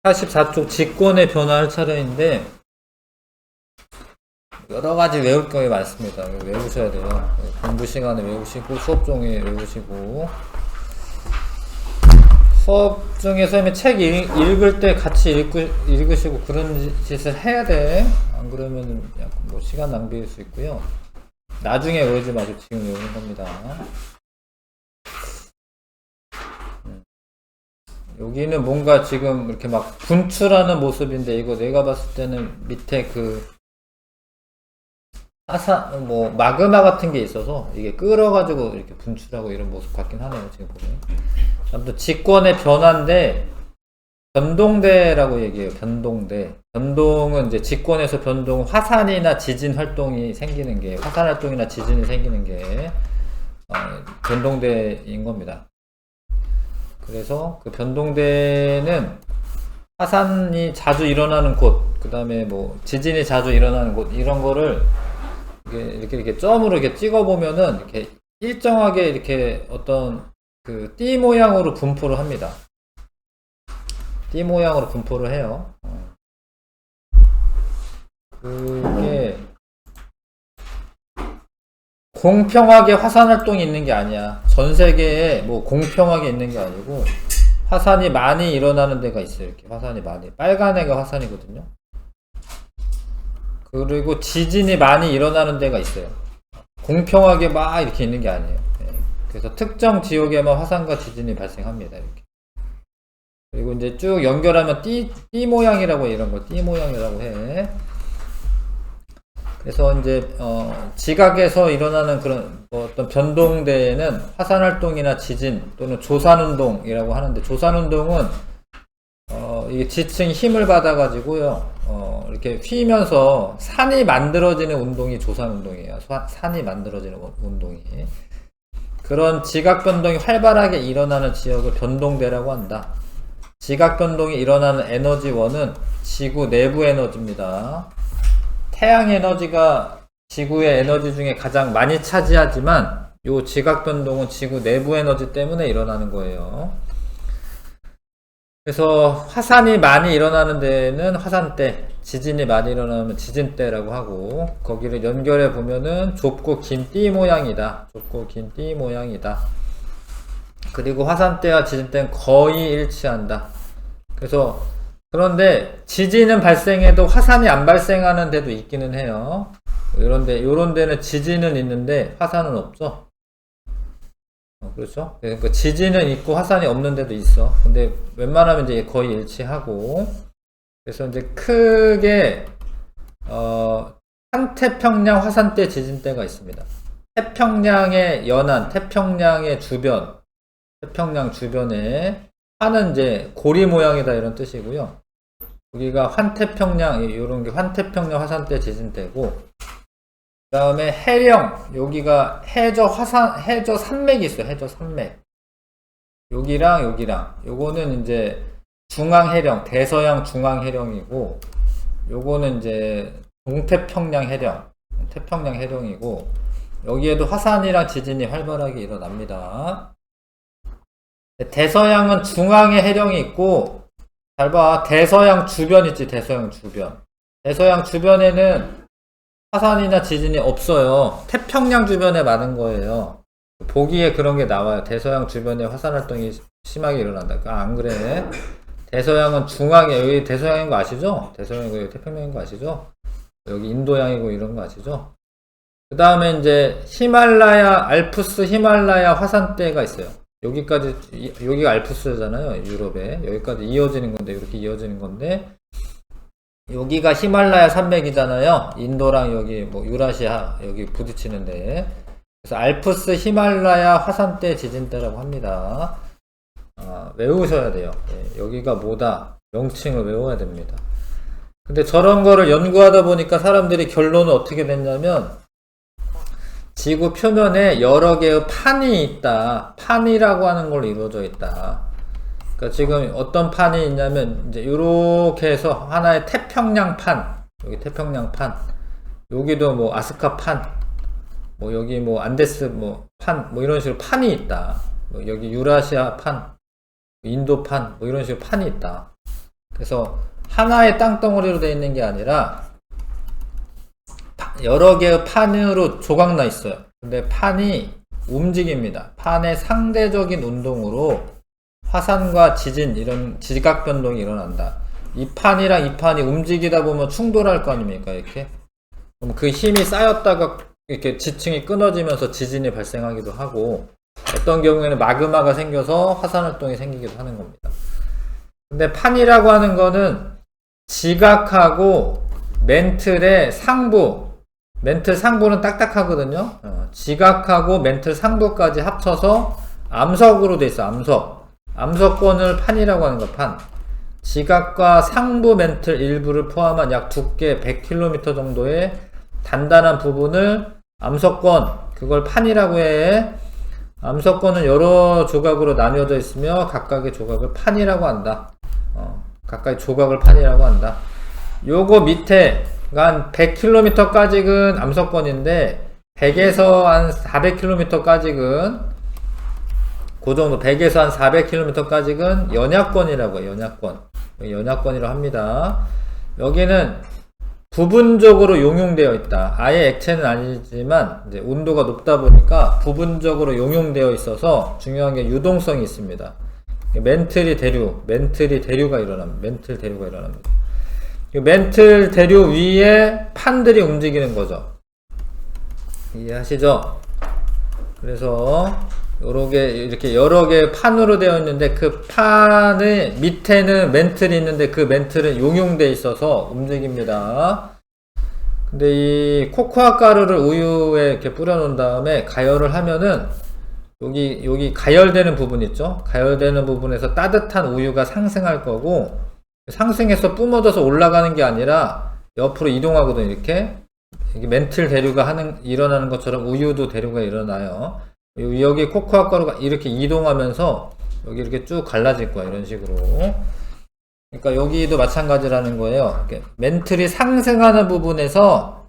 44쪽 직권의 변화할 차례인데 여러가지 외울 게 많습니다. 외우셔야 돼요. 공부 시간에 외우시고 수업 종에 외우시고, 수업 중에서 책 읽을 때 같이 읽으시고 그런 짓을 해야 돼. 안 그러면 뭐 시간 낭비일 수 있고요. 나중에 외우지 마시고 지금 외우는 겁니다. 여기는 뭔가 지금 이렇게 막 분출하는 모습인데, 이거 내가 봤을 때는 밑에 그 뭐 마그마 같은 게 있어서 이게 끌어가지고 이렇게 분출하고 이런 모습 같긴 하네요. 지금 보면. 아무튼 직권의 변화인데 변동대라고 얘기해요. 변동대. 변동은 이제 직권에서 변동, 화산이나 지진 활동이 생기는 게, 화산 활동이나 지진이 생기는 게 변동대인 겁니다. 그래서 그 변동대는 화산이 자주 일어나는 곳, 그 다음에 뭐 지진이 자주 일어나는 곳, 이런 거를 이렇게 점으로 이렇게 찍어보면은 이렇게 일정하게 이렇게 어떤 그 띠 모양으로 분포를 합니다. 띠 모양으로 분포를 해요. 그게 공평하게 화산 활동이 있는 게 아니야. 전 세계에 뭐 공평하게 있는 게 아니고 화산이 많이 일어나는 데가 있어요. 이렇게 화산이 많이, 빨간 애가 화산이거든요. 그리고 지진이 많이 일어나는 데가 있어요. 공평하게 막 이렇게 있는 게 아니에요. 그래서 특정 지역에만 화산과 지진이 발생합니다. 이렇게. 그리고 이제 쭉 연결하면 띠 모양이라고, 이런 걸 띠 모양이라고 해. 그래서 이제 지각에서 일어나는 그런 어떤 변동대에는 화산 활동이나 지진 또는 조산운동이라고 하는데, 조산운동은 이게 지층이 힘을 받아가지고요, 이렇게 휘면서 산이 만들어지는 운동이 조산운동이에요. 산이 만들어지는 운동이. 그런 지각 변동이 활발하게 일어나는 지역을 변동대라고 한다. 지각 변동이 일어나는 에너지원은 지구 내부 에너지입니다. 태양 에너지가 지구의 에너지 중에 가장 많이 차지하지만, 요 지각 변동은 지구 내부 에너지 때문에 일어나는 거예요. 그래서 화산이 많이 일어나는 데는 화산대, 지진이 많이 일어나면 지진대라고 하고, 거기를 연결해 보면은 좁고 긴 띠 모양이다. 좁고 긴 띠 모양이다. 그리고 화산대와 지진대는 거의 일치한다. 그래서 그런데 지진은 발생해도 화산이 안 발생하는 데도 있기는 해요. 요런 데는 지진은 있는데 화산은 없죠. 그렇죠? 그러니까 지진은 있고 화산이 없는 데도 있어. 근데 웬만하면 이제 거의 일치하고, 그래서 이제 크게 한태평양 화산대 지진대가 있습니다. 태평양의 연안, 태평양의 주변, 태평양 주변에 환은 이제 고리 모양이다, 이런 뜻이고요. 여기가 환태평양, 이런 게 환태평양 화산대 지진대고, 그 다음에 해령, 여기가 해저 산맥이 있어요. 해저 산맥. 여기랑 요거는 이제 중앙해령, 대서양 중앙해령이고, 요거는 이제 동태평양 해령, 태평양 해령이고, 여기에도 화산이랑 지진이 활발하게 일어납니다. 대서양은 중앙에 해령이 있고, 잘 봐. 대서양 주변 있지, 대서양 주변. 대서양 주변에는 화산이나 지진이 없어요. 태평양 주변에 많은 거예요. 보기에 그런 게 나와요. 대서양 주변에 화산 활동이 심하게 일어난다. 안 그래. 대서양은 중앙에, 여기 대서양인 거 아시죠? 대서양이고 여기 태평양인 거 아시죠? 여기 인도양이고 이런 거 아시죠? 그 다음에 이제 히말라야, 알프스 히말라야 화산대가 있어요. 여기가 알프스잖아요. 유럽에. 여기까지 이어지는 건데, 이렇게 이어지는 건데, 여기가 히말라야 산맥이잖아요. 인도랑 여기 뭐 유라시아 여기 부딪히는데, 그래서 알프스 히말라야 화산대 지진대라고 합니다. 외우셔야 돼요. 여기가 뭐다, 명칭을 외워야 됩니다. 근데 저런 거를 연구하다 보니까 사람들이 결론은 어떻게 됐냐면, 지구 표면에 여러 개의 판이 있다. 판이라고 하는 걸로 이루어져 있다. 그러니까 지금 어떤 판이 있냐면, 이제 요렇게 해서 하나의 태평양판, 여기 태평양판, 여기도 뭐 아스카판, 뭐 여기 뭐 안데스 뭐 판, 뭐 이런 식으로 판이 있다. 뭐 여기 유라시아 판, 인도 판, 뭐 이런 식으로 판이 있다. 그래서 하나의 땅덩어리로 되어 있는 게 아니라 여러 개의 판으로 조각나 있어요. 근데 판이 움직입니다. 판의 상대적인 운동으로 화산과 지진, 이런 지각 변동이 일어난다. 이 판이랑 이 판이 움직이다 보면 충돌할 거 아닙니까? 이렇게. 그럼 그 힘이 쌓였다가 이렇게 지층이 끊어지면서 지진이 발생하기도 하고, 어떤 경우에는 마그마가 생겨서 화산 활동이 생기기도 하는 겁니다. 근데 판이라고 하는 거는 지각하고 멘틀의 상부, 멘틀 상부는 딱딱하거든요. 지각하고 멘틀 상부까지 합쳐서 암석으로 돼 있어. 암석권을 판이라고 하는 거. 판. 지각과 상부 멘틀 일부를 포함한 약 두께 100km 정도의 단단한 부분을 암석권, 그걸 판이라고 해. 암석권은 여러 조각으로 나뉘어져 있으며 각각의 조각을 판이라고 한다. 각각의 조각을 판이라고 한다. 요거 밑에 한 100km까지는 암석권인데 100에서 한 400km까지는 그 정도, 100에서 한 400km까지는 연약권이라고 해요. 연약권이라고 합니다. 여기는 부분적으로 용융되어 있다. 아예 액체는 아니지만 이제 온도가 높다 보니까 부분적으로 용융되어 있어서 중요한 게 유동성이 있습니다. 멘틀 대류가 일어납니다. 멘틀 대류 위에 판들이 움직이는 거죠. 이해하시죠? 그래서 이렇게 여러 개의 판으로 되어 있는데 그 판의 밑에는 멘틀이 있는데 그 멘틀은 용융되어 있어서 움직입니다. 근데 이 코코아 가루를 우유에 이렇게 뿌려 놓은 다음에 가열을 하면은 여기 가열되는 부분 있죠? 가열되는 부분에서 따뜻한 우유가 상승할 거고, 상승해서 뿜어져서 올라가는 게 아니라 옆으로 이동하거든요. 이렇게 멘틀 대류가 일어나는 것처럼 우유도 대류가 일어나요. 여기 코코아 가루가 이렇게 이동하면서 여기 이렇게 쭉 갈라질 거야. 이런 식으로. 그러니까 여기도 마찬가지라는 거예요. 멘틀이 상승하는 부분에서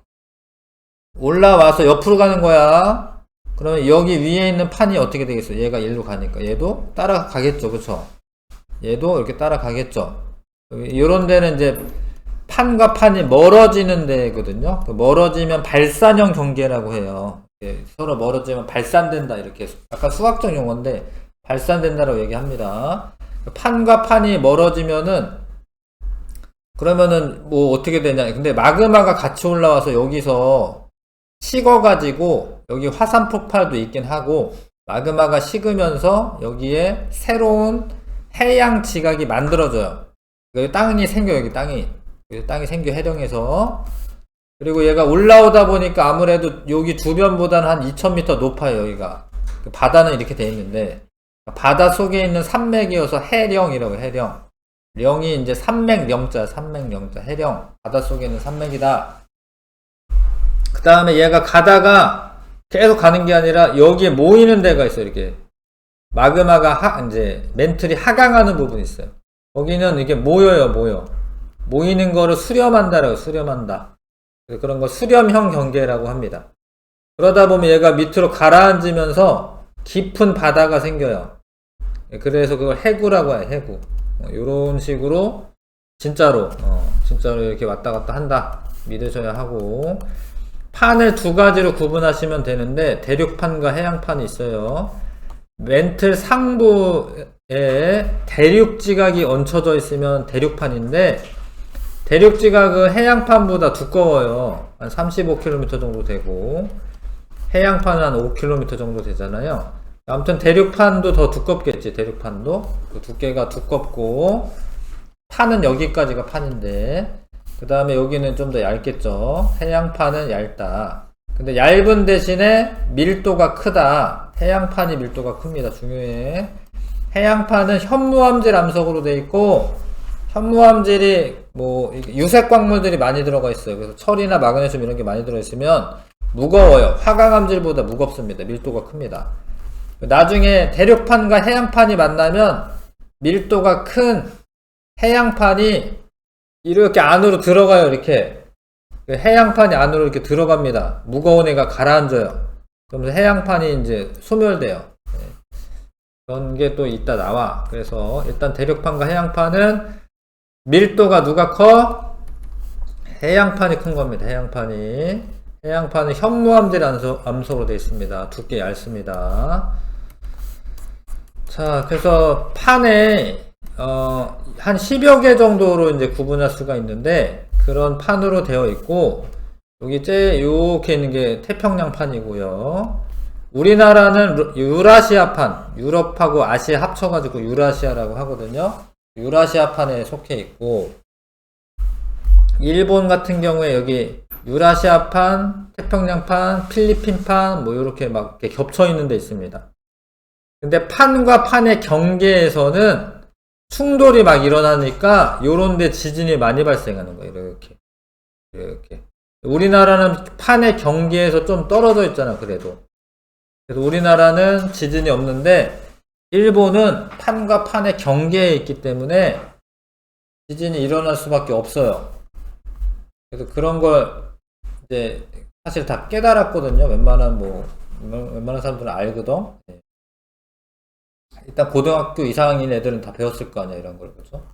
올라와서 옆으로 가는 거야. 그러면 여기 위에 있는 판이 어떻게 되겠어? 얘가 일로 가니까 얘도 따라가겠죠. 그쵸? 얘도 이렇게 따라가겠죠. 이런 데는 이제 판과 판이 멀어지는 데거든요. 멀어지면 발산형 경계라고 해요. 서로 멀어지면 발산된다, 이렇게. 약간 수학적 용어인데 발산된다라고 얘기합니다. 판과 판이 멀어지면은, 그러면은 뭐 어떻게 되냐. 근데 마그마가 같이 올라와서 여기서 식어가지고 여기 화산 폭발도 있긴 하고, 마그마가 식으면서 여기에 새로운 해양 지각이 만들어져요. 여기 땅이 생겨. 여기 땅이 생겨, 해령에서. 그리고 얘가 올라오다 보니까 아무래도 여기 주변보다는 한 2000m 높아요. 여기가 바다는 이렇게 돼 있는데, 바다 속에 있는 산맥이어서 해령이라고. 령이 이제 산맥령자, 해령. 바다 속에 있는 산맥이다. 그 다음에 얘가 가다가 계속 가는 게 아니라 여기에 모이는 데가 있어요. 이렇게 마그마가 이제 멘틀이 하강하는 부분이 있어요. 거기는 이게 모여요. 모이는 거를 수렴한다라고. 수렴한다. 그런 거 수렴형 경계라고 합니다. 그러다 보면 얘가 밑으로 가라앉으면서 깊은 바다가 생겨요. 그래서 그걸 해구라고 해요. 해구. 이런 식으로 진짜로 이렇게 왔다 갔다 한다 믿으셔야 하고, 판을 두 가지로 구분하시면 되는데 대륙판과 해양판이 있어요. 멘틀 상부에 대륙지각이 얹혀져 있으면 대륙판인데, 대륙지각은 해양판보다 두꺼워요. 한 35km 정도 되고, 해양판은 한 5km 정도 되잖아요. 아무튼 대륙판도 더 두껍겠지. 대륙판도 그 두께가 두껍고, 판은 여기까지가 판인데, 그 다음에 여기는 좀 더 얇겠죠. 해양판은 얇다. 근데 얇은 대신에 밀도가 크다. 해양판이 밀도가 큽니다. 중요해. 해양판은 현무암질 암석으로 되어 있고, 현무암질이 뭐 유색 광물들이 많이 들어가 있어요. 그래서 철이나 마그네슘 이런 게 많이 들어 있으면 무거워요. 화강암질보다 무겁습니다. 밀도가 큽니다. 나중에 대륙판과 해양판이 만나면 밀도가 큰 해양판이 이렇게 안으로 들어가요. 이렇게 해양판이 안으로 이렇게 들어갑니다. 무거운 애가 가라앉아요. 그러면서 해양판이 이제 소멸돼요. 그런 게 또 이따 나와. 그래서 일단 대륙판과 해양판은 밀도가 누가 커? 해양판이 큰 겁니다. 해양판은 현무암질 암석으로 되어 있습니다. 두께 얇습니다. 자, 그래서 판에 한 10여 개 정도로 이제 구분할 수가 있는데, 그런 판으로 되어 있고, 여기 요렇게 있는 게 태평양판이고요. 우리나라는 유라시아판, 유럽하고 아시아 합쳐가지고 유라시아라고 하거든요. 유라시아판에 속해 있고, 일본 같은 경우에 여기 유라시아판, 태평양판, 필리핀판, 뭐 이렇게 막 이렇게 겹쳐 있는 데 있습니다. 근데 판과 판의 경계에서는 충돌이 막 일어나니까 요런 데 지진이 많이 발생하는 거예요. 이렇게. 우리나라는 판의 경계에서 좀 떨어져 있잖아, 그래도. 그래서 우리나라는 지진이 없는데, 일본은 판과 판의 경계에 있기 때문에 지진이 일어날 수밖에 없어요. 그래서 그런 걸 이제 사실 다 깨달았거든요. 웬만한 사람들은 알거든. 일단 고등학교 이상인 애들은 다 배웠을 거 아니야, 이런 걸. 그죠?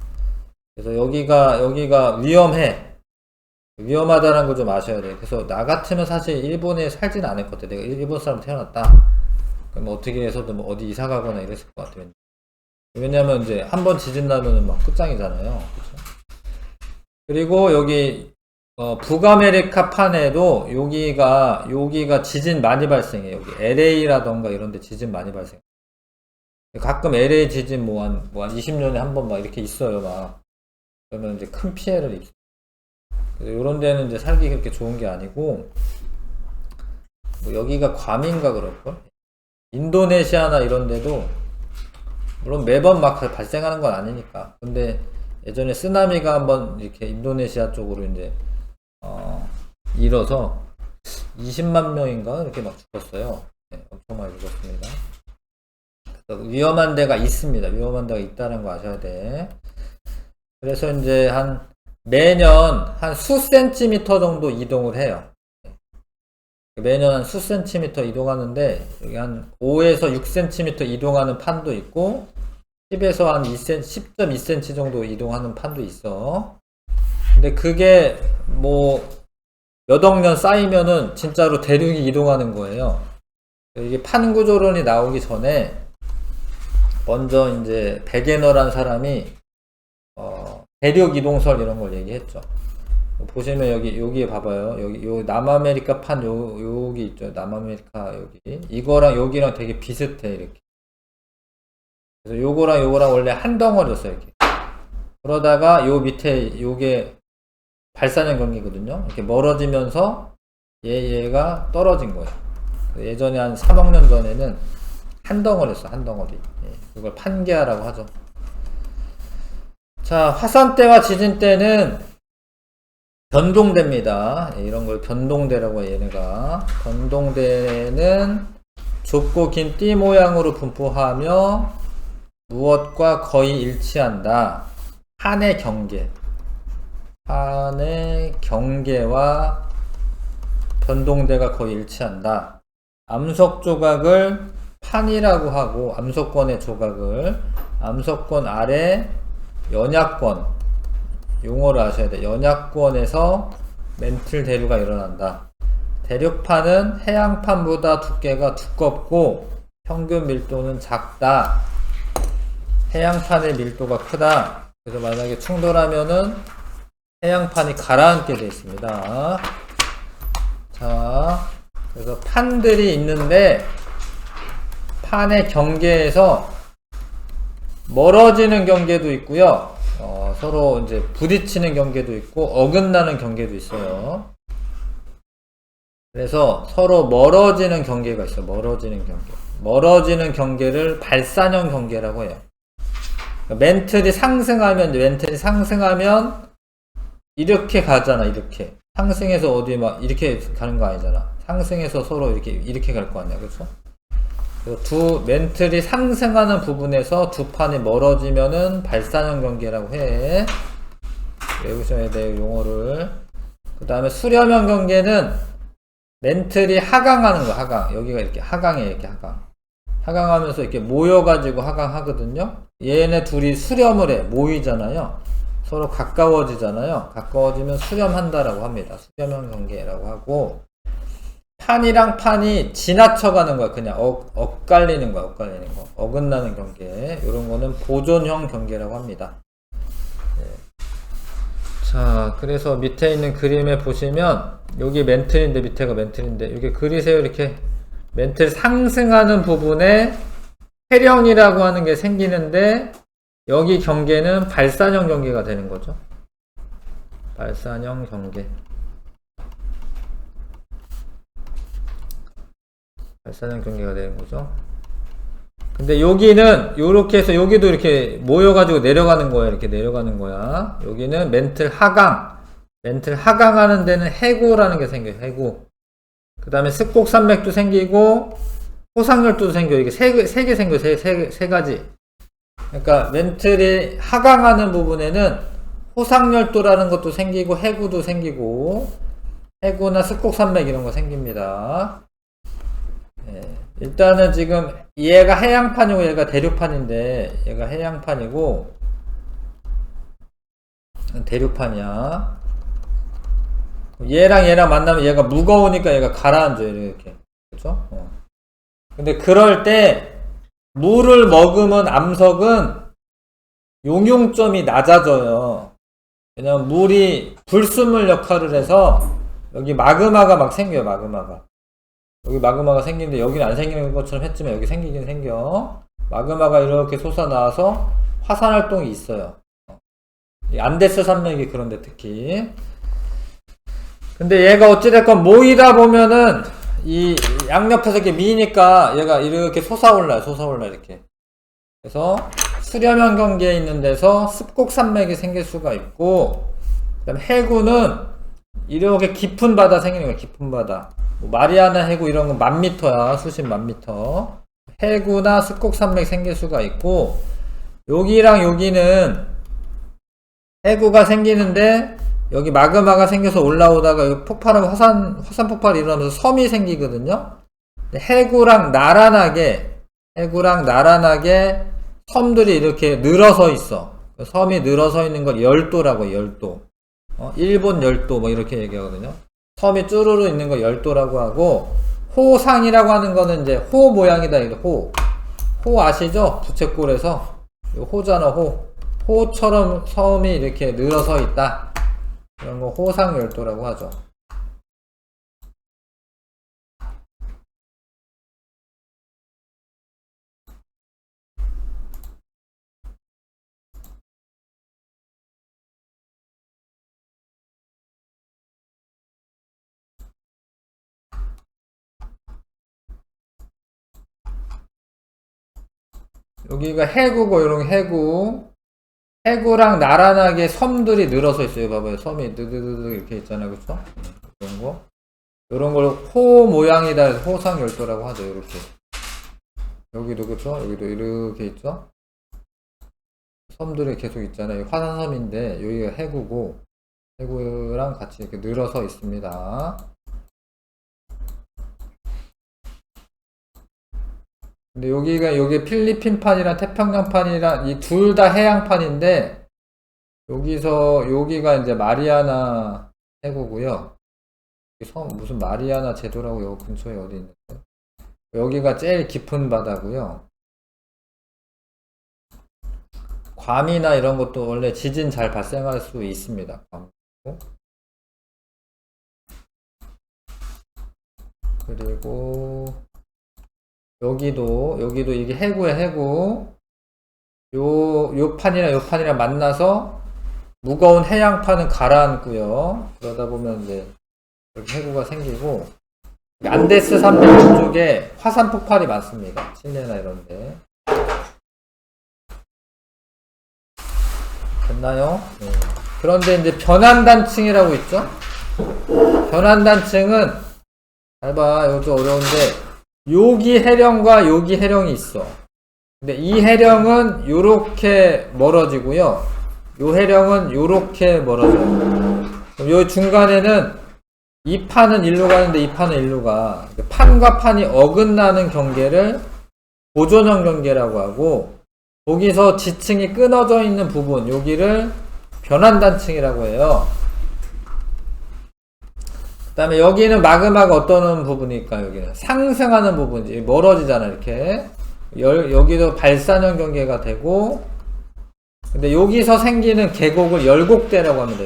그래서 여기가 위험하다는 걸 좀 아셔야 돼요. 그래서 나 같으면 사실 일본에 살지는 않을 것 같아. 내가 일본 사람 태어났다. 그럼 어떻게 해서든 뭐 어디 이사 가거나 이랬을 것 같아요. 왜냐면 이제 한 번 지진 나면은 막 끝장이잖아요. 그쵸? 그리고 여기 북아메리카 판에도 여기가 지진 많이 발생해요. 여기 LA라던가 이런 데 지진 많이 발생. 가끔 LA 지진 뭐 한 20년에 한 번 막 이렇게 있어요, 막. 그러면 이제 큰 피해를 입죠. 그래서 요런 데는 이제 살기 그렇게 좋은 게 아니고, 뭐 여기가 괌인가 그럴걸? 인도네시아나 이런 데도, 물론 매번 막 발생하는 건 아니니까. 근데 예전에 쓰나미가 한번 이렇게 인도네시아 쪽으로 이제, 일어서 20만 명인가? 이렇게 막 죽었어요. 네, 엄청 많이 죽었습니다. 위험한 데가 있습니다. 위험한 데가 있다는 거 아셔야 돼. 그래서 이제 매년 한 수 센티미터 정도 이동을 해요. 매년 한 수 센티미터 이동하는데, 여기 한 5에서 6cm 이동하는 판도 있고, 10에서 한 10.2cm 정도 이동하는 판도 있어. 근데 그게 뭐 몇 억 년 쌓이면은 진짜로 대륙이 이동하는 거예요. 이게 판 구조론이 나오기 전에 먼저 이제 베게너란 사람이 대륙 이동설 이런 걸 얘기했죠. 보시면 여기에 봐봐요. 여기 남아메리카 판 여기 있죠. 남아메리카 여기. 이거랑 여기랑 되게 비슷해, 이렇게. 그래서 요거랑 원래 한 덩어리였어요, 이렇게. 그러다가 요 밑에 요게 발사형 경계거든요. 이렇게 멀어지면서 얘가 떨어진 거예요. 예전에 한 3억 년 전에는 한 덩어리였어, 한 덩어리. 그걸 판게아라고 하죠. 자, 화산 때와 지진 때는 변동대입니다. 이런 걸 변동대라고 해요, 얘네가. 변동대는 좁고 긴 띠 모양으로 분포하며 무엇과 거의 일치한다. 판의 경계와 변동대가 거의 일치한다. 암석 조각을 판이라고 하고, 암석권의 조각을 암석권 아래 연약권, 용어를 아셔야 돼. 연약권에서 멘틀 대류가 일어난다. 대륙판은 해양판보다 두께가 두껍고 평균 밀도는 작다. 해양판의 밀도가 크다. 그래서 만약에 충돌하면은 해양판이 가라앉게 되어 있습니다. 자, 그래서 판들이 있는데, 판의 경계에서 멀어지는 경계도 있고요. 서로 이제 부딪히는 경계도 있고, 어긋나는 경계도 있어요. 그래서 서로 멀어지는 경계가 있어요. 멀어지는 경계를 발산형 경계라고 해요. 멘틀이 상승하면 이렇게 가잖아, 이렇게. 상승해서 어디 막 이렇게 가는 거 아니잖아. 상승해서 서로 이렇게 갈 거 아니야, 그쵸? 그래서 멘틀이 상승하는 부분에서 두 판이 멀어지면은 발산형 경계라고 해. 외우셔야 돼요, 용어를. 그 다음에 수렴형 경계는 멘틀이 하강하는 거, 하강. 여기가 이렇게 하강해, 이렇게 하강. 하강하면서 이렇게 모여가지고 하강하거든요. 얘네 둘이 수렴을 해, 모이잖아요. 서로 가까워지잖아요. 가까워지면 수렴한다라고 합니다. 수렴형 경계라고 하고, 판이랑 판이 지나쳐가는 거야. 그냥 엇갈리는 거야. 엇갈리는 거. 어긋나는 경계. 이런 거는 보존형 경계라고 합니다. 네. 자, 그래서 밑에 있는 그림에 보시면 여기 멘틀인데, 밑에가 멘틀인데, 이렇게 그리세요. 이렇게 멘틀 상승하는 부분에 해령이라고 하는 게 생기는데, 여기 경계는 발산형 경계가 되는 거죠. 발산형 경계. 발산형 경계가 되는 거죠. 근데 여기는 요렇게 해서 여기도 이렇게 모여가지고 내려가는 거야. 이렇게 내려가는 거야. 여기는 멘틀 하강. 멘틀 하강하는 데는 해구라는 게 생겨요. 해구. 그 다음에 습곡산맥도 생기고 호상열도도 생겨요. 이게 세 개 생겨요. 세 가지. 그러니까 멘틀이 하강하는 부분에는 호상열도라는 것도 생기고 해구도 생기고 해구나 습곡산맥 이런 거 생깁니다. 네. 일단은 지금 얘가 해양판이고 얘가 대륙판인데 얘가 해양판이고 대륙판이야. 얘랑 만나면 얘가 무거우니까 얘가 가라앉아요. 이렇게. 그쵸? 근데 그럴 때 물을 머금은 암석은 용융점이 낮아져요. 왜냐면 물이 불순물 역할을 해서 여기 마그마가 막 생겨요. 마그마가. 여기 마그마가 생기는데 여기는 안 생기는 것처럼 했지만 여기 생기긴 생겨. 마그마가 이렇게 솟아나와서 화산활동이 있어요. 이 안데스 산맥이 그런데 특히. 근데 얘가 어찌됐건 모이다 보면은 이 양옆에서 이렇게 미니까 얘가 이렇게 솟아올라요. 이렇게. 그래서 수렴형 경계에 있는 데서 습곡산맥이 생길 수가 있고, 그 다음에 해구는 이렇게 깊은 바다 생기는 거야. 깊은 바다. 뭐 마리아나 해구 이런 건 10,000m야. 수십 10,000m. 해구나 습곡산맥 생길 수가 있고, 여기랑 여기는 해구가 생기는데 여기 마그마가 생겨서 올라오다가 여기 폭발하고 화산 폭발이 일어나면서 섬이 생기거든요. 해구랑 나란하게 섬들이 이렇게 늘어서 있어. 섬이 늘어서 있는 걸 열도라고, 열도. 일본 열도 뭐 이렇게 얘기하거든요. 섬이 쭈루루 있는 걸 열도라고 하고, 호상이라고 하는 거는 이제 호 모양이다. 호 아시죠? 부채꼴에서 호잖아. 호처럼 섬이 이렇게 늘어서 있다. 이런 거 호상열도라고 하죠. 여기가 해구고, 이런 해구랑 나란하게 섬들이 늘어서 있어요. 봐봐요. 섬이 드드드드 이렇게 있잖아요. 그쵸? 이런 거. 이런 걸 호 모양이다 해서 호상열도라고 하죠. 이렇게. 여기도 그쵸? 여기도 이렇게 있죠? 섬들이 계속 있잖아요. 화산섬인데, 여기가 해구고, 해구랑 같이 이렇게 늘어서 있습니다. 근데 여기 필리핀판이랑 태평양판이랑 이 둘 다 해양판인데, 여기가 이제 마리아나 해구고요. 무슨 마리아나 제도라고 여기 근처에 어디 있는데. 여기가 제일 깊은 바다고요. 괌이나 이런 것도 원래 지진 잘 발생할 수 있습니다. 그리고 여기도 이게 해구야, 해구. 요 판이랑 만나서 무거운 해양판은 가라앉고요. 그러다 보면 이제 이렇게 해구가 생기고, 안데스 산맥 쪽에 화산 폭발이 많습니다. 칠레나 이런데. 됐나요? 네. 그런데 이제 변환단층이라고 있죠? 변환단층은, 잘 봐, 이거 좀 어려운데, 여기 해령과 여기 해령이 있어. 근데 이 해령은 요렇게 멀어지고요. 요 해령은 요렇게 멀어져요. 그럼 요 중간에는 이 판은 일로 가는데 이 판은 일로 가. 판과 판이 어긋나는 경계를 보존형 경계라고 하고, 거기서 지층이 끊어져 있는 부분, 여기를 변환단층이라고 해요. 그 다음에 여기는 마그마가 어떤 부분일까? 여기는 상승하는 부분이 멀어지잖아 이렇게. 여기도 발산형 경계가 되고, 근데 여기서 생기는 계곡을 열곡대라고 합니다.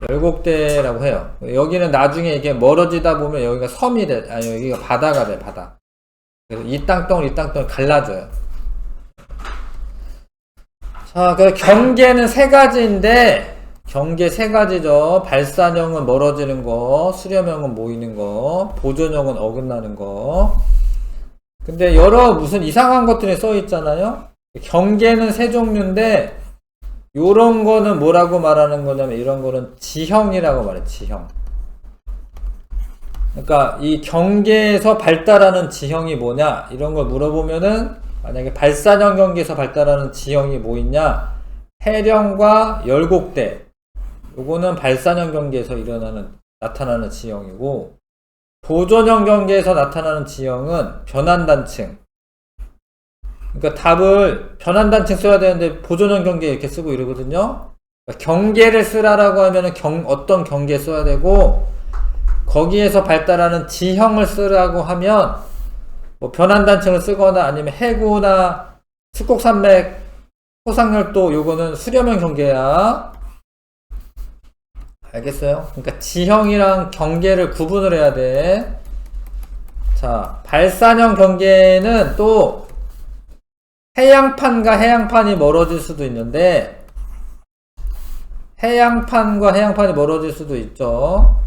열곡대라고 해요. 여기는 나중에 이게 멀어지다 보면 여기가 섬이 돼, 아니 여기가 바다가 돼, 바다. 그래서 이 땅덩어리 갈라져요. 자, 그래서 경계는 세 가지인데, 경계 세 가지죠. 발산형은 멀어지는 거, 수렴형은 모이는 거, 보존형은 어긋나는 거. 근데 여러 무슨 이상한 것들이 써 있잖아요. 경계는 세 종류인데, 요런 거는 뭐라고 말하는 거냐면, 이런 거는 지형이라고 말해, 지형. 그러니까 이 경계에서 발달하는 지형이 뭐냐, 이런 걸 물어보면은, 만약에 발산형 경계에서 발달하는 지형이 뭐 있냐? 해령과 열곡대. 요거는 발산형 경계에서 나타나는 지형이고, 보존형 경계에서 나타나는 지형은 변환단층. 그러니까 답을 변환단층 써야 되는데 보존형 경계 이렇게 쓰고 이러거든요. 그러니까 경계를 쓰라라고 하면은 어떤 경계 써야 되고, 거기에서 발달하는 지형을 쓰라고 하면 뭐 변환단층을 쓰거나 아니면 해구나 습곡산맥, 토상열도, 요거는 수렴형 경계야. 알겠어요? 그러니까 지형이랑 경계를 구분을 해야 돼. 자, 발산형 경계는 또 해양판과 해양판이 멀어질 수도 있는데, 해양판과 해양판이 멀어질 수도 있죠.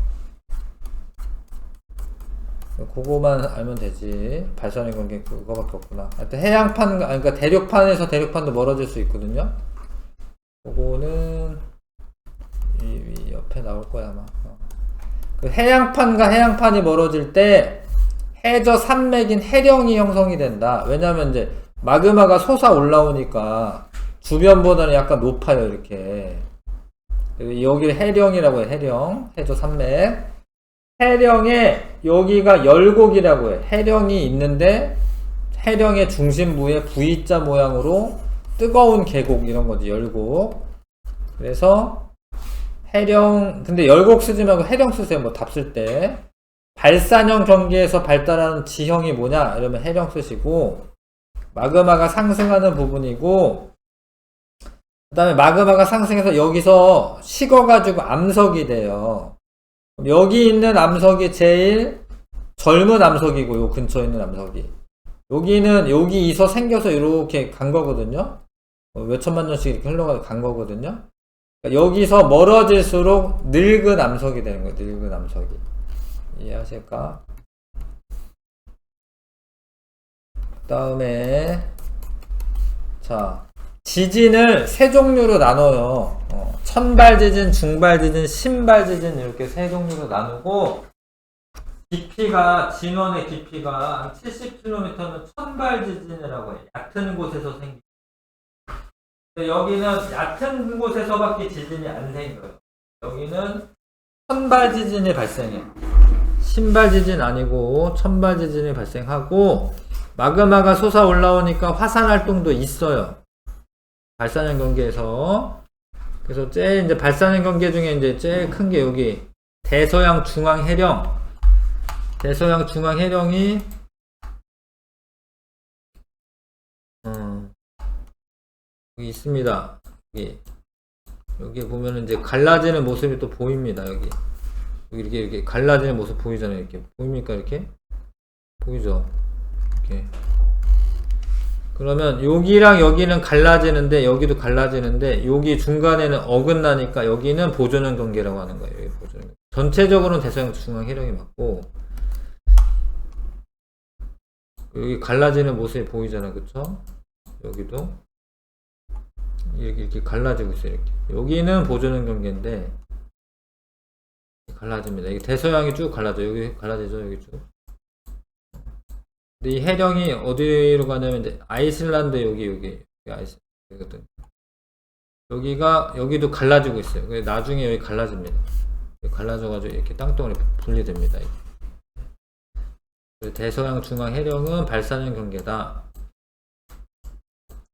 그거만 알면 되지. 발산형 경계 그거밖에 없구나. 하여튼 해양판, 그러니까 대륙판에서 대륙판도 멀어질 수 있거든요. 그거는 이 옆에 나올 거야 아마. 그 해양판과 해양판이 멀어질 때 해저 산맥인 해령이 형성이 된다. 왜냐면 이제 마그마가 솟아 올라오니까 주변보다는 약간 높아요 이렇게. 여기를 해령이라고 해. 해저 산맥. 해령에 여기가 열곡이라고 해. 해령이 있는데 해령의 중심부에 V자 모양으로 뜨거운 계곡 이런 거지, 열곡. 그래서 해령, 근데 열곡 쓰지 말고 해령 쓰세요. 뭐 답 쓸 때. 발산형 경계에서 발달하는 지형이 뭐냐? 이러면 해령 쓰시고, 마그마가 상승하는 부분이고, 그 다음에 마그마가 상승해서 여기서 식어가지고 암석이 돼요. 여기 있는 암석이 제일 젊은 암석이고, 요 근처에 있는 암석이. 여기서 생겨서 이렇게 간 거거든요. 몇천만 년씩 이렇게 흘러가서 간 거거든요. 그러니까 여기서 멀어질수록 늙은 암석이 되는 거예요. 늙은 암석이. 이해하실까? 그 다음에, 자, 지진을 세 종류로 나눠요. 천발지진, 중발지진, 신발지진 이렇게 세 종류로 나누고, 진원의 깊이가 한 70km면 천발지진이라고 해요. 얕은 곳에서 생깁니다. 여기는 얕은 곳에서밖에 지진이 안 생겨요. 여기는 천발지진이 발생해요. 신발지진 아니고 천발지진이 발생하고, 마그마가 솟아 올라오니까 화산활동도 있어요. 발산형 경계에서. 그래서 제일 이제 발산형 경계 중에 이제 제일 큰 게 여기 대서양 중앙 해령. 대서양 중앙 해령이 여기 있습니다. 여기 보면은 이제 갈라지는 모습이 또 보입니다. 여기 이렇게 갈라지는 모습 보이잖아요. 이렇게 보입니까? 이렇게 보이죠? 이렇게. 그러면 여기랑 여기는 갈라지는데, 여기도 갈라지는데, 여기 중간에는 어긋나니까 여기는 보존형 경계라고 하는 거예요. 여기 보존형. 전체적으로는 대서양 중앙 해령이 맞고, 여기 갈라지는 모습이 보이잖아요. 그쵸? 여기도 이렇게 갈라지고 있어요. 이렇게. 여기는 보존형 경계인데 갈라집니다. 이게 대서양이 쭉 갈라져. 여기 갈라지죠. 여기 쭉. 근데 이 해령이 어디로 가냐면 이제 아이슬란드 여기 아이슬란드거든. 여기도 갈라지고 있어요. 나중에 여기 갈라집니다. 갈라져가지고 이렇게 땅덩어리 분리됩니다. 대서양 중앙 해령은 발산형 경계다.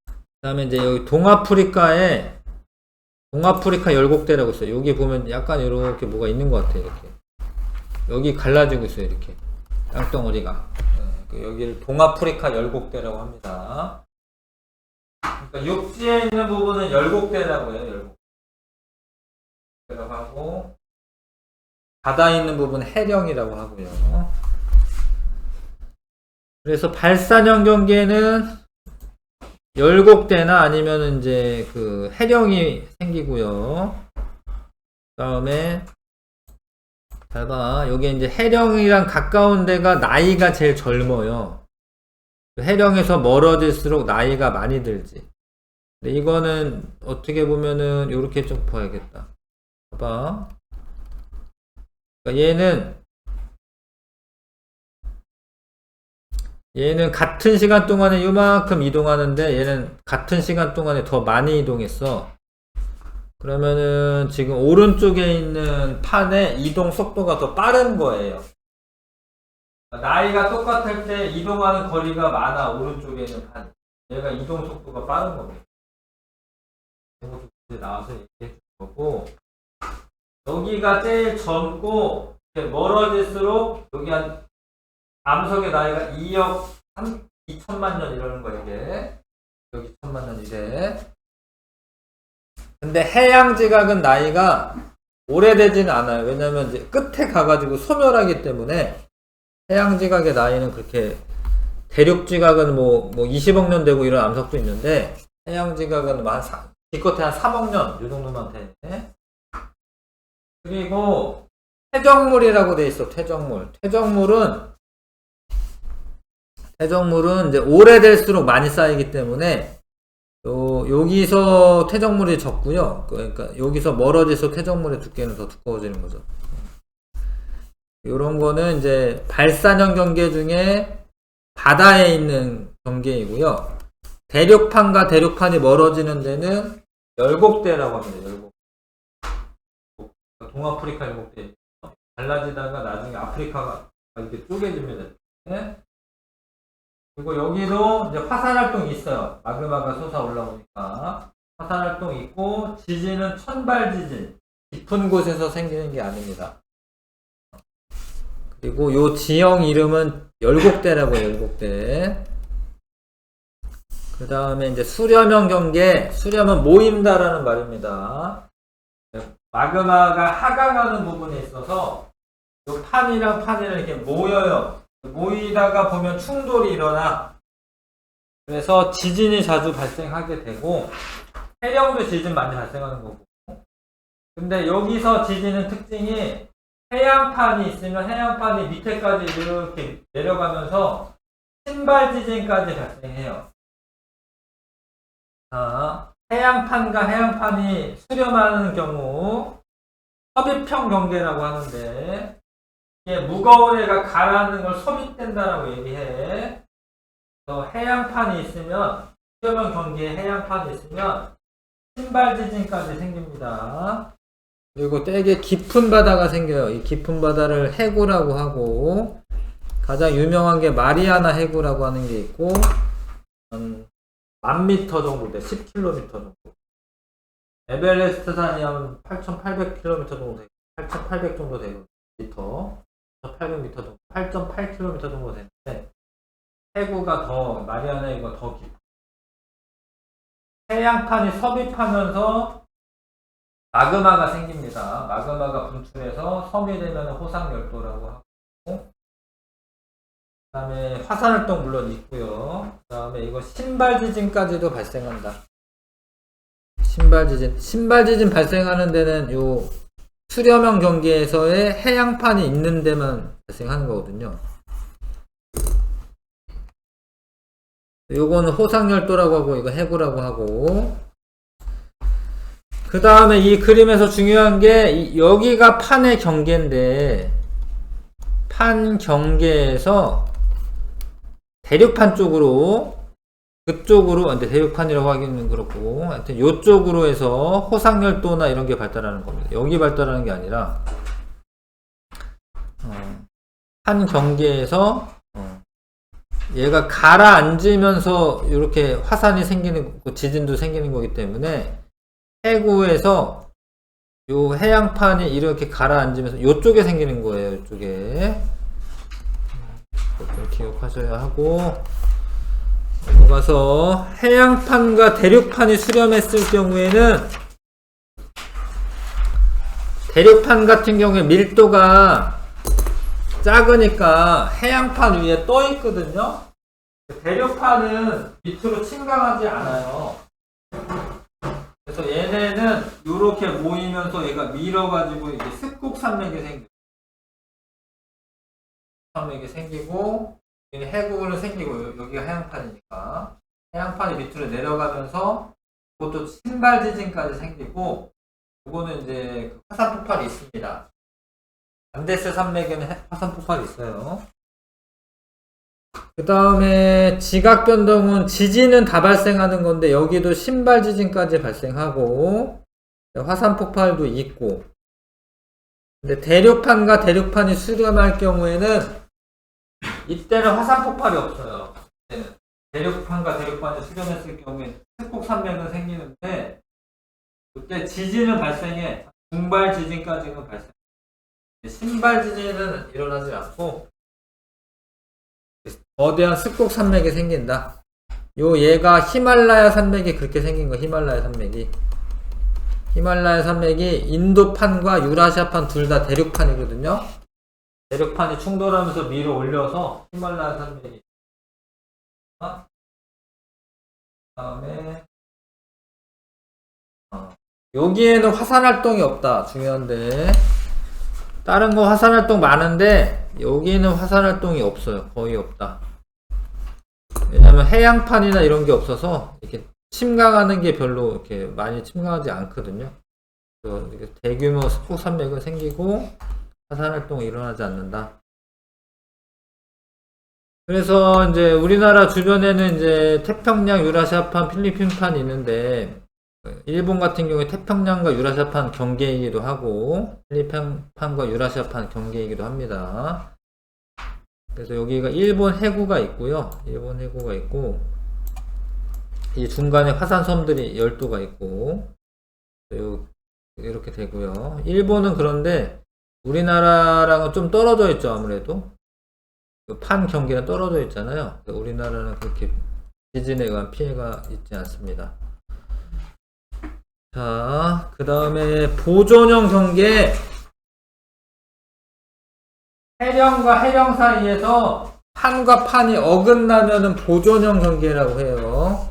그 다음에 이제 여기 동아프리카에 동아프리카 열곡대라고 있어요. 여기 보면 약간 이렇게 뭐가 있는 것 같아요. 이렇게 여기 갈라지고 있어요. 이렇게 땅덩어리가. 여기를 동아프리카 열곡대라고 합니다. 그러니까 육지에 있는 부분은 열곡대라고 해요. 열곡대라고 하고 바다에 있는 부분은 해령이라고 하고요. 그래서 발산형 경계는 열곡대나 아니면 이제 그 해령이 생기고요. 그다음에 잘 봐. 여기 이제 해령이랑 가까운 데가 나이가 제일 젊어요. 해령에서 멀어질수록 나이가 많이 들지. 근데 이거는 어떻게 보면은 이렇게 좀 봐야겠다. 봐봐. 그러니까 얘는 같은 시간 동안에 요만큼 이동하는데 얘는 같은 시간 동안에 더 많이 이동했어. 그러면은 지금 오른쪽에 있는 판의 이동 속도가 더 빠른 거예요. 나이가 똑같을 때 이동하는 거리가 많아. 오른쪽에 있는 판. 얘가 이동 속도가 빠른 겁니다. 이것도 나와서 얘기해 줄 거고, 여기가 제일 젊고 멀어질수록 여기 한 암석의 나이가 2억 2천만 년 이러는 거예요. 이게 여기 2천만 년 이래. 근데 해양지각은 나이가 오래되지는 않아요. 왜냐면 이제 끝에 가가지고 소멸하기 때문에 해양지각의 나이는 그렇게, 대륙지각은 뭐 20억 년 되고 이런 암석도 있는데 해양지각은 기껏해 한 3억 년 이 정도만 돼. 그리고 퇴적물이라고 돼 있어. 퇴적물은 이제 오래될수록 많이 쌓이기 때문에 여기서 퇴적물이 적고요. 그러니까 여기서 멀어질수록 퇴적물의 두께는 더 두꺼워지는 거죠. 요런 거는 이제 발산형 경계 중에 바다에 있는 경계이고요. 대륙판과 대륙판이 멀어지는 데는 열곡대라고 합니다. 열곡. 동아프리카 열곡대. 갈라지다가 나중에 아프리카가 이렇게 쪼개집니다. 네? 그리고 여기도 이제 화산활동이 있어요. 마그마가 솟아 올라오니까. 화산활동이 있고, 지진은 천발지진. 깊은 곳에서 생기는 게 아닙니다. 그리고 요 지형 이름은 열곡대라고 해요. 열곡대. 그 다음에 이제 수렴형 경계. 수렴은 모임다라는 말입니다. 마그마가 하강하는 부분에 있어서 요 판이랑 판이랑 이렇게 모여요. 모이다가 보면 충돌이 일어나. 그래서 지진이 자주 발생하게 되고, 해령도 지진 많이 발생하는 거고. 근데 여기서 지진은 특징이 해양판이 있으면 해양판이 밑에까지 이렇게 내려가면서 신발 지진까지 발생해요. 해양판과 해양판이 수렴하는 경우 섭입형 경계라고 하는데, 이게 무거운 애가 가라앉는 걸 섭입된다라고 얘기해. 그래서 해양판이 있으면, 수렴형 경계에 해양판이 있으면 신발 지진까지 생깁니다. 그리고 되게 깊은 바다가 생겨요. 이 깊은 바다를 해구라고 하고, 가장 유명한 게 마리아나 해구라고 하는 게 있고, 한 1000m 정도 돼. 10km 정도. 에베레스트 산이 한 8,800km 정도 되고, 8,800 정도 되고, 미터. 800m 정도, 8.8km 정도 되는데, 해구가 마리아나 해구가 더 깊고, 해양판이 섭입하면서 마그마가 생깁니다. 마그마가 분출해서 섬이 되면 호상열도라고 하고, 그 다음에 화산활동 물론 있고요. 그 다음에 이거 신발지진까지도 발생한다. 신발지진 발생하는 데는 요 수렴형 경계에서의 해양판이 있는 데만 발생하는 거거든요. 요거는 호상열도라고 하고, 이거 해구라고 하고, 그 다음에 이 그림에서 중요한 게, 여기가 판의 경계인데, 판 경계에서 대륙판 쪽으로, 근데 대륙판이라고 하기는 그렇고, 하여튼 요쪽으로 해서 호상열도나 이런 게 발달하는 겁니다. 여기 발달하는 게 아니라, 판 경계에서, 얘가 가라앉으면서 이렇게 화산이 생기는, 지진도 생기는 거기 때문에, 해구에서 요 해양판이 이렇게 가라앉으면서 요쪽에 생기는 거예요. 요쪽에. 좀 기억하셔야 하고, 넘어가서 해양판과 대륙판이 수렴했을 경우에는 대륙판 같은 경우에 밀도가 작으니까 해양판 위에 떠 있거든요. 대륙판은 밑으로 침강하지 않아요. 그래서 얘네는 이렇게 모이면서 얘가 밀어가지고 이게 습곡산맥이 생겨요. 산맥이 생기고, 해구는 생기고, 여기가 해양판이니까. 해양판이 밑으로 내려가면서, 그것도 신발 지진까지 생기고, 이거는 이제 화산 폭발이 있습니다. 안데스 산맥에는 화산 폭발이 있어요. 그 다음에 지각 변동은 지진은 다 발생하는 건데 여기도 신발 지진까지 발생하고 화산 폭발도 있고. 근데 대륙판과 대륙판이 수렴할 경우에는 이때는 화산 폭발이 없어요. 대륙판과 대륙판이 수렴했을 경우에 습곡산맥은 생기는데 그때 지진은 발생해. 중발 지진까지는 발생. 신발 지진은 일어나지 않고 거대한 습곡 산맥이 생긴다. 얘가 히말라야 산맥이 그렇게 생긴 거. 히말라야 산맥이 인도판과 유라시아판 둘 다 대륙판이거든요. 대륙판이 충돌하면서 밀어 올려서 히말라야 산맥이. 그다음에 여기에는 화산 활동이 없다. 중요한데 다른 거 화산 활동 많은데 여기는 화산 활동이 없어요. 거의 없다. 왜냐면 해양판이나 이런 게 없어서 이렇게 침강하는 게 별로 이렇게 많이 침강하지 않거든요. 그래서 대규모 습곡산맥은 생기고 화산 활동이 일어나지 않는다. 그래서 이제 우리나라 주변에는 이제 태평양, 유라시아판, 필리핀판이 있는데 일본 같은 경우에 태평양과 유라시아판 경계이기도 하고 필리핀판과 유라시아판 경계이기도 합니다. 그래서 여기가 일본 해구가 있고요. 일본 해구가 있고 이 중간에 화산섬들이 12가 있고 이렇게 되고요. 일본은 그런데 우리나라랑은 좀 떨어져 있죠. 아무래도 판 경계는 떨어져 있잖아요. 우리나라는 그렇게 지진에 의한 피해가 있지 않습니다. 자, 그 다음에 보존형 경계. 해령과 해령 사이에서 판과 판이 어긋나면은 보존형 경계라고 해요.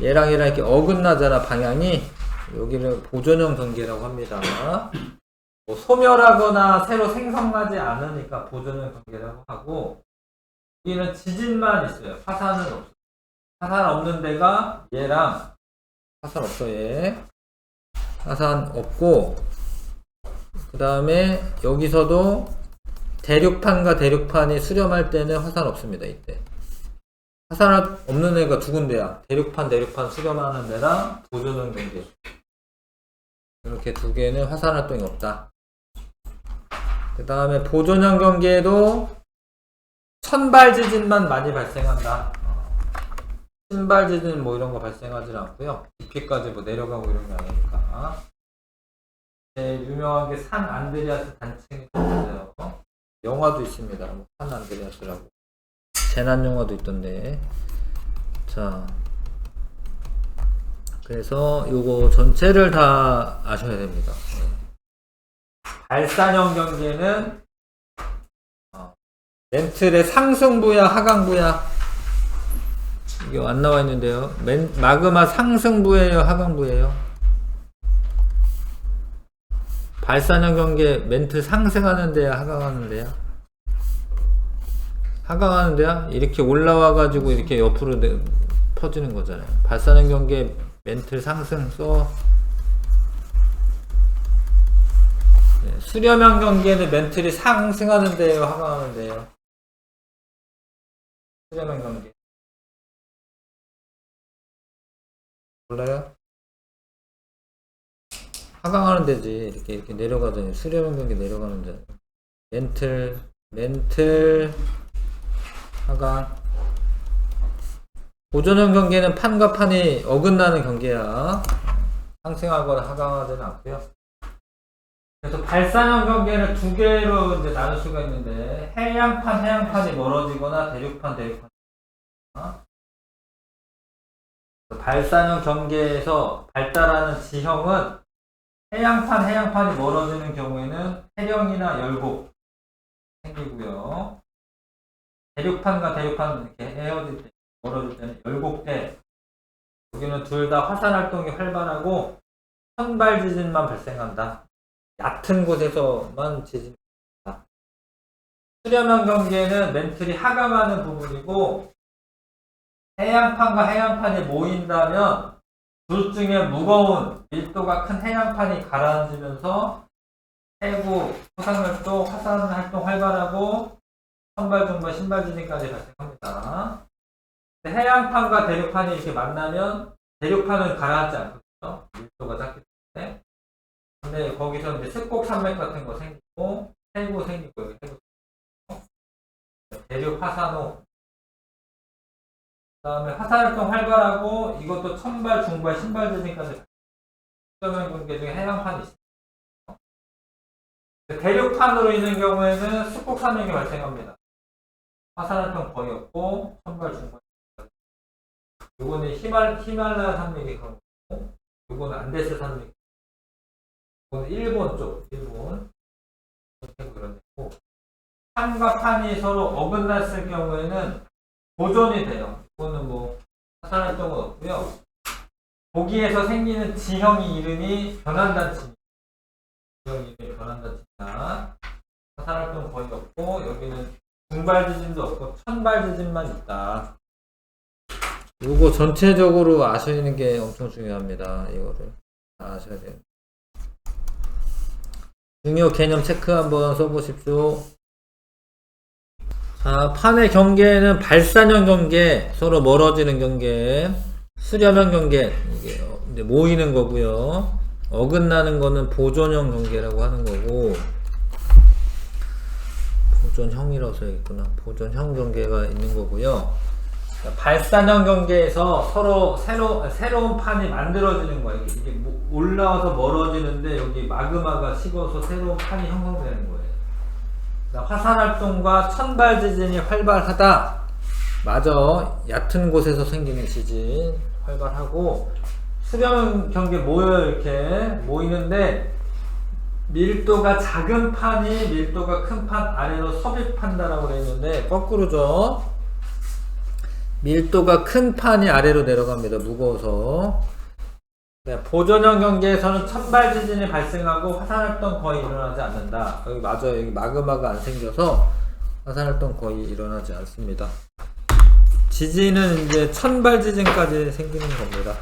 얘랑 이렇게 어긋나잖아, 방향이. 여기를 보존형 경계라고 합니다. 뭐 소멸하거나 새로 생성하지 않으니까 보존형 경계라고 하고, 여기는 지진만 있어요. 화산은 없어요. 화산 없는 데가 얘랑 화산 없어. 얘 화산 없고, 그 다음에 여기서도 대륙판과 대륙판이 수렴할 때는 화산 없습니다. 이때 화산 없는 애가 두 군데야. 대륙판 수렴하는 데랑 보존형 경계, 이렇게 두 개는 화산 활동이 없다. 그 다음에 보존형 경계에도 천발 지진만 많이 발생한다. 신발 지진 뭐 이런 거 발생하지 않고요. 깊이까지 뭐 내려가고 이런 게 아니니까. 제일 유명한 게 산 안드레아스 단층이 있어요. 영화도 있습니다. 산 안드레아스라고. 재난 영화도 있던데. 자, 그래서 요거 전체를 다 아셔야 됩니다. 발산형 경계는 멘틀의 상승부야 하강부야, 이게 안 나와 있는데요. 마그마 상승부예요, 하강부예요? 발산형 경계 멘틀 상승하는 데야, 하강하는 데야? 하강하는 데야? 이렇게 올라와 가지고 이렇게 옆으로 퍼지는 거잖아요. 발산형 경계 멘틀 상승 써. 네, 수렴형 경계는 멘틀이 상승하는 데요, 하강하는 데요? 수렴형 경계 몰라요? 하강하는 데지. 이렇게 내려가더니 수렴형 경계 내려가는 데. 멘틀 하강. 보존형 경계는 판과 판이 어긋나는 경계야. 상승하거나 하강하지는 않고요. 그래서 발산형 경계를 두 개로 이제 나눌 수가 있는데, 해양판이 멀어지거나 대륙판. 발산형 경계에서 발달하는 지형은 해양판이 멀어지는 경우에는 해령이나 열곡 생기고요. 대륙판과 대륙판 이렇게 헤어질 때, 멀어질 때는 열곡대. 여기는 둘 다 화산 활동이 활발하고 선발 지진만 발생한다. 얕은 곳에서만 지진이 발생한다. 수렴형 경계는 멘틀이 하강하는 부분이고, 해양판과 해양판이 모인다면 둘 중에 무거운 밀도가 큰 해양판이 가라앉으면서 해구, 토상활동, 화산활동 활발하고 선발, 중발, 신발 지진까지 발생합니다. 해양판과 대륙판이 이렇게 만나면 대륙판은 가라앉지 않거든요. 밀도가 작기 때문에. 근데 거기서 이제 습곡 산맥 같은 거 생기고 해구 생기고 여기 해구 대륙 화산호. 그 다음에 화산활동 활발하고 이것도 천발, 중발, 신발 지진까지 수렴형 경계 중에 해양판이 있습니다. 대륙판으로 있는 경우에는 습곡 산맥이 발생합니다. 화산활동 거의 없고 천발, 중발. 요거는 히말라야 산맥이 그런 거고, 요거는 안데스 산맥. 이건 일본 쪽, 일본. 이런 데고. 판과 판이 서로 어긋났을 경우에는 보존이 돼요. 이거는 뭐 화산활동은 없고요. 거기에서 생기는 지형이 이름이 변환단치입니다. 지형 이름이 변환단치입니다. 화산활동 거의 없고 여기는 중발지진도 없고 천발지진만 있다. 요거 전체적으로 아시는 게 엄청 중요합니다. 이거를 아셔야 돼요. 중요 개념 체크 한번 써보십시오. 자, 판의 경계는 발산형 경계, 서로 멀어지는 경계, 수렴형 경계, 이게 이제 모이는 거고요. 어긋나는 거는 보존형 경계라고 하는 거고, 보존형이라고 써야겠구나. 보존형 경계가 있는 거고요. 발산형 경계에서 서로 새로운 판이 만들어지는 거예요. 이게 올라와서 멀어지는데 여기 마그마가 식어서 새로운 판이 형성되는 거예요. 화산활동과 천발지진이 활발하다. 맞아. 얕은 곳에서 생기는 지진 활발하고, 수렴 경계 모여요. 이렇게 모이는데 밀도가 작은 판이 밀도가 큰 판 아래로 섭입한다라고 되어 있는데 거꾸로죠. 밀도가 큰 판이 아래로 내려갑니다. 무거워서. 네, 보존형 경계에서는 천발 지진이 발생하고 화산활동 거의 일어나지 않는다. 여기 맞아요. 여기 마그마가 안 생겨서 화산활동 거의 일어나지 않습니다. 지진은 이제 천발 지진까지 생기는 겁니다.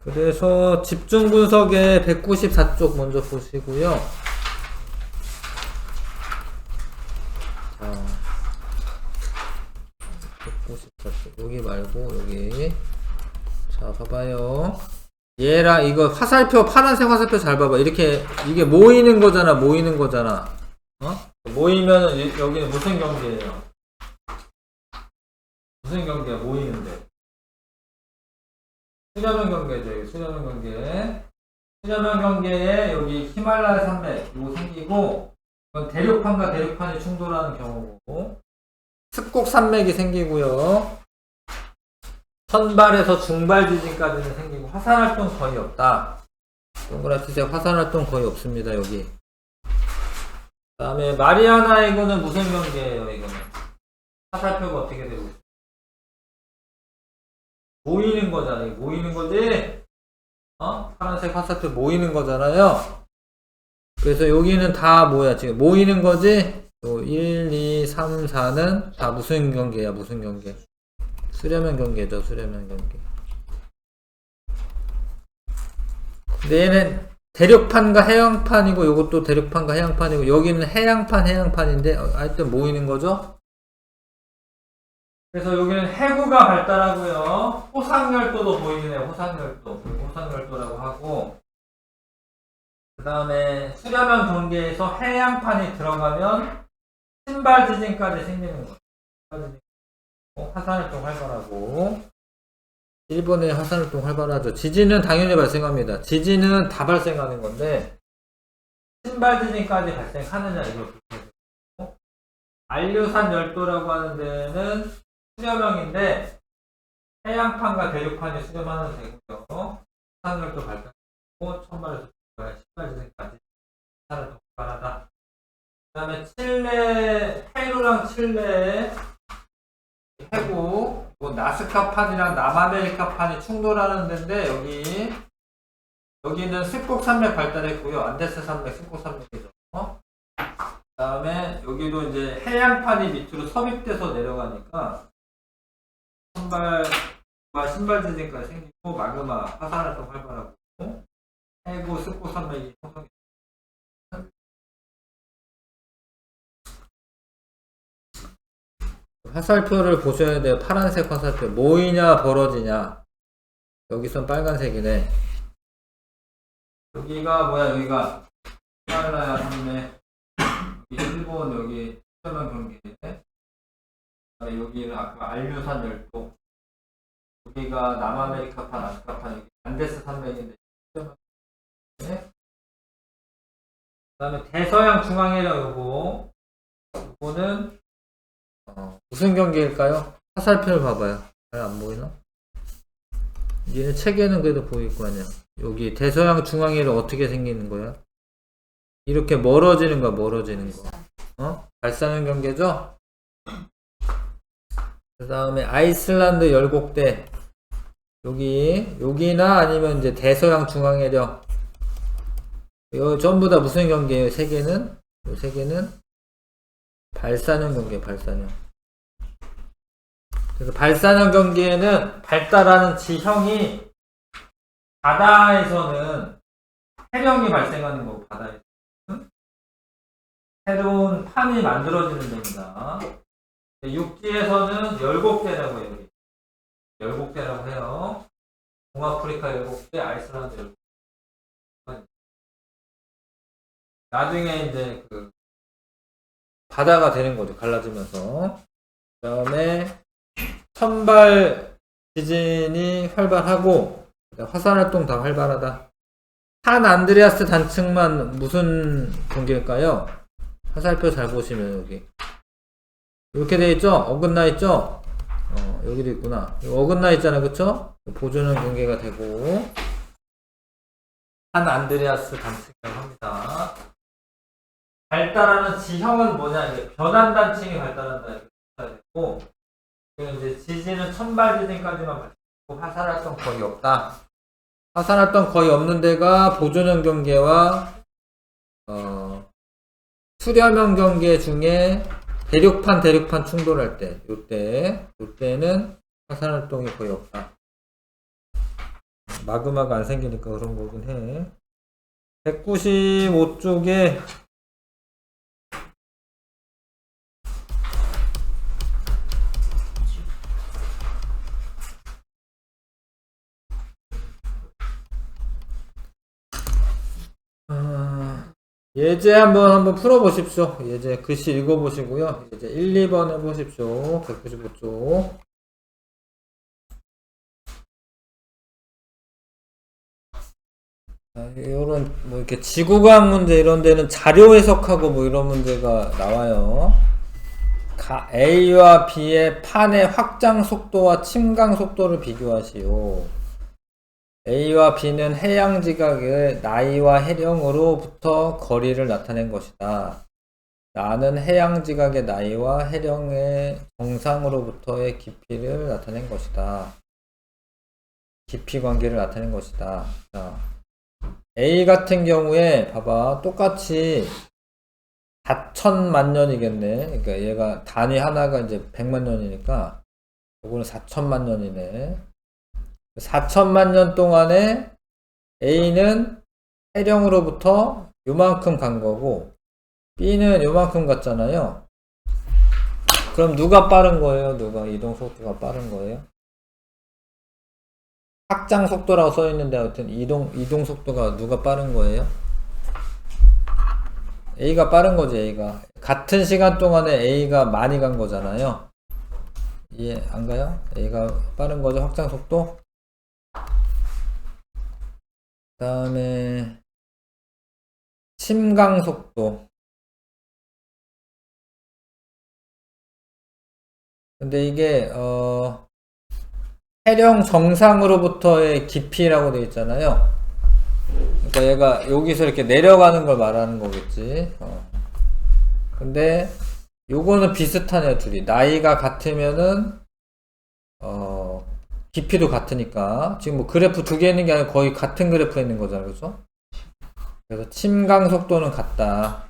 그래서 집중 분석의 194쪽 먼저 보시고요. 자, 194쪽 여기 말고 여기. 자, 봐봐요. 얘랑 이거 화살표, 파란색 화살표 잘 봐봐. 이렇게 이게 모이는 거잖아. 모이면 여기는 무슨 경계예요? 무슨 경계야? 모이는데. 수렴형 경계죠. 수렴형 경계. 수렴형 경계에 여기 히말라야 산맥 이거 생기고, 이건 대륙판과 대륙판이 충돌하는 경우고, 습곡 산맥이 생기고요. 선발에서 중발 지진까지는 생기고, 화산활동 거의 없다. 동그라스색 화산활동 거의 없습니다. 여기. 그 다음에 마리아나 이거는 무슨 경계예요? 이거는 화살표가 어떻게 되고 있어요? 모이는 거잖아. 모이는 거지? 파란색 화살표 모이는 거잖아요. 그래서 여기는 다 뭐야? 지금 모이는 거지? 1, 2, 3, 4는 다 무슨 경계야? 무슨 경계? 수렴형 경계죠. 수렴형 경계. 근데 얘는 대륙판과 해양판이고, 요것도 대륙판과 해양판이고, 여기는 해양판인데 하여튼 모이는 거죠. 그래서 여기는 해구가 발달하고요. 호상열도도 보이네요. 호상열도라고 하고, 그 다음에 수렴형 경계에서 해양판이 들어가면 신발 지진까지 생기는 거예요. 화산활동 활발하고, 일본의 화산활동 활발하죠. 지진은 당연히 발생합니다. 지진은 다 발생하는 건데, 신발 지진까지 발생하느냐, 이걸 볼게요. 안류산 열도라고 하는 데는 수렴형인데, 해양판과 대륙판이 수렴하는 되고요. 화산열도 발생하고, 천발에서 신발 지진까지 화산활동 활발하다. 그 다음에 칠레, 페루랑 칠레 해구, 나스카판이랑 남아메리카판이 충돌하는 데인데, 여기는 습곡 산맥 발달했고요. 안데스 산맥, 습곡 산맥이죠. 그 다음에 여기도 이제 해양판이 밑으로 섭입돼서 내려가니까 신발 지진까지 생기고, 마그마, 화산활동 활발하고, 해구, 습곡 산맥이 형성이. 화살표를 보셔야 돼요. 파란색 화살표. 모이냐 벌어지냐. 여기선 빨간색이네. 여기가 뭐야? 여기가 히말라야 산맥, 여기 일본, 여기 수렴형 경계네. 여기는 아까 안류산 열도, 여기가 남아메리카판, 아스카판, 여기 안데스 산맥인데 수렴형 경계. 그 다음에 대서양 중앙해령 요거는 무슨 경계일까요? 화살표를 봐봐요. 잘 안 보이나? 얘는 책에는 그래도 보일 거 아니야. 여기 대서양 중앙해령 어떻게 생기는 거야? 이렇게 멀어지는 거. 발산형 경계죠? 그 다음에 아이슬란드 열곡대. 여기나 아니면 이제 대서양 중앙해령. 전부 다 무슨 경계예요? 세 개는? 이 세 개는 발산형 경계, 발산형. 그래서 발산형 경계에는 발달하는 지형이 바다에서는 해령이 발생하는 거고, 바다에서는 새로운 판이 만들어지는 겁니다. 육지에서는 열곡대라고 해요. 열곡대라고 해요. 동아프리카 열곡대, 아이슬란드 열곡대. 나중에 이제 바다가 되는 거죠. 갈라지면서. 그 다음에 천발 지진이 활발하고, 화산활동 다 활발하다. 산 안드레아스 단층만 무슨 경계일까요? 화살표 잘 보시면 여기 이렇게 되어 있죠? 어긋나 있죠? 여기도 있구나. 어긋나 있잖아, 그쵸? 보조는 경계가 되고, 산 안드레아스 단층이라고 합니다. 발달하는 지형은 뭐냐? 이제 변환단층이 발달한다. 이렇게 되고, 이제 지진은 천발 지진까지만 발생하고, 화산활동 거의 없다. 화산활동 거의 없는 데가 보존형 경계와 수렴형 경계 중에 대륙판 충돌할 때, 요때는 화산활동이 거의 없다. 마그마가 안 생기니까 그런 거긴 해. 195쪽에 예제 한번 풀어보십시오. 예제 글씨 읽어보시고요. 예제 1, 2번 해보십시오. 195쪽. 이런 이렇게 지구과학 문제 이런 데는 자료 해석하고 이런 문제가 나와요. A와 B의 판의 확장 속도와 침강 속도를 비교하시오. A와 B는 해양 지각의 나이와 해령으로부터 거리를 나타낸 것이다. 나는 해양 지각의 나이와 해령의 정상으로부터의 깊이를 나타낸 것이다. 깊이 관계를 나타낸 것이다. 자, A 같은 경우에 봐봐, 똑같이 4천만 년이겠네. 그러니까 얘가 단위 하나가 이제 100만 년이니까 요거는 4천만 년이네. 4천만 년 동안에 A는 해령으로부터 요만큼 간 거고 B는 요만큼 갔잖아요. 그럼 누가 빠른 거예요? 누가 이동 속도가 빠른 거예요? 확장 속도라고 써 있는데 하여튼 이동 속도가 누가 빠른 거예요? A가 빠른 거지, A가. 같은 시간 동안에 A가 많이 간 거잖아요. 이해 안 가요? A가 빠른 거죠, 확장 속도. 그 다음에 침강 속도. 근데 이게 해령 정상으로부터의 깊이라고 되어 있잖아요. 그러니까 얘가 여기서 이렇게 내려가는 걸 말하는 거겠지. 근데 요거는 비슷하네요, 둘이. 나이가 같으면은 깊이도 같으니까. 지금 뭐 그래프 두 개 있는 게 아니라 거의 같은 그래프에 있는 거잖아요, 그렇죠? 그래서 침강 속도는 같다.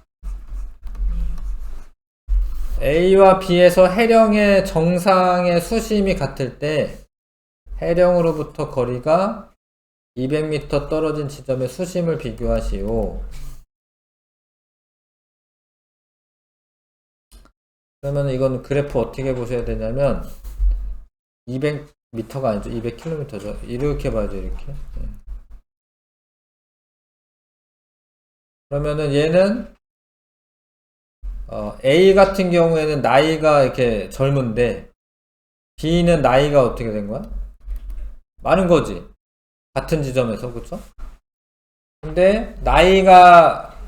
A와 B에서 해령의 정상의 수심이 같을 때 해령으로부터 거리가 200m 떨어진 지점의 수심을 비교하시오. 그러면 이건 그래프 어떻게 보셔야 되냐면 200m가 아니죠. 200km죠. 이렇게 봐야죠. 이렇게. 그러면은 얘는 A 같은 경우에는 나이가 이렇게 젊은데 B는 나이가 어떻게 된 거야? 많은 거지. 같은 지점에서, 그쵸? 근데 나이가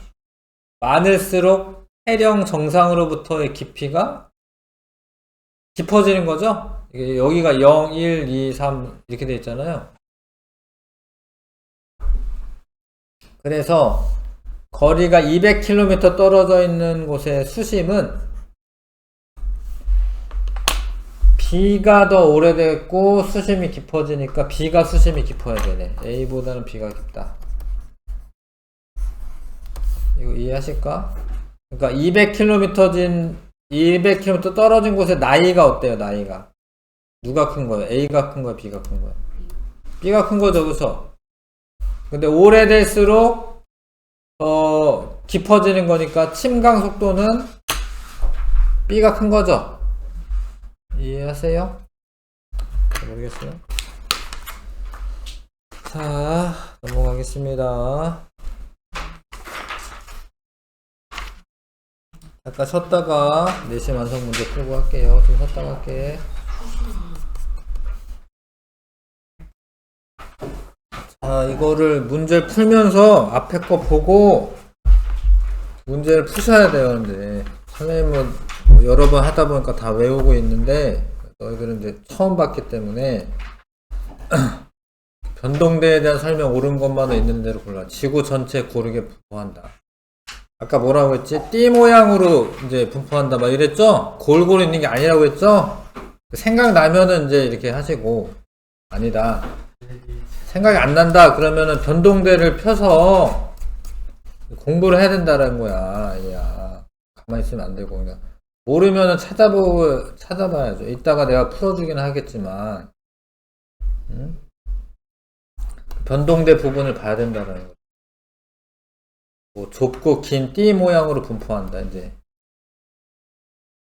많을수록 해령 정상으로부터의 깊이가 깊어지는 거죠? 이게 여기가 0, 1, 2, 3 이렇게 돼 있잖아요. 그래서 거리가 200km 떨어져 있는 곳의 수심은 B가 더 오래됐고 수심이 깊어지니까 B가 수심이 깊어야 되네. A보다는 B가 깊다. 이거 이해하실까? 그러니까 200km 떨어진 곳에 나이가 어때요? 나이가 누가 큰 거예요? A가 큰 거야? B가 큰 거야? B가 큰 거죠, 그쵸? 근데 오래될수록 깊어지는 거니까 침강 속도는 B가 큰 거죠? 이해하세요? 모르겠어요. 자, 넘어가겠습니다. 잠깐 쉬었다가 내신 완성 문제 풀고 할게요. 좀 쉬었다가 할게. 자, 이거를 문제를 풀면서 앞에 거 보고 문제를 푸셔야 돼요. 근데 선생님은 여러 번 하다 보니까 다 외우고 있는데 너희들은 이제 처음 봤기 때문에 변동대에 대한 설명 옳은 것만은 있는 대로 골라. 지구 전체 고르게 분포한다. 아까 뭐라고 했지? 띠 모양으로 이제 분포한다 막 이랬죠? 골고루 있는 게 아니라고 했죠? 생각나면은 이제 이렇게 하시고, 아니다. 생각이 안 난다 그러면은 변동대를 펴서 공부를 해야 된다는 거야. 야, 가만히 있으면 안 되고 그냥 모르면은 찾아봐야죠. 이따가 내가 풀어주긴 하겠지만, 응? 변동대 부분을 봐야 된다는 거. 뭐 좁고 긴 띠 모양으로 분포한다. 이제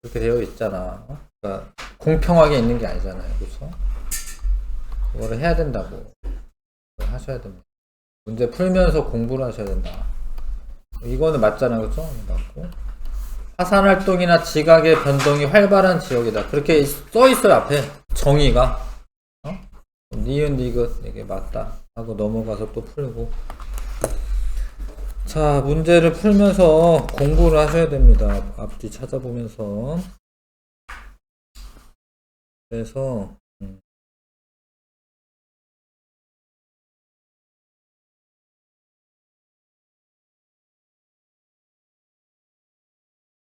그렇게 되어 있잖아. 그러니까 공평하게 있는 게 아니잖아요, 그렇죠? 그거를 해야 된다고. 하셔야 됩니다. 문제 풀면서 공부를 하셔야 된다. 이거는 맞잖아요, 그렇죠? 맞고. 화산 활동이나 지각의 변동이 활발한 지역이다. 그렇게 써 있어요, 앞에. 정의가. 니은 니귿 이게 맞다 하고 넘어가서 또 풀고. 자, 문제를 풀면서 공부를 하셔야 됩니다. 앞뒤 찾아보면서. 그래서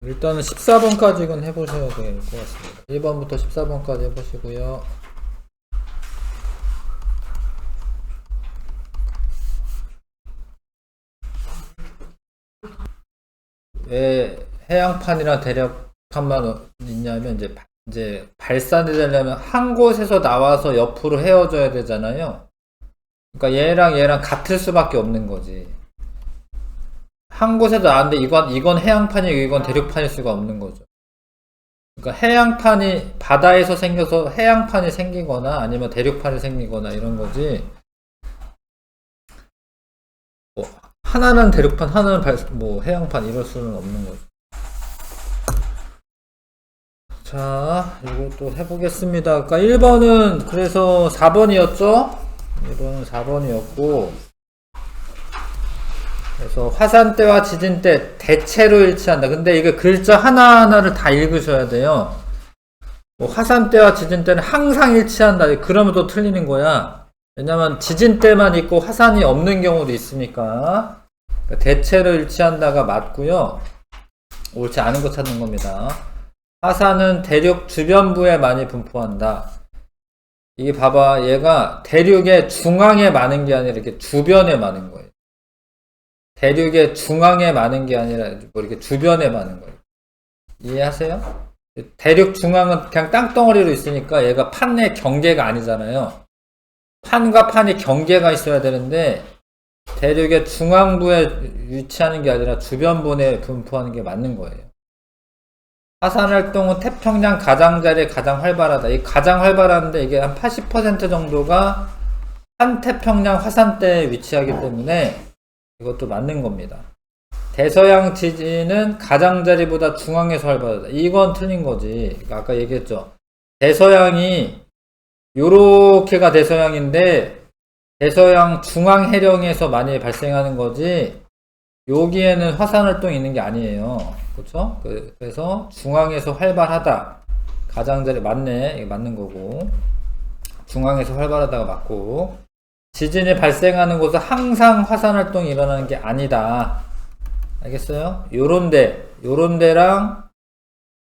일단은 14번까지는 해보셔야 될 것 같습니다. 1번부터 14번까지 해보시고요. 왜 해양판이랑 대륙판만 있냐면 이제 발산이 되려면 한 곳에서 나와서 옆으로 헤어져야 되잖아요. 그러니까 얘랑 같을 수밖에 없는 거지. 한 곳에서 나왔는데 이건 해양판이고 이건 대륙판일 수가 없는 거죠. 그러니까 해양판이 바다에서 생겨서 해양판이 생기거나 아니면 대륙판이 생기거나 이런 거지. 뭐 하나는 대륙판, 하나는 뭐 해양판 이럴 수는 없는 거죠. 자, 이것도 해보겠습니다. 아까 1번은 그래서 4번이었죠? 1번은 4번이었고, 그래서 화산 때와 지진 때 대체로 일치한다. 근데 이게 글자 하나하나를 다 읽으셔야 돼요. 뭐 화산 때와 지진 때는 항상 일치한다. 그러면 또 틀리는 거야. 왜냐면 지진 때만 있고 화산이 없는 경우도 있으니까. 그러니까 대체로 일치한다가 맞고요. 옳지 않은 거 찾는 겁니다. 화산은 대륙 주변부에 많이 분포한다. 이게 봐봐, 얘가 대륙의 중앙에 많은 게 아니라 이렇게 주변에 많은 거예요. 대륙의 중앙에 많은 게 아니라 뭐 이렇게 주변에 많은 거예요. 이해하세요? 대륙 중앙은 그냥 땅덩어리로 있으니까 얘가 판의 경계가 아니잖아요. 판과 판이 경계가 있어야 되는데 대륙의 중앙부에 위치하는 게 아니라 주변부에 분포하는 게 맞는 거예요. 화산 활동은 태평양 가장자리에 가장 활발하다. 이 가장 활발한데 이게 한 80% 정도가 한태평양 화산대에 위치하기 때문에 이것도 맞는 겁니다. 대서양 지진은 가장자리보다 중앙에서 활발하다. 이건 틀린 거지. 아까 얘기했죠. 대서양이 요렇게가 대서양인데 대서양 중앙 해령에서 많이 발생하는 거지 여기에는 화산 활동이 있는 게 아니에요. 그렇죠? 그래서 중앙에서 활발하다. 가장자리 맞네. 이게 맞는 거고. 중앙에서 활발하다가 맞고. 지진이 발생하는 곳은 항상 화산 활동이 일어나는 게 아니다. 알겠어요? 요런 데랑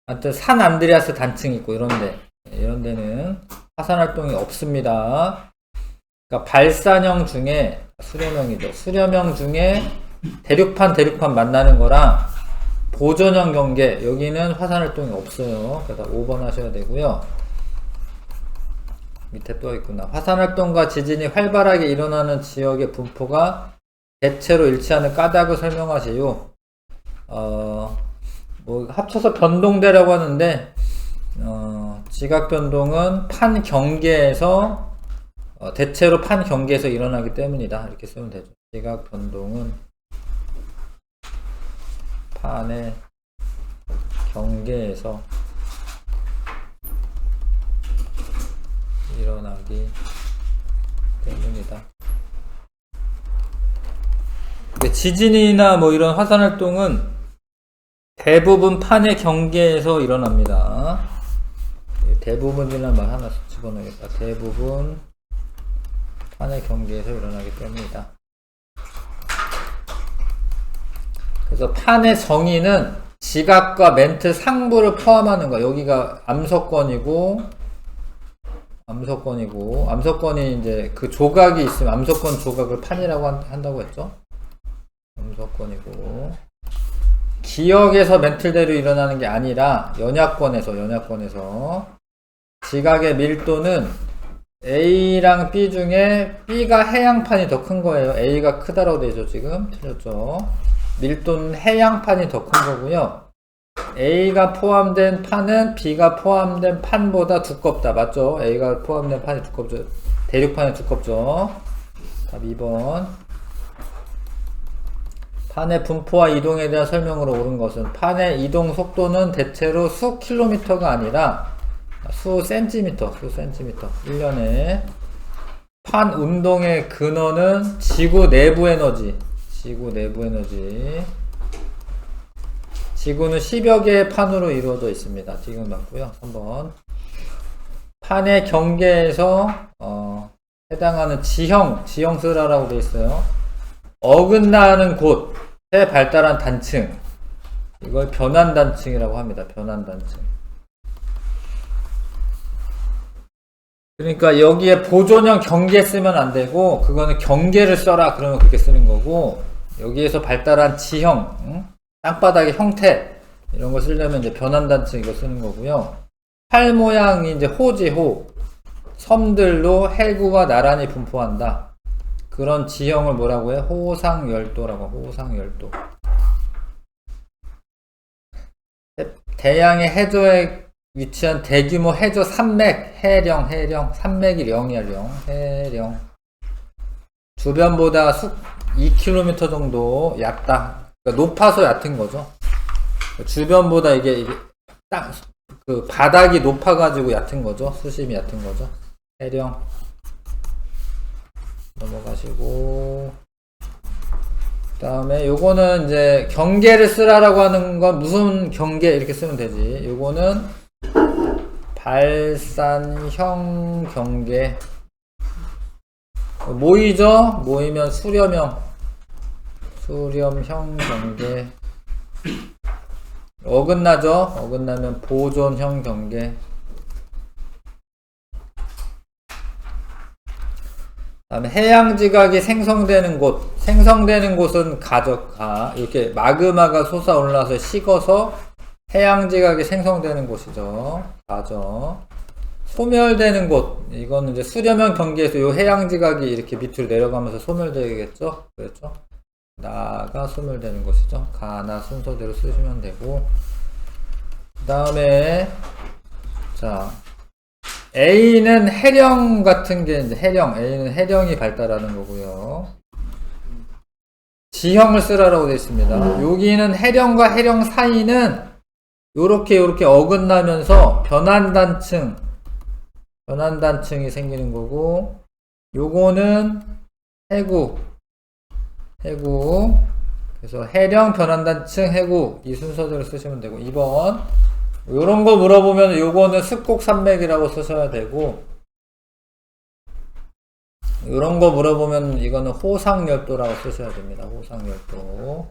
하여튼 산 안드레아스 단층 있고 이런 데는 화산 활동이 없습니다. 그러니까 발산형 중에 수렴형이죠. 수렴형 중에 대륙판 만나는 거랑 보존형 경계 여기는 화산 활동이 없어요. 그래서 5번 하셔야 되고요. 밑에 또 있구나. 화산 활동과 지진이 활발하게 일어나는 지역의 분포가 대체로 일치하는 까닭을 설명하세요. 뭐 합쳐서 변동대라고 하는데 지각 변동은 판 경계에서 대체로 판 경계에서 일어나기 때문이다. 이렇게 쓰면 되죠. 지각 변동은 판의 경계에서 일어나기 때문이다. 지진이나 뭐 이런 화산 활동은 대부분 판의 경계에서 일어납니다. 대부분이라는 말 하나 집어넣겠다. 대부분 판의 경계에서 일어나기 때문이다. 그래서 판의 정의는 지각과 멘트 상부를 포함하는 거. 여기가 암석권이고 암석권이 이제 그 조각이 있으면 암석권 조각을 판이라고 한다고 했죠. 암석권이고 기역에서 멘틀대로 일어나는 게 아니라 연약권에서 지각의 밀도는 A랑 B 중에 B가 해양판이 더 큰 거예요. A가 크다라고 되죠. 지금 틀렸죠. 밀도는 해양판이 더 큰 거고요. A가 포함된 판은 B가 포함된 판보다 두껍다. 맞죠? A가 포함된 판이 두껍죠. 대륙판이 두껍죠. 답 2번. 판의 분포와 이동에 대한 설명으로 옳은 것은 판의 이동 속도는 대체로 수 킬로미터가 아니라 수 센티미터 1년에 판 운동의 근원은 지구 내부 에너지 지구는 10여 개의 판으로 이루어져 있습니다. 지금 맞고요. 3번 판의 경계에서 해당하는 지형수라라고 되어 있어요. 어긋나는 곳에 발달한 단층 이걸 변환단층이라고 합니다. 변환단층. 그러니까 여기에 보존형 경계 쓰면 안 되고 그거는 경계를 써라 그러면 그렇게 쓰는 거고 여기에서 발달한 지형 땅바닥의 형태 이런 거 쓰려면 이제 변환단층 이거 쓰는 거고요. 팔 모양이 이제 호지호 섬들로 해구가 나란히 분포한다. 그런 지형을 뭐라고 해? 호상열도라고. 호상열도. 대양의 해저에 위치한 대규모 해저 산맥, 해령, 산맥이 령이야, 해령. 주변보다 2km 정도 얕다. 그러니까 높아서 얕은 거죠. 주변보다 이게 딱 그 바닥이 높아가지고 얕은 거죠. 수심이 얕은 거죠. 해령 넘어가시고, 그 다음에 요거는 이제 경계를 쓰라라고 하는 건 무슨 경계 이렇게 쓰면 되지. 요거는 발산형 경계. 모이죠? 모이면 수렴형 경계. 어긋나죠? 어긋나면 보존형 경계. 다음에 해양지각이 생성되는 곳은 가적가. 이렇게 마그마가 솟아올라서 식어서 해양지각이 생성되는 곳이죠. 가적. 소멸되는 곳, 이거는 이제 수렴형 경계에서 요 해양지각이 이렇게 밑으로 내려가면서 소멸되겠죠? 그렇죠? 나가 소멸되는 곳이죠. 가나 순서대로 쓰시면 되고, 그 다음에 자, A는 해령 같은 게 이제 A는 해령이 발달하는 거고요. 지형을 쓰라라고 되어 있습니다. 여기는 해령과 해령 사이는 요렇게 어긋나면서 변환단층이 생기는 거고, 요거는 해구. 그래서 해령, 변환단층, 해구 이 순서대로 쓰시면 되고, 2번 요런 거 물어보면 요거는 습곡산맥이라고 쓰셔야 되고, 요런 거 물어보면 이거는 호상열도라고 쓰셔야 됩니다. 호상열도.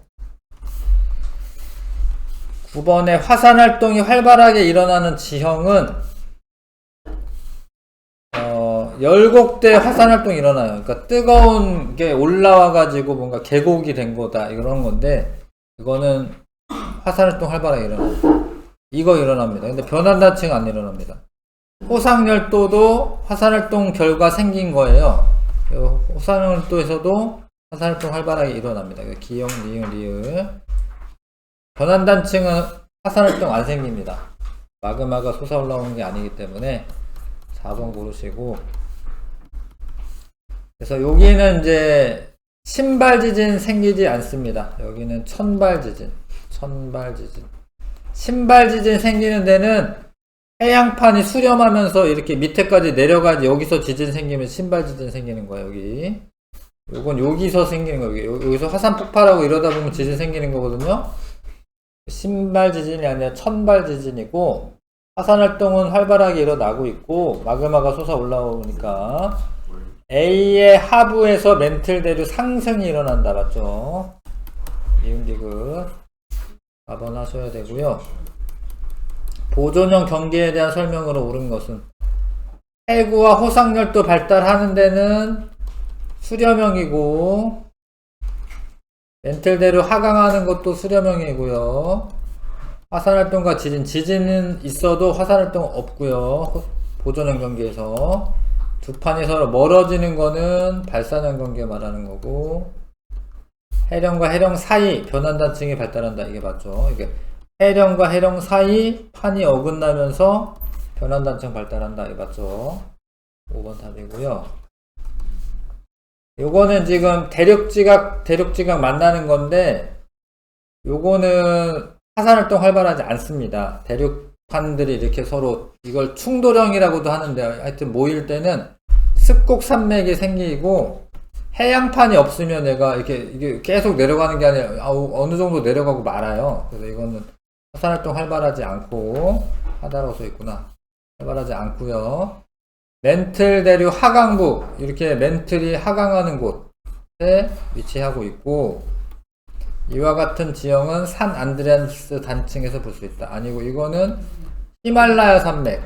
9번에 화산활동이 활발하게 일어나는 지형은 열곡대 화산활동이 일어나요. 그러니까 뜨거운 게 올라와가지고 뭔가 계곡이 된 거다 이런 건데, 이거는 화산활동 활발하게 일어납니다. 이거 일어납니다. 근데 변환단층 안 일어납니다. 호상열도도 화산활동 결과 생긴 거예요. 호상열도에서도 화산활동 활발하게 일어납니다. 기역, 니은, 리을. 변환단층은 화산활동 안 생깁니다. 마그마가 솟아 올라오는 게 아니기 때문에 4번 고르시고, 그래서 여기는 이제 신발지진 생기지 않습니다. 여기는 천발지진. 신발지진 생기는 데는 해양판이 수렴하면서 이렇게 밑에까지 내려가지, 여기서 지진 생기면 신발지진 생기는 거예요. 여기. 요건 여기서 생기는 거예요. 여기서 화산 폭발하고 이러다 보면 지진 생기는 거거든요. 신발지진이 아니라 천발지진이고, 화산활동은 활발하게 일어나고 있고, 마그마가 솟아 올라오니까 A의 하부에서 멘틀대류 상승이 일어난다. 맞죠? 니은디귿 4번 하셔야 되고요. 보존형 경계에 대한 설명으로 옳은 것은 해구와 호상열도 발달하는 데는 수렴형이고, 멘틀대류 하강하는 것도 수렴형이고요. 화산활동과 지진은 있어도 화산활동 없고요. 보존형 경계에서 두 판이 서로 멀어지는 거는 발산형 경계 말하는 거고, 해령과 해령 사이 변환단층이 발달한다. 이게 맞죠? 이게 해령과 해령 사이 판이 어긋나면서 변환단층 발달한다. 이게 맞죠? 5번 답이고요. 요거는 지금 대륙지각 만나는 건데, 요거는 화산활동 활발하지 않습니다. 대륙판들이 이렇게 서로 이걸 충돌형이라고도 하는데, 하여튼 모일 때는 습곡산맥이 생기고, 해양판이 없으면 이게 계속 내려가는 게 아니라 어느 정도 내려가고 말아요. 그래서 이거는 화산활동 활발하지 않고, 하다라고 써있구나. 활발하지 않고요. 멘틀대류 하강부, 이렇게 멘틀이 하강하는 곳에 위치하고 있고, 이와 같은 지형은 산 안드레아스 단층에서 볼 수 있다. 아니고 이거는 히말라야 산맥.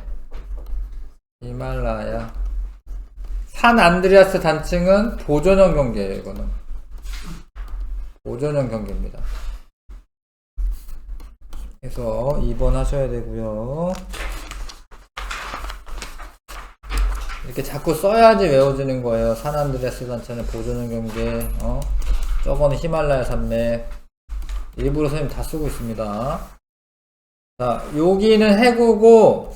산 안드레아스 단층은 보존형 경계예요. 이거는 보존형 경계입니다. 그래서 2번 하셔야 되고요. 이렇게 자꾸 써야지 외워지는 거예요. 산 안드레아스 단층은 보존형 경계, 저거는 히말라야 산맥. 일부러 선생님 다 쓰고 있습니다. 자, 여기는 해구고,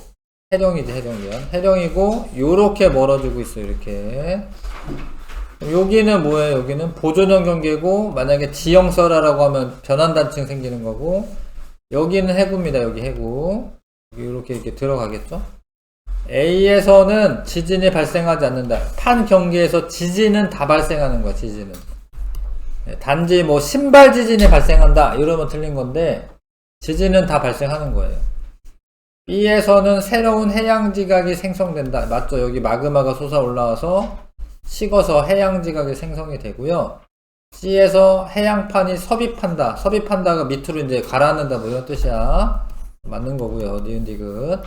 해령이지, 해령이고, 요렇게 멀어지고 있어요. 이렇게 여기는 뭐예요? 여기는 보존형 경계고, 만약에 지형설화라고 하면 변환단층 생기는 거고, 여기는 해구입니다. 여기 해구. 이렇게 들어가겠죠? A에서는 지진이 발생하지 않는다. 판 경계에서 지진은 다 발생하는 거야, 지진은. 단지 뭐 신발 지진이 발생한다. 이러면 틀린 건데, 지진은 다 발생하는 거예요. B에서는 새로운 해양지각이 생성된다. 맞죠? 여기 마그마가 솟아 올라와서 식어서 해양지각이 생성이 되고요. C에서 해양판이 섭입한다. 섭입한다가 밑으로 이제 가라앉는다. 뭐 이런 뜻이야. 맞는 거고요. 니은디귿.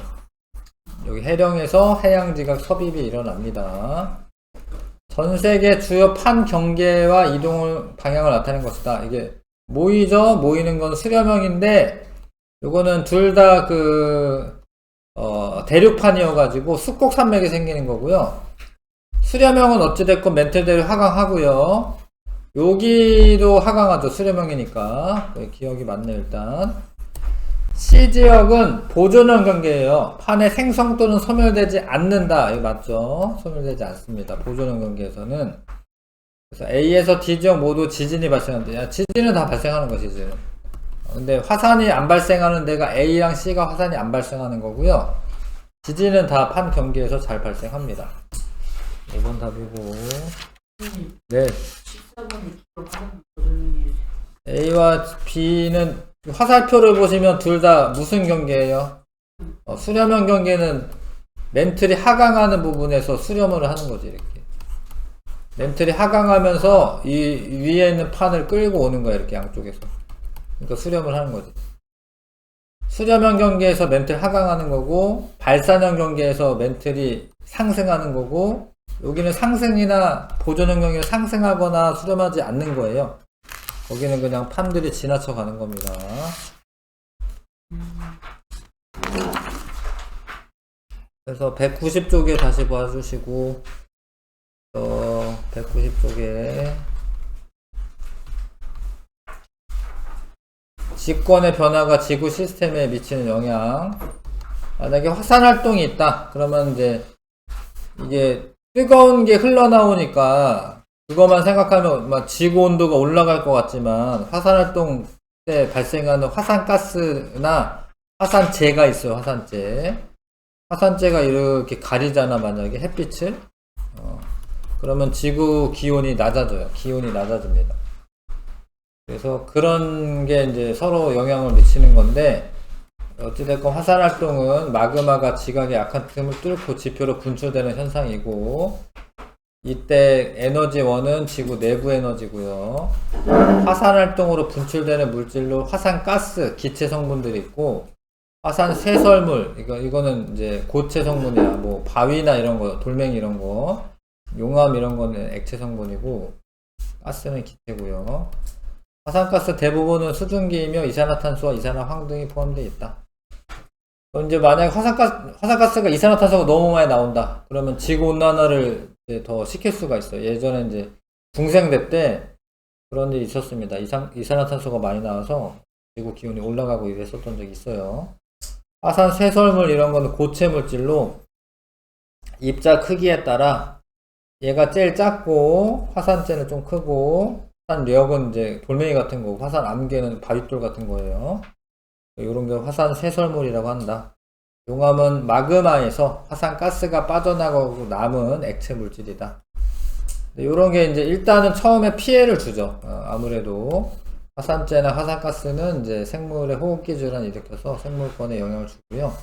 여기 해령에서 해양지각 섭입이 일어납니다. 전세계 주요 판 경계와 이동을 방향을 나타낸 것이다. 이게 모이죠? 모이는 건 수렴형인데 요거는 둘 다 대륙판이어가지고 습곡 산맥이 생기는 거고요. 수렴형은 어찌됐건 멘틀대로 하강하고요. 여기도 하강하죠. 수렴형이니까. 기억이 맞네, 일단. C지역은 보존형 경계예요. 판에 생성 또는 소멸되지 않는다. 이거 맞죠? 소멸되지 않습니다. 보존형 경계에서는. 그래서 A에서 D지역 모두 지진이 발생한다. 지진은 다 발생하는 거, 지진은. 근데 화산이 안 발생하는 데가 A랑 C가 화산이 안 발생하는 거고요. 지진은 다 판 경계에서 잘 발생합니다. 5번 답이고. 네. A와 B는 화살표를 보시면 둘 다 무슨 경계예요? 수렴형 경계는 멘틀이 하강하는 부분에서 수렴을 하는 거지, 이렇게. 멘틀이 하강하면서 이 위에 있는 판을 끌고 오는 거야, 이렇게 양쪽에서. 그러니까 수렴을 하는 거지. 수렴형 경계에서 멘틀 하강하는 거고, 발산형 경계에서 멘틀이 상승하는 거고, 여기는 상승이나 보존형 경계에 상승하거나 수렴하지 않는 거예요. 거기는 그냥 판들이 지나쳐 가는 겁니다. 그래서 190쪽에 다시 봐주시고, 190쪽에 직권의 변화가 지구 시스템에 미치는 영향. 만약에 화산 활동이 있다. 그러면 이제 이게 뜨거운 게 흘러나오니까 그것만 생각하면 막 지구 온도가 올라갈 것 같지만 화산 활동 때 발생하는 화산가스나 화산재가 있어요. 화산재가 이렇게 가리잖아. 만약에 햇빛을 그러면 지구 기온이 낮아져요. 기온이 낮아집니다. 그래서 그런 게 이제 서로 영향을 미치는 건데, 어찌됐건 화산 활동은 마그마가 지각의 약한 틈을 뚫고 지표로 분출되는 현상이고, 이때 에너지1은 지구 내부 에너지고요. 화산 활동으로 분출되는 물질로 화산가스, 기체 성분들이 있고, 화산 쇄설물, 이거는 이제 고체 성분이야. 뭐 바위나 이런 거, 돌멩이 이런 거, 용암 이런 거는 액체 성분이고, 가스는 기체고요. 화산가스 대부분은 수증기이며 이산화탄소와 이산화황 등이 포함되어 있다. 이제 만약에 화산가스가 이산화탄소가 너무 많이 나온다. 그러면 지구온난화를 더 시킬 수가 있어요. 예전에 이제 중생대 때 그런 일이 있었습니다. 이산화탄소가 많이 나와서 지구 기온이 올라가고 이랬었던 적이 있어요. 화산 쇄설물 이런 거는 고체 물질로 입자 크기에 따라 얘가 제일 작고 화산재는 좀 크고 화산력은 이제 돌멩이 같은 거고 화산 암괴는 바윗돌 같은 거예요. 이런 게 화산 쇄설물이라고 한다. 용암은 마그마에서 화산가스가 빠져나가고 남은 액체 물질이다. 이런 게 이제 일단은 처음에 피해를 주죠. 아무래도 화산재나 화산가스는 이제 생물의 호흡기 질환을 일으켜서 생물권에 영향을 주고요.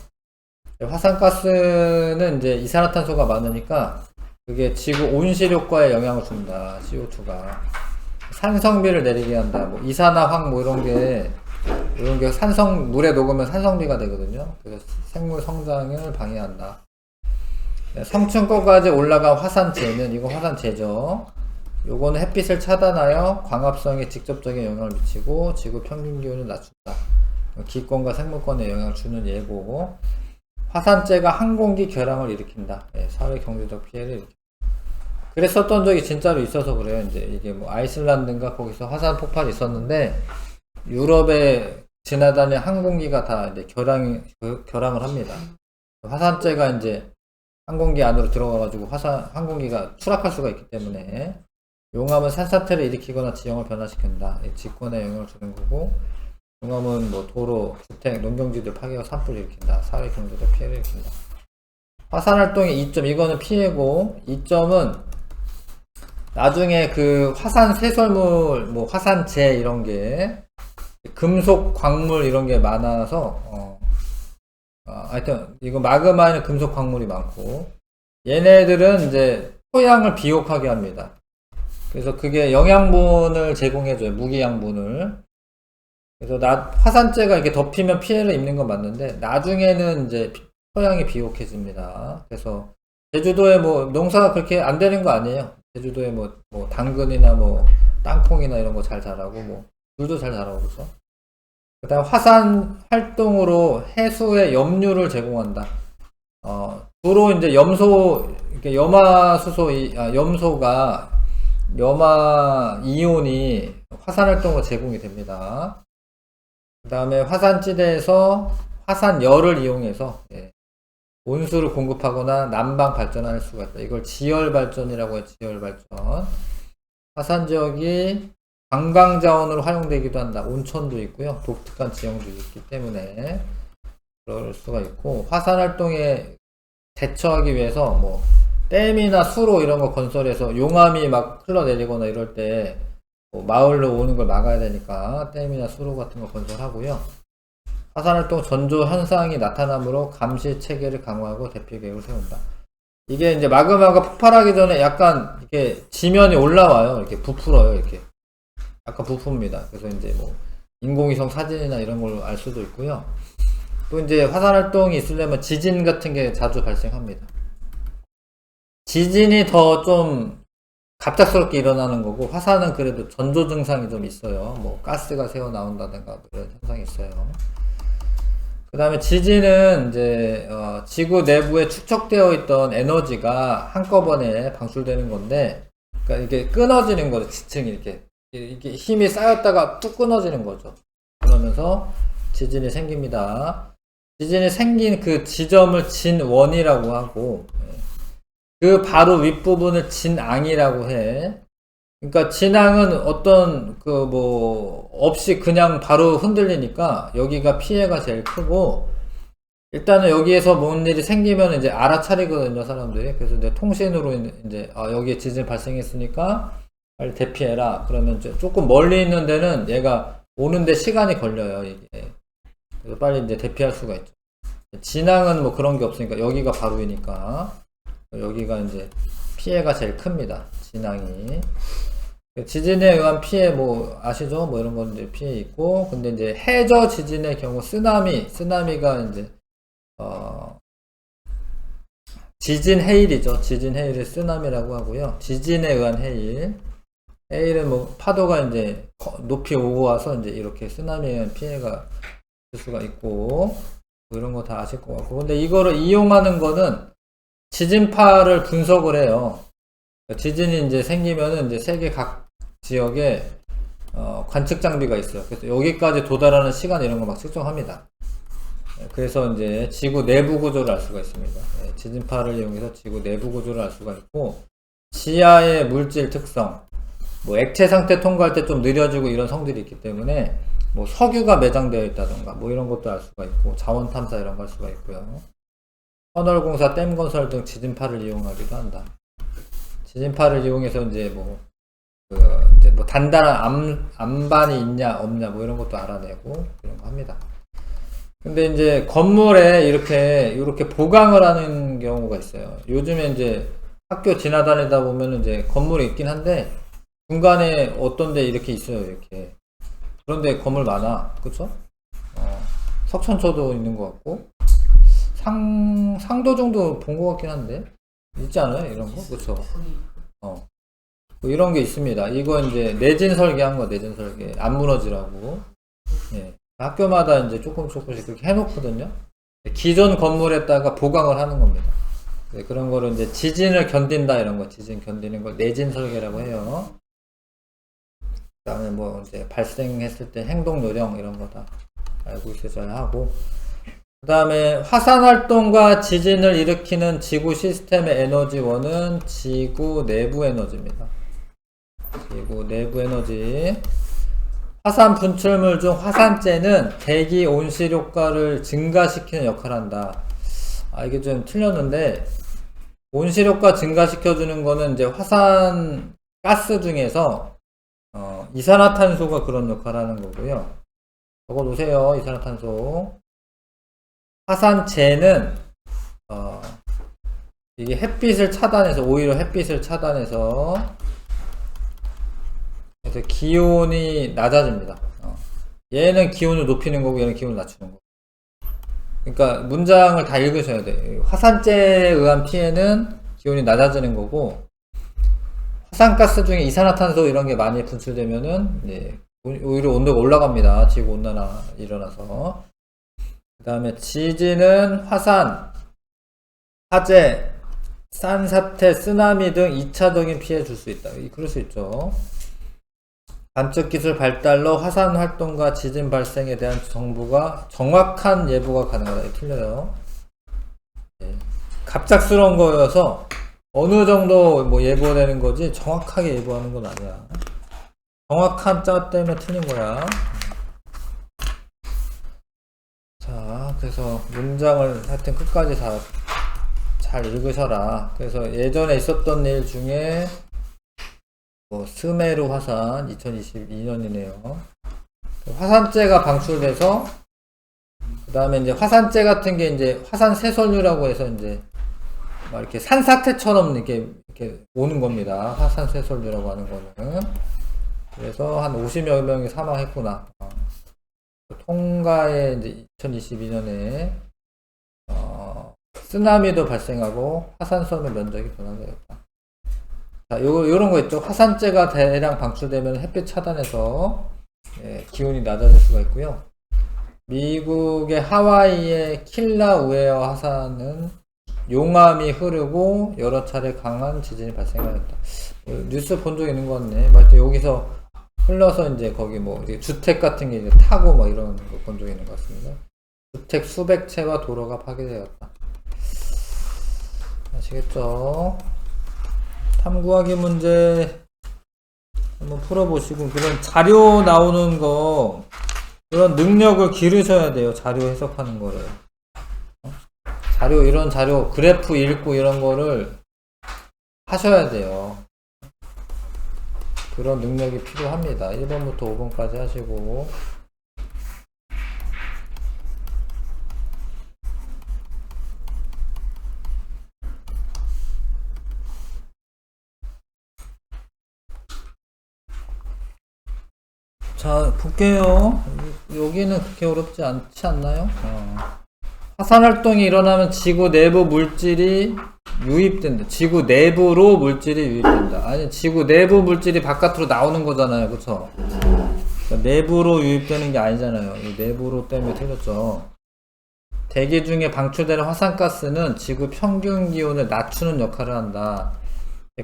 화산가스는 이제 이산화탄소가 많으니까 그게 지구 온실 효과에 영향을 준다. CO2가 산성비를 내리게 한다. 뭐 이산화황 뭐 이런 게 물에 녹으면 산성비가 되거든요. 그래서 생물 성장을 방해한다. 성층권까지 올라간 화산재는 이거 화산재죠. 요거는 햇빛을 차단하여 광합성에 직접적인 영향을 미치고 지구 평균 기온을 낮춘다. 기권과 생물권에 영향을 주는 예고. 화산재가 항공기 결항을 일으킨다. 사회 경제적 피해를 일으킨다. 그랬었던 적이 진짜로 있어서 그래요. 이제 이게 뭐 아이슬란드인가 거기서 화산 폭발이 있었는데 유럽에 지나다니는 항공기가 다 이제 결항을 합니다. 화산재가 이제 항공기 안으로 들어가가지고 항공기가 추락할 수가 있기 때문에 용암은 산사태를 일으키거나 지형을 변화시킨다. 직권에 영향을 주는 거고, 용암은 뭐 도로, 주택, 농경지들 파괴와 산불을 일으킨다. 사회 경제적 피해를 일으킨다. 화산활동의 이점, 이거는 피해고, 이점은 나중에 그 화산 쇄설물, 뭐 화산재 이런 게 금속 광물 이런 게 많아서 하여튼 이거 마그마에는 금속 광물이 많고 얘네들은 이제 토양을 비옥하게 합니다. 그래서 그게 영양분을 제공해줘요. 무기양분을. 그래서 화산재가 이렇게 덮이면 피해를 입는 건 맞는데 나중에는 이제 토양이 비옥해집니다. 그래서 제주도에 뭐 농사가 그렇게 안 되는 거 아니에요. 제주도에 뭐 당근이나 뭐 땅콩이나 이런 거 잘 자라고 뭐 굴도 잘 자라고 그죠. 그다음 화산 활동으로 해수에 염류를 제공한다. 주로 이제 염소, 이렇게 염소가 염화 이온이 화산 활동으로 제공이 됩니다. 그 다음에 화산지대에서 화산열을 이용해서 온수를 공급하거나 난방 발전할 수가 있다. 이걸 지열 발전이라고 해요. 지열 발전. 화산 지역이 관광 자원으로 활용되기도 한다. 온천도 있고요. 독특한 지형도 있기 때문에 그럴 수가 있고, 화산 활동에 대처하기 위해서 뭐 댐이나 수로 이런 거 건설해서 용암이 막 흘러내리거나 이럴 때 뭐 마을로 오는 걸 막아야 되니까 댐이나 수로 같은 거 건설하고요. 화산활동 전조 현상이 나타나므로 감시 체계를 강화하고 대피 계획을 세운다. 이게 이제 마그마가 폭발하기 전에 약간 이렇게 지면이 올라와요. 이렇게 부풀어요. 이렇게 약간 부풉니다. 그래서 이제 뭐 인공위성 사진이나 이런 걸로 알 수도 있고요. 또 이제 화산활동이 있으려면 지진 같은 게 자주 발생합니다. 지진이 더 좀 갑작스럽게 일어나는 거고, 화산은 그래도 전조 증상이 좀 있어요. 뭐 가스가 새어 나온다든가 그런 현상이 있어요. 그 다음에 지진은 이제 지구 내부에 축적되어 있던 에너지가 한꺼번에 방출되는 건데, 그러니까 이게 끊어지는 거죠. 지층이 이렇게 힘이 쌓였다가 뚝 끊어지는 거죠. 그러면서 지진이 생깁니다. 지진이 생긴 그 지점을 진원이라고 하고, 그 바로 윗부분을 진앙이라고 해. 그러니까 진앙은 어떤 없이 그냥 바로 흔들리니까 여기가 피해가 제일 크고, 일단은 여기에서 뭔 일이 생기면 이제 알아차리거든요, 사람들이. 그래서 이제 통신으로 이제 여기에 지진 발생했으니까 빨리 대피해라. 그러면 조금 멀리 있는 데는 얘가 오는데 시간이 걸려요, 이게. 그래서 빨리 이제 대피할 수가 있죠. 진앙은 뭐 그런 게 없으니까 여기가 바로 위니까 여기가 이제 피해가 제일 큽니다. 진앙이. 지진에 의한 피해 뭐 아시죠? 뭐 이런 건 이제 피해 있고, 근데 이제 해저 지진의 경우 쓰나미가 이제 지진 해일이죠. 지진 해일을 쓰나미라고 하고요. 지진에 의한 해일은 뭐 파도가 이제 높이 오고 와서 이제 이렇게 쓰나미에 의한 피해가 있을 수가 있고, 뭐 이런 거 다 아실 것 같고, 근데 이거를 이용하는 거는 지진파를 분석을 해요. 지진이 이제 생기면은 이제 세계 각 지역에 관측 장비가 있어요. 그래서 여기까지 도달하는 시간 이런 거 막 측정합니다. 그래서 이제 지구 내부 구조를 알 수가 있습니다. 지진파를 이용해서 지구 내부 구조를 알 수가 있고, 지하의 물질 특성, 뭐 액체 상태 통과할 때 좀 느려지고 이런 성질이 있기 때문에 뭐 석유가 매장되어 있다던가 뭐 이런 것도 알 수가 있고, 자원 탐사 이런 거 할 수가 있고요. 터널 공사, 댐 건설 등 지진파를 이용하기도 한다. 지진파를 이용해서 이제 단단한 암반이 있냐 없냐 뭐 이런 것도 알아내고 그런 거 합니다. 근데 이제 건물에 이렇게 보강을 하는 경우가 있어요. 요즘에 이제 학교 지나다니다 보면 이제 건물이 있긴 한데 중간에 어떤 데 이렇게 있어요. 이렇게. 그런데 건물 많아. 그쵸? 석천초도 있는 것 같고, 상도 정도 본 것 같긴 한데 있지 않아요? 이런 거? 그쵸? 뭐 이런 게 있습니다. 이거 이제 내진 설계한 거, 내진 설계 안 무너지라고. 학교마다 이제 조금씩 그렇게 해놓거든요. 기존 건물에다가 보강을 하는 겁니다. 그런 거를 이제 지진을 견딘다 이런 거, 지진 견디는 걸 내진 설계라고 해요. 그 다음에 뭐 이제 발생했을 때 행동 요령 이런 거 다 알고 있어야 하고, 그 다음에 화산 활동과 지진을 일으키는 지구 시스템의 에너지원은 지구 내부 에너지입니다. 그리고 내부 에너지. 화산 분출물 중 화산재는 대기 온실 효과를 증가시키는 역할을 한다. 이게 좀 틀렸는데, 온실 효과 증가시켜주는 거는 이제 화산 가스 중에서, 이산화탄소가 그런 역할을 하는 거고요. 적어 놓으세요, 이산화탄소. 화산재는, 이게 햇빛을 차단해서, 오히려 햇빛을 차단해서, 그래서 기온이 낮아집니다. 얘는 기온을 높이는 거고 얘는 기온을 낮추는 거. 그러니까 문장을 다 읽으셔야 돼. 화산재에 의한 피해는 기온이 낮아지는 거고, 화산가스 중에 이산화탄소 이런 게 많이 분출되면은 오히려 온도가 올라갑니다. 지구 온난화 일어나서. 그 다음에 지진은 화산, 화재, 산사태, 쓰나미 등 2차적인 피해 줄 수 있다. 그럴 수 있죠. 관측 기술 발달로 화산 활동과 지진 발생에 대한 정보가 정확한 예보가 가능하다. 틀려요. 갑작스러운 거여서 어느 정도 뭐 예보되는 거지 정확하게 예보하는 건 아니야. 정확한 짜 때문에 틀린 거야. 자, 그래서 문장을 하여튼 끝까지 다 잘 읽으셔라. 그래서 예전에 있었던 일 중에 스메루 화산 2022년이네요. 화산재가 방출돼서 그 다음에 이제 화산재 같은 게 이제 화산 쇄설류라고 해서 이제 막 이렇게 산사태처럼 이렇게 오는 겁니다. 화산 쇄설류라고 하는 거는. 그래서 한 50여 명이 사망했구나. 통가에 이제 2022년에 쓰나미도 발생하고 화산섬의 면적이 변화되었다. 자, 요런 거 있죠. 화산재가 대량 방출되면 햇빛 차단해서 기온이 낮아질 수가 있고요. 미국의 하와이의 킬라우에어 화산은 용암이 흐르고 여러 차례 강한 지진이 발생하였다. 뉴스 본 적 있는 것 같네. 하여튼 여기서 흘러서 이제 거기 뭐 주택 같은 게 이제 타고 뭐 이런 거 본 적 있는 것 같습니다. 주택 수백 채와 도로가 파괴되었다. 아시겠죠? 탐구하기 문제 한번 풀어보시고, 그런 자료 나오는 거, 그런 능력을 기르셔야 돼요. 자료 해석하는 거를. 자료, 이런 자료, 그래프 읽고 이런 거를 하셔야 돼요. 그런 능력이 필요합니다. 1번부터 5번까지 하시고. 자, 볼게요. 여기는 그렇게 어렵지 않지 않나요? 화산 활동이 일어나면 지구 내부 물질이 유입된다. 지구 내부로 물질이 유입된다. 아니, 지구 내부 물질이 바깥으로 나오는 거잖아요. 그쵸? 그러니까 내부로 유입되는 게 아니잖아요. 이 내부로 때문에 틀렸죠. 대기 중에 방출되는 화산가스는 지구 평균 기온을 낮추는 역할을 한다.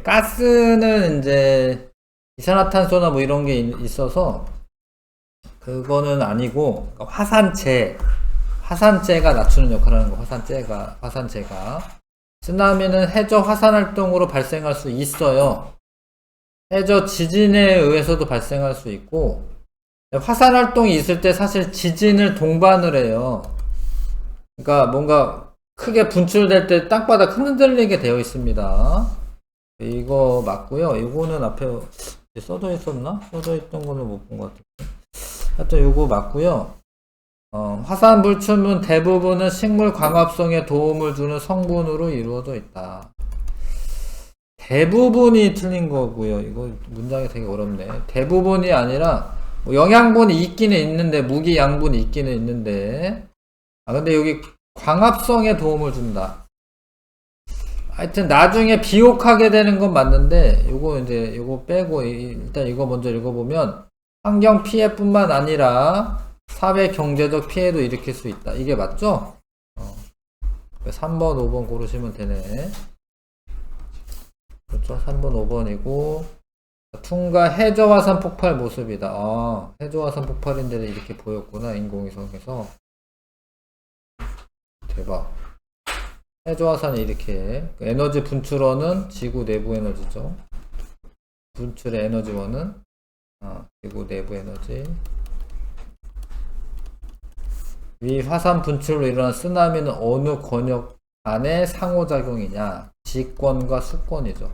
가스는 이제 이산화탄소나 뭐 이런 게 있어서 그거는 아니고, 그러니까 화산재가 낮추는 역할을 하는 거. 화산재가. 쓰나미는 해저 화산 활동으로 발생할 수 있어요. 해저 지진에 의해서도 발생할 수 있고, 화산 활동이 있을 때 사실 지진을 동반을 해요. 그러니까 뭔가 크게 분출될 때 땅바닥 흔들리게 되어 있습니다. 이거 맞고요. 이거는 앞에 써져 있었나? 써져 있던 거는 못 본 것 같은데. 하여튼 요거 맞고요. 화산 불출물 대부분은 식물 광합성에 도움을 주는 성분으로 이루어져 있다. 대부분이 틀린 거고요. 이거 문장이 되게 어렵네. 대부분이 아니라 뭐 영양분이 있기는 있는데, 무기 양분이 있기는 있는데, 근데 여기 광합성에 도움을 준다. 하여튼 나중에 비옥하게 되는 건 맞는데, 요거 빼고 일단 이거 먼저 읽어보면, 환경 피해뿐만 아니라 사회 경제적 피해도 일으킬 수 있다. 이게 맞죠? 3번, 5번 고르시면 되네. 그렇죠? 3번, 5번이고, 퉁가 해저화산 폭발 모습이다. 해저화산 폭발인데 이렇게 보였구나. 인공위성에서. 대박. 해저화산이 이렇게, 에너지 분출원은 지구 내부 에너지죠. 분출의 에너지원은 지구 내부 에너지. 위 화산 분출로 일어난 쓰나미는 어느 권역 안의 상호작용이냐? 지권과 수권이죠.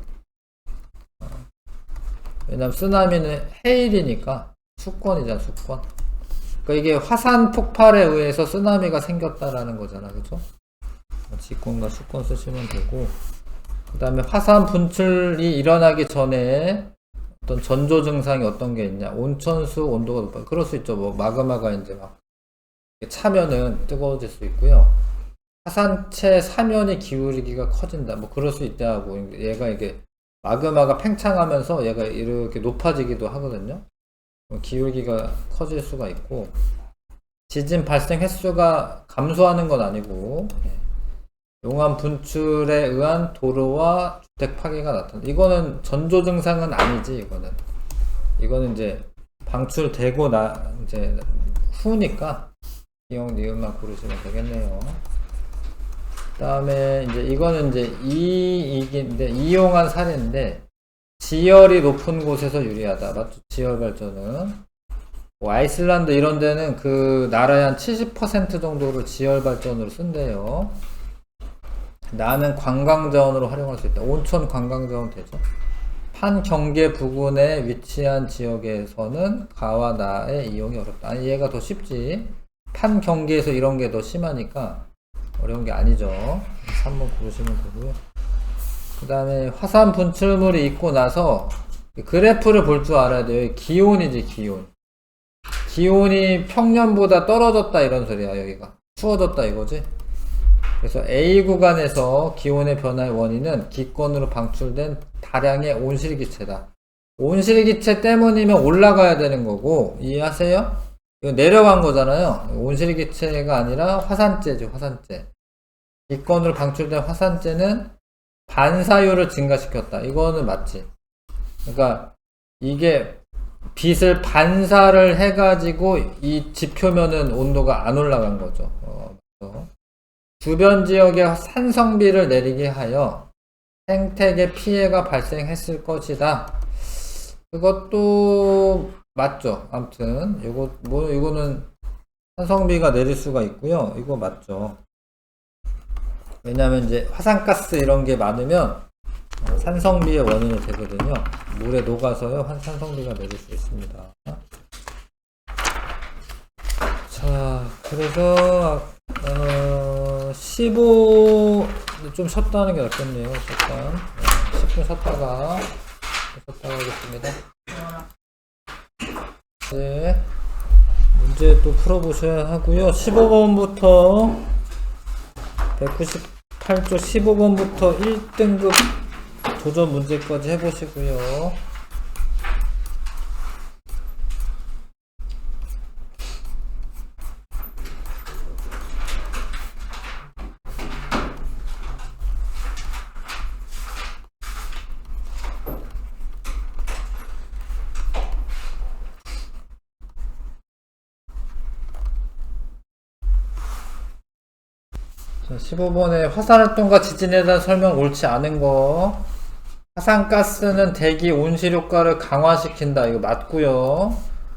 왜냐면 쓰나미는 해일이니까 수권이잖아, 수권. 그러니까 이게 화산 폭발에 의해서 쓰나미가 생겼다라는 거잖아, 그죠? 지권과 수권 쓰시면 되고, 그 다음에 화산 분출이 일어나기 전에 어떤 전조 증상이 어떤 게 있냐? 온천수 온도가 높아. 그럴 수 있죠. 뭐 마그마가 이제 막 차면은 뜨거워질 수 있고요. 화산체 사면이 기울기가 커진다. 뭐 그럴 수 있다 하고, 얘가 이게 마그마가 팽창하면서 얘가 이렇게 높아지기도 하거든요. 기울기가 커질 수가 있고, 지진 발생 횟수가 감소하는 건 아니고, 용암 분출에 의한 도로와 주택 파괴가 나타난다. 이거는 전조 증상은 아니지. 이거는 이제 방출되고 이제 후니까 이용 니은만 고르시면 되겠네요. 그 다음에 이제 이거는 이제 이익인데, 이용한 사례인데, 지열이 높은 곳에서 유리하다. 맞죠? 지열 발전은. 뭐 아이슬란드 이런 데는 그 나라의 한 70% 정도를 지열 발전으로 쓴대요. 나는 관광자원으로 활용할 수 있다. 온천 관광자원 되죠. 판경계 부근에 위치한 지역에서는 가와 나의 이용이 어렵다. 아니, 얘가 더 쉽지. 판경계에서 이런 게 더 심하니까 어려운 게 아니죠. 3번 고르시면 되고요. 그 다음에 화산 분출물이 있고 나서 그래프를 볼 줄 알아야 돼요. 기온이지, 기온. 기온이 평년보다 떨어졌다 이런 소리야. 여기가 추워졌다 이거지. 그래서 A 구간에서 기온의 변화의 원인은 기권으로 방출된 다량의 온실기체다. 온실기체 때문이면 올라가야 되는 거고, 이해하세요? 이거 내려간 거잖아요. 온실기체가 아니라 화산재죠, 화산재. 기권으로 방출된 화산재는 반사율을 증가시켰다. 이거는 맞지. 그러니까 이게 빛을 반사를 해가지고 이 지표면은 온도가 안 올라간 거죠. 주변 지역에 산성비를 내리게 하여 생태계 피해가 발생했을 것이다. 그것도 맞죠. 아무튼 이거는 산성비가 내릴 수가 있고요. 이거 맞죠. 왜냐면 이제 화산가스 이런 게 많으면 산성비의 원인이 되거든요. 물에 녹아서요, 산성비가 내릴 수 있습니다. 자, 그래서 15 좀 쉬었다 하는 게 낫겠네요. 잠깐 10분 쉬었다가 하겠습니다. 네, 문제 또 풀어보셔야 하고요. 15번부터 198조 15번부터 1등급 도전 문제까지 해보시고요. 자, 15번에 화산활동과 지진에 대한 설명 옳지 않은 거. 화산가스는 대기 온실효과를 강화시킨다. 이거 맞고요.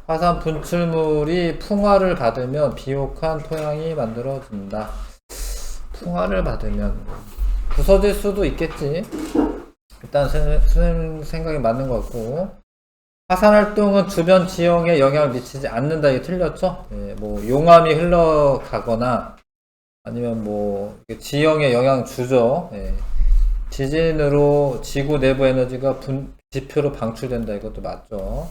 화산 분출물이 풍화를 받으면 비옥한 토양이 만들어진다. 풍화를 받으면 부서질 수도 있겠지. 일단 선생님 생각이 맞는 것 같고, 화산활동은 주변 지형에 영향을 미치지 않는다. 이게 틀렸죠? 예, 뭐 용암이 흘러가거나 아니면 뭐 지형에 영향 주죠. 예. 지진으로 지구 내부 에너지가 지표로 방출된다. 이것도 맞죠.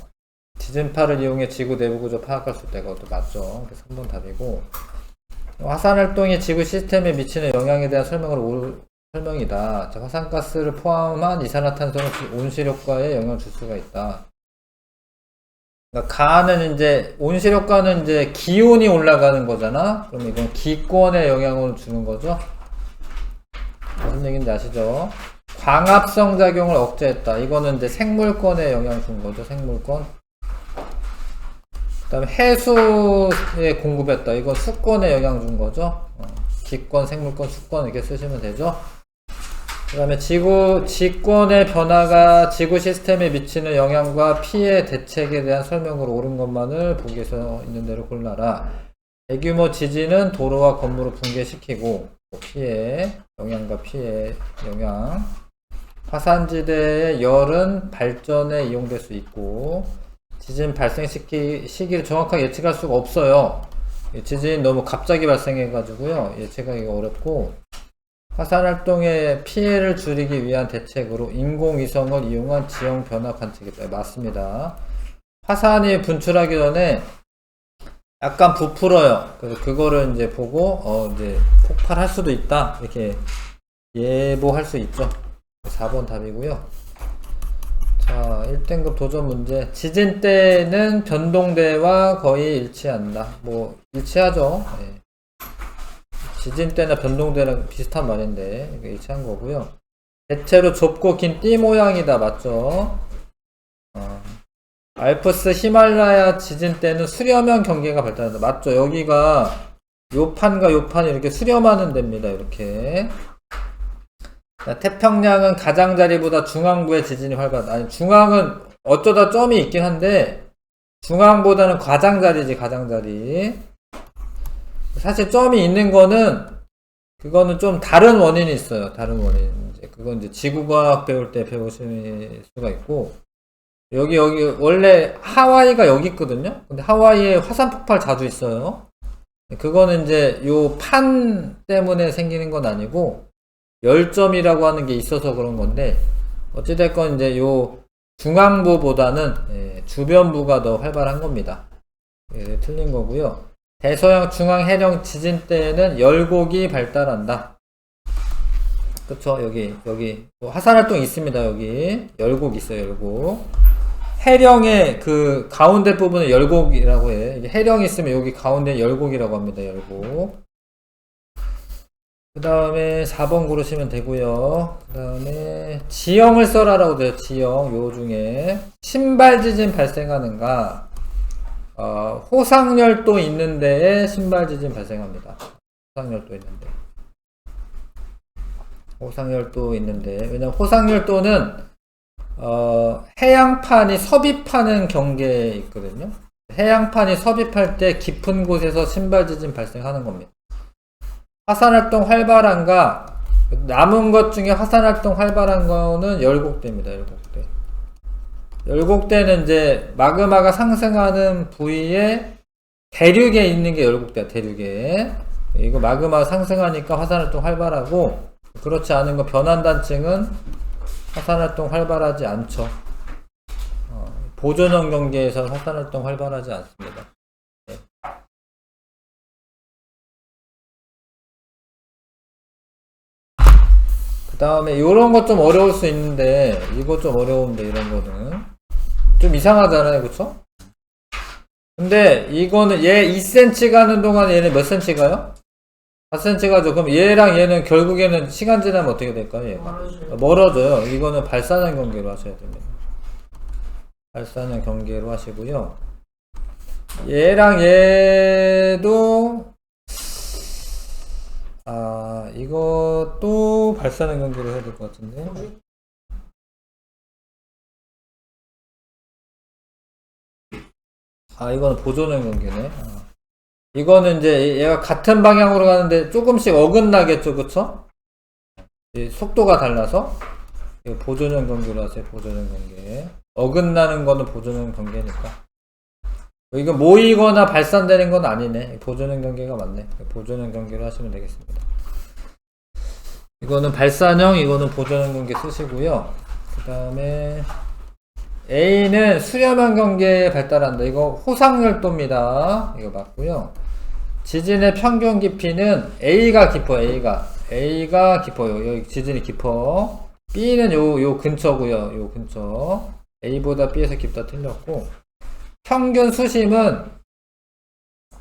지진파를 이용해 지구 내부 구조 파악할 수 있다. 이것도 맞죠. 그래서 3번 답이고, 화산활동이 지구 시스템에 미치는 영향에 대한 설명이다. 자, 화산가스를 포함한 이산화탄소는 온실효과에 영향을 줄 수가 있다. 그러니까 가는 이제 온실효과는 이제 기온이 올라가는 거잖아. 그럼 이건 기권에 영향을 주는 거죠. 무슨 얘기인지 아시죠? 광합성 작용을 억제했다. 이거는 이제 생물권에 영향을 준 거죠. 생물권. 그 다음에 해수에 공급했다. 이건 수권에 영향 준 거죠. 기권, 생물권, 수권 이렇게 쓰시면 되죠. 그 다음에 지권의 변화가 지구 시스템에 미치는 영향과 피해 대책에 대한 설명으로 옳은 것만을 보기에서 있는 대로 골라라. 대규모 지진은 도로와 건물을 붕괴시키고 영향과 피해 영향. 화산지대의 열은 발전에 이용될 수 있고 지진 발생 시기를 정확하게 예측할 수가 없어요. 지진이 너무 갑자기 발생해가지고요. 예측하기가 어렵고 화산활동의 피해를 줄이기 위한 대책으로 인공위성을 이용한 지형 변화 관측이다. 맞습니다. 화산이 분출하기 전에 약간 부풀어요. 그래서 그거를 이제 보고 이제 폭발할 수도 있다. 이렇게 예보할 수 있죠. 4번 답이고요. 자, 1등급 도전 문제. 지진 때는 변동대와 거의 일치한다. 뭐 일치하죠. 네. 지진 때나 변동대랑 비슷한 말인데 이게 일치한 거고요. 대체로 좁고 긴 띠 모양이다. 맞죠? 알프스 히말라야 지진 때는 수렴형 경계가 발달한다. 맞죠? 여기가 요 판과 요 판이 이렇게 수렴하는 데입니다. 이렇게. 태평양은 가장자리보다 중앙부의 지진이 활발하다. 아니, 중앙은 어쩌다 점이 있긴 한데 중앙보다는 가장자리지. 가장자리. 사실 점이 있는 거는 그거는 좀 다른 원인이 있어요. 다른 원인. 그건 이제 지구과학 배울 때 배우실 수가 있고 여기 원래 하와이가 여기 있거든요. 근데 하와이에 화산 폭발 자주 있어요. 그거는 이제 요 판 때문에 생기는 건 아니고 열점이라고 하는 게 있어서 그런 건데 어찌됐건 이제 요 중앙부보다는 주변부가 더 활발한 겁니다. 틀린 거고요. 대서양 중앙 해령 지진 때에는 열곡이 발달한다. 그쵸? 여기 뭐 화산활동 있습니다. 여기 열곡 있어요. 열곡. 해령의 그 가운데 부분을 열곡이라고 해. 이게 해령이 있으면 여기 가운데 열곡이라고 합니다. 열곡. 그 다음에 4번 고르시면 되고요. 그 다음에 지형을 써라라고 돼요. 지형. 요 중에 신발 지진 발생하는가? 호상열도 있는 데에 신발 지진 발생합니다. 호상열도 있는데 왜냐면 호상열도는 해양판이 섭입하는 경계에 있거든요. 해양판이 섭입할 때 깊은 곳에서 신발 지진 발생하는 겁니다. 화산활동 활발한가? 남은 것 중에 화산활동 활발한 거는 열곡대입니다. 열곡대. 열곡대는 이제 마그마가 상승하는 부위에 대륙에 있는 게 열곡대야. 대륙에. 이거 마그마 상승하니까 화산활동 활발하고 그렇지 않은 거 변환단층은 화산활동 활발하지 않죠. 보존형 경계에서는 화산활동 활발하지 않습니다. 네. 그 다음에 요런 거 좀 어려울 수 있는데 이거 좀 어려운데 이런 거는 좀 이상하잖아요. 그쵸? 근데 이거는 얘 2cm 가는 동안 얘는 몇 cm 가요? 4cm 가죠. 그럼 얘랑 얘는 결국에는 시간 지나면 어떻게 될까요? 얘가 멀어져요. 이거는 발산형 경계로 하셔야 됩니다. 발산형 경계로 하시고요. 얘랑 얘도 이것도 발산형 경계로 해야 될 것 같은데. 이거는 보존형 경계네. 이거는 이제 얘가 같은 방향으로 가는데 조금씩 어긋나겠죠, 그쵸? 속도가 달라서 보존형 경계로 하세요. 보존형 경계. 어긋나는 거는 보존형 경계니까. 이거 모이거나 발산되는 건 아니네. 보존형 경계가 맞네. 보존형 경계로 하시면 되겠습니다. 이거는 발산형, 이거는 보존형 경계 쓰시고요. 그 다음에 A는 수렴형 경계에 발달한다. 이거 호상열도입니다. 이거 맞고요. 지진의 평균 깊이는 A가 깊어요. A가 깊어요. 여기 지진이 깊어. B는 요 근처고요. 요 근처. A보다 B에서 깊다 틀렸고. 평균 수심은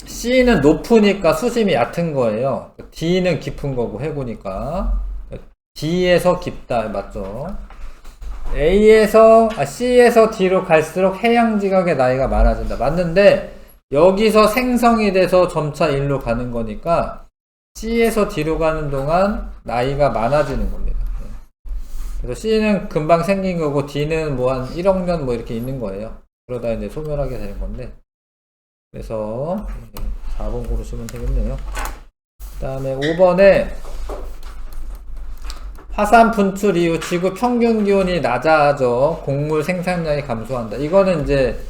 C는 높으니까 수심이 얕은 거예요. D는 깊은 거고 해구니까. D에서 깊다. 맞죠? C에서 D로 갈수록 해양지각의 나이가 많아진다. 맞는데 여기서 생성이 돼서 점차 1로 가는 거니까 C에서 D로 가는 동안 나이가 많아지는 겁니다. 그래서 C는 금방 생긴 거고 D는 뭐 한 1억 년 뭐 이렇게 있는 거예요. 그러다 이제 소멸하게 되는 건데, 그래서 4번 고르시면 되겠네요. 그 다음에 5번에 화산 분출 이후 지구 평균 기온이 낮아져 곡물 생산량이 감소한다. 이거는 이제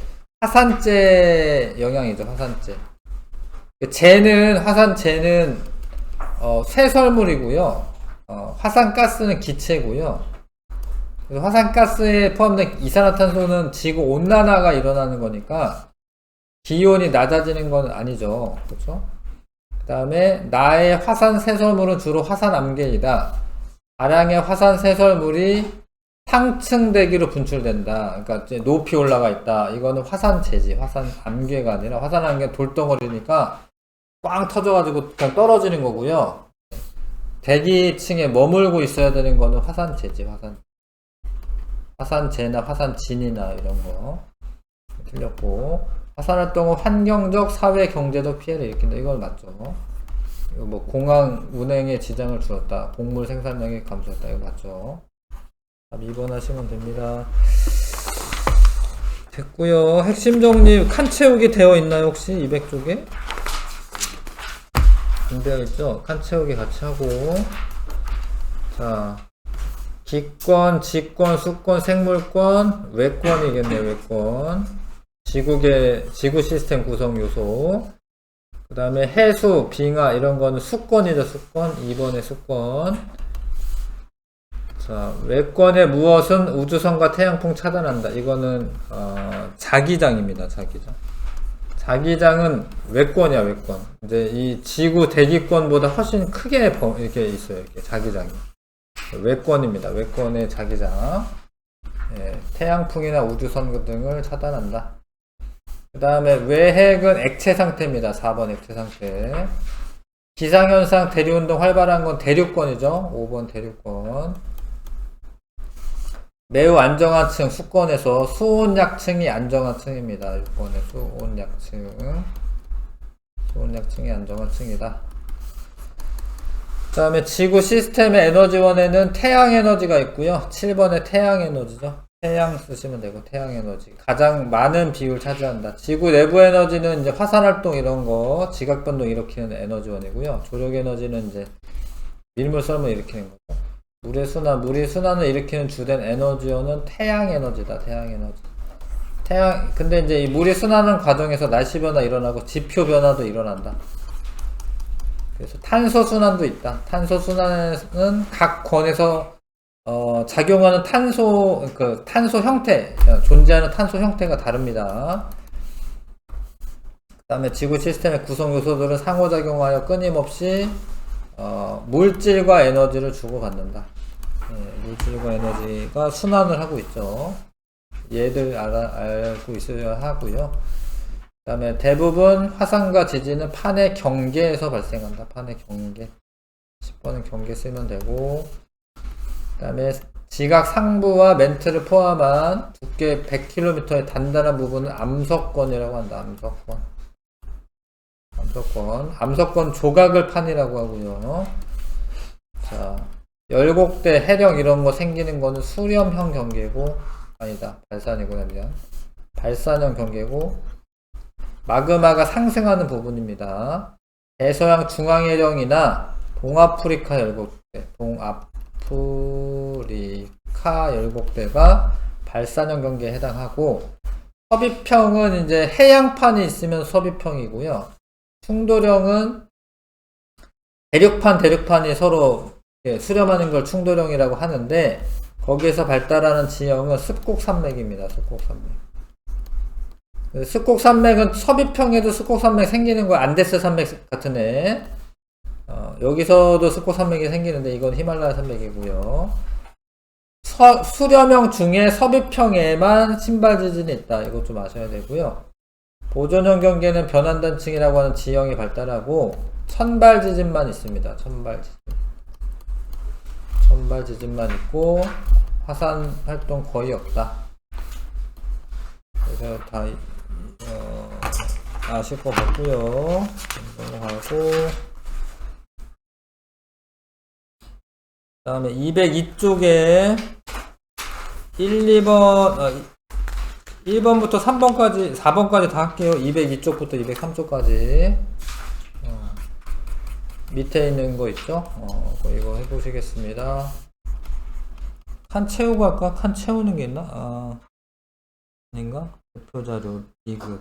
화산재 영향이죠. 화산재. 화산재는 쇠설물이고요. 화산가스는 기체고요. 그래서 화산가스에 포함된 이산화탄소는 지구 온난화가 일어나는 거니까 기온이 낮아지는 건 아니죠. 그렇죠? 그 다음에 나의 화산 쇠설물은 주로 화산 암괴이다. 다량의 화산 쇠설물이 상층 대기로 분출된다. 그러니까 이제 높이 올라가 있다. 이거는 화산재지. 화산 암괴가 아니라, 화산 암괴 돌덩어리니까 꽝 터져가지고 그냥 떨어지는 거고요. 대기층에 머물고 있어야 되는 거는 화산재지. 화산재나 화산진이나 이런 거 틀렸고, 화산활동은 환경적, 사회, 경제적 피해를 일으킨다. 이건 맞죠. 이거 뭐 공항 운행에 지장을 주었다. 곡물 생산량이 감소했다. 이거 맞죠. 2번 하시면 됩니다. 됐고요. 핵심 정리 칸 채우기 되어 있나요? 혹시 200쪽에? 준비되어 있죠? 칸 채우기 같이 하고, 자, 기권, 지권, 수권, 생물권, 외권이겠네요. 외권. 지구 시스템 구성 요소. 그 다음에 해수, 빙하 이런 거는 수권이죠. 수권. 2번의 수권. 자, 외권의 무엇은 우주선과 태양풍 차단한다. 이거는 자기장입니다. 자기장은 외권이야. 외권. 이제 이 지구 대기권보다 훨씬 크게 이렇게 있어요. 이렇게 자기장이. 외권입니다. 외권의 자기장. 예, 태양풍이나 우주선 등을 차단한다. 그 다음에 외핵은 액체 상태입니다. 4번 액체 상태. 기상현상, 대류운동 활발한 건 대류권이죠. 5번 대류권. 매우 안정한 층, 수권에서 수온약층이 안정한 층입니다. 6번에 수온약층이 안정한 층이다. 그 다음에 지구 시스템의 에너지원에는 태양에너지가 있고요. 7번에 태양에너지죠. 태양 쓰시면 되고, 태양에너지 가장 많은 비율 차지한다. 지구 내부 에너지는 이제 화산활동 이런 거, 지각변동 일으키는 에너지원이고요. 조력에너지는 이제 밀물 썰물 일으키는 거고, 물이 순환을 일으키는 주된 에너지원은 태양에너지다. 태양에너지. 근데 이제 이 물이 순환하는 과정에서 날씨 변화 일어나고 지표 변화도 일어난다. 그래서 탄소 순환도 있다. 탄소 순환은 각 권에서 작용하는 탄소 형태, 존재하는 탄소 형태가 다릅니다. 그 다음에 지구 시스템의 구성 요소들은 상호작용하여 끊임없이 물질과 에너지를 주고받는다. 물질과 에너지가 순환을 하고 있죠. 얘들 알고 있어야 하고요. 그 다음에 대부분 화산과 지진은 판의 경계에서 발생한다. 판의 경계. 10번은 경계 쓰면 되고, 그 다음에 지각 상부와 멘트를 포함한 두께 100km의 단단한 부분은 암석권이라고 한다. 암석권 조각을 판이라고 하고요. 자, 열곡대, 해령 이런 거 생기는 거는 수렴형 경계고, 아니다. 발산이구나. 미안. 발산형 경계고, 마그마가 상승하는 부분입니다. 대서양 중앙해령이나 동아프리카 열곡대, 동아프리카 열곡대가 발산형 경계에 해당하고, 서비평은 이제 해양판이 있으면 서비평이고요. 충돌형은 대륙판이 서로 수렴하는 걸 충돌형이라고 하는데, 거기에서 발달하는 지형은 습곡산맥입니다. 습곡산맥은 서비평에도 습곡산맥 생기는 거, 안데스 산맥 같은 애. 여기서도 습곡산맥이 생기는데 이건 히말라야 산맥이고요. 수렴형 중에 서비평에만 신발 지진이 있다. 이거 좀 아셔야 되고요. 보존형 경계는 변환단층이라고 하는 지형이 발달하고 천발 지진만 있습니다. 천발 지진만 있고 화산 활동 거의 없다. 그래서 다 아실 것 같고요. 넘어가고, 그 다음에 202쪽에 1, 2번, 1번부터 3번까지, 4번까지 다 할게요. 202쪽부터 203쪽까지. 밑에 있는 거 있죠? 이거 해보시겠습니다. 칸 채우고 할까? 칸 채우는 게 있나? 아닌가? 대표자료, 디귿.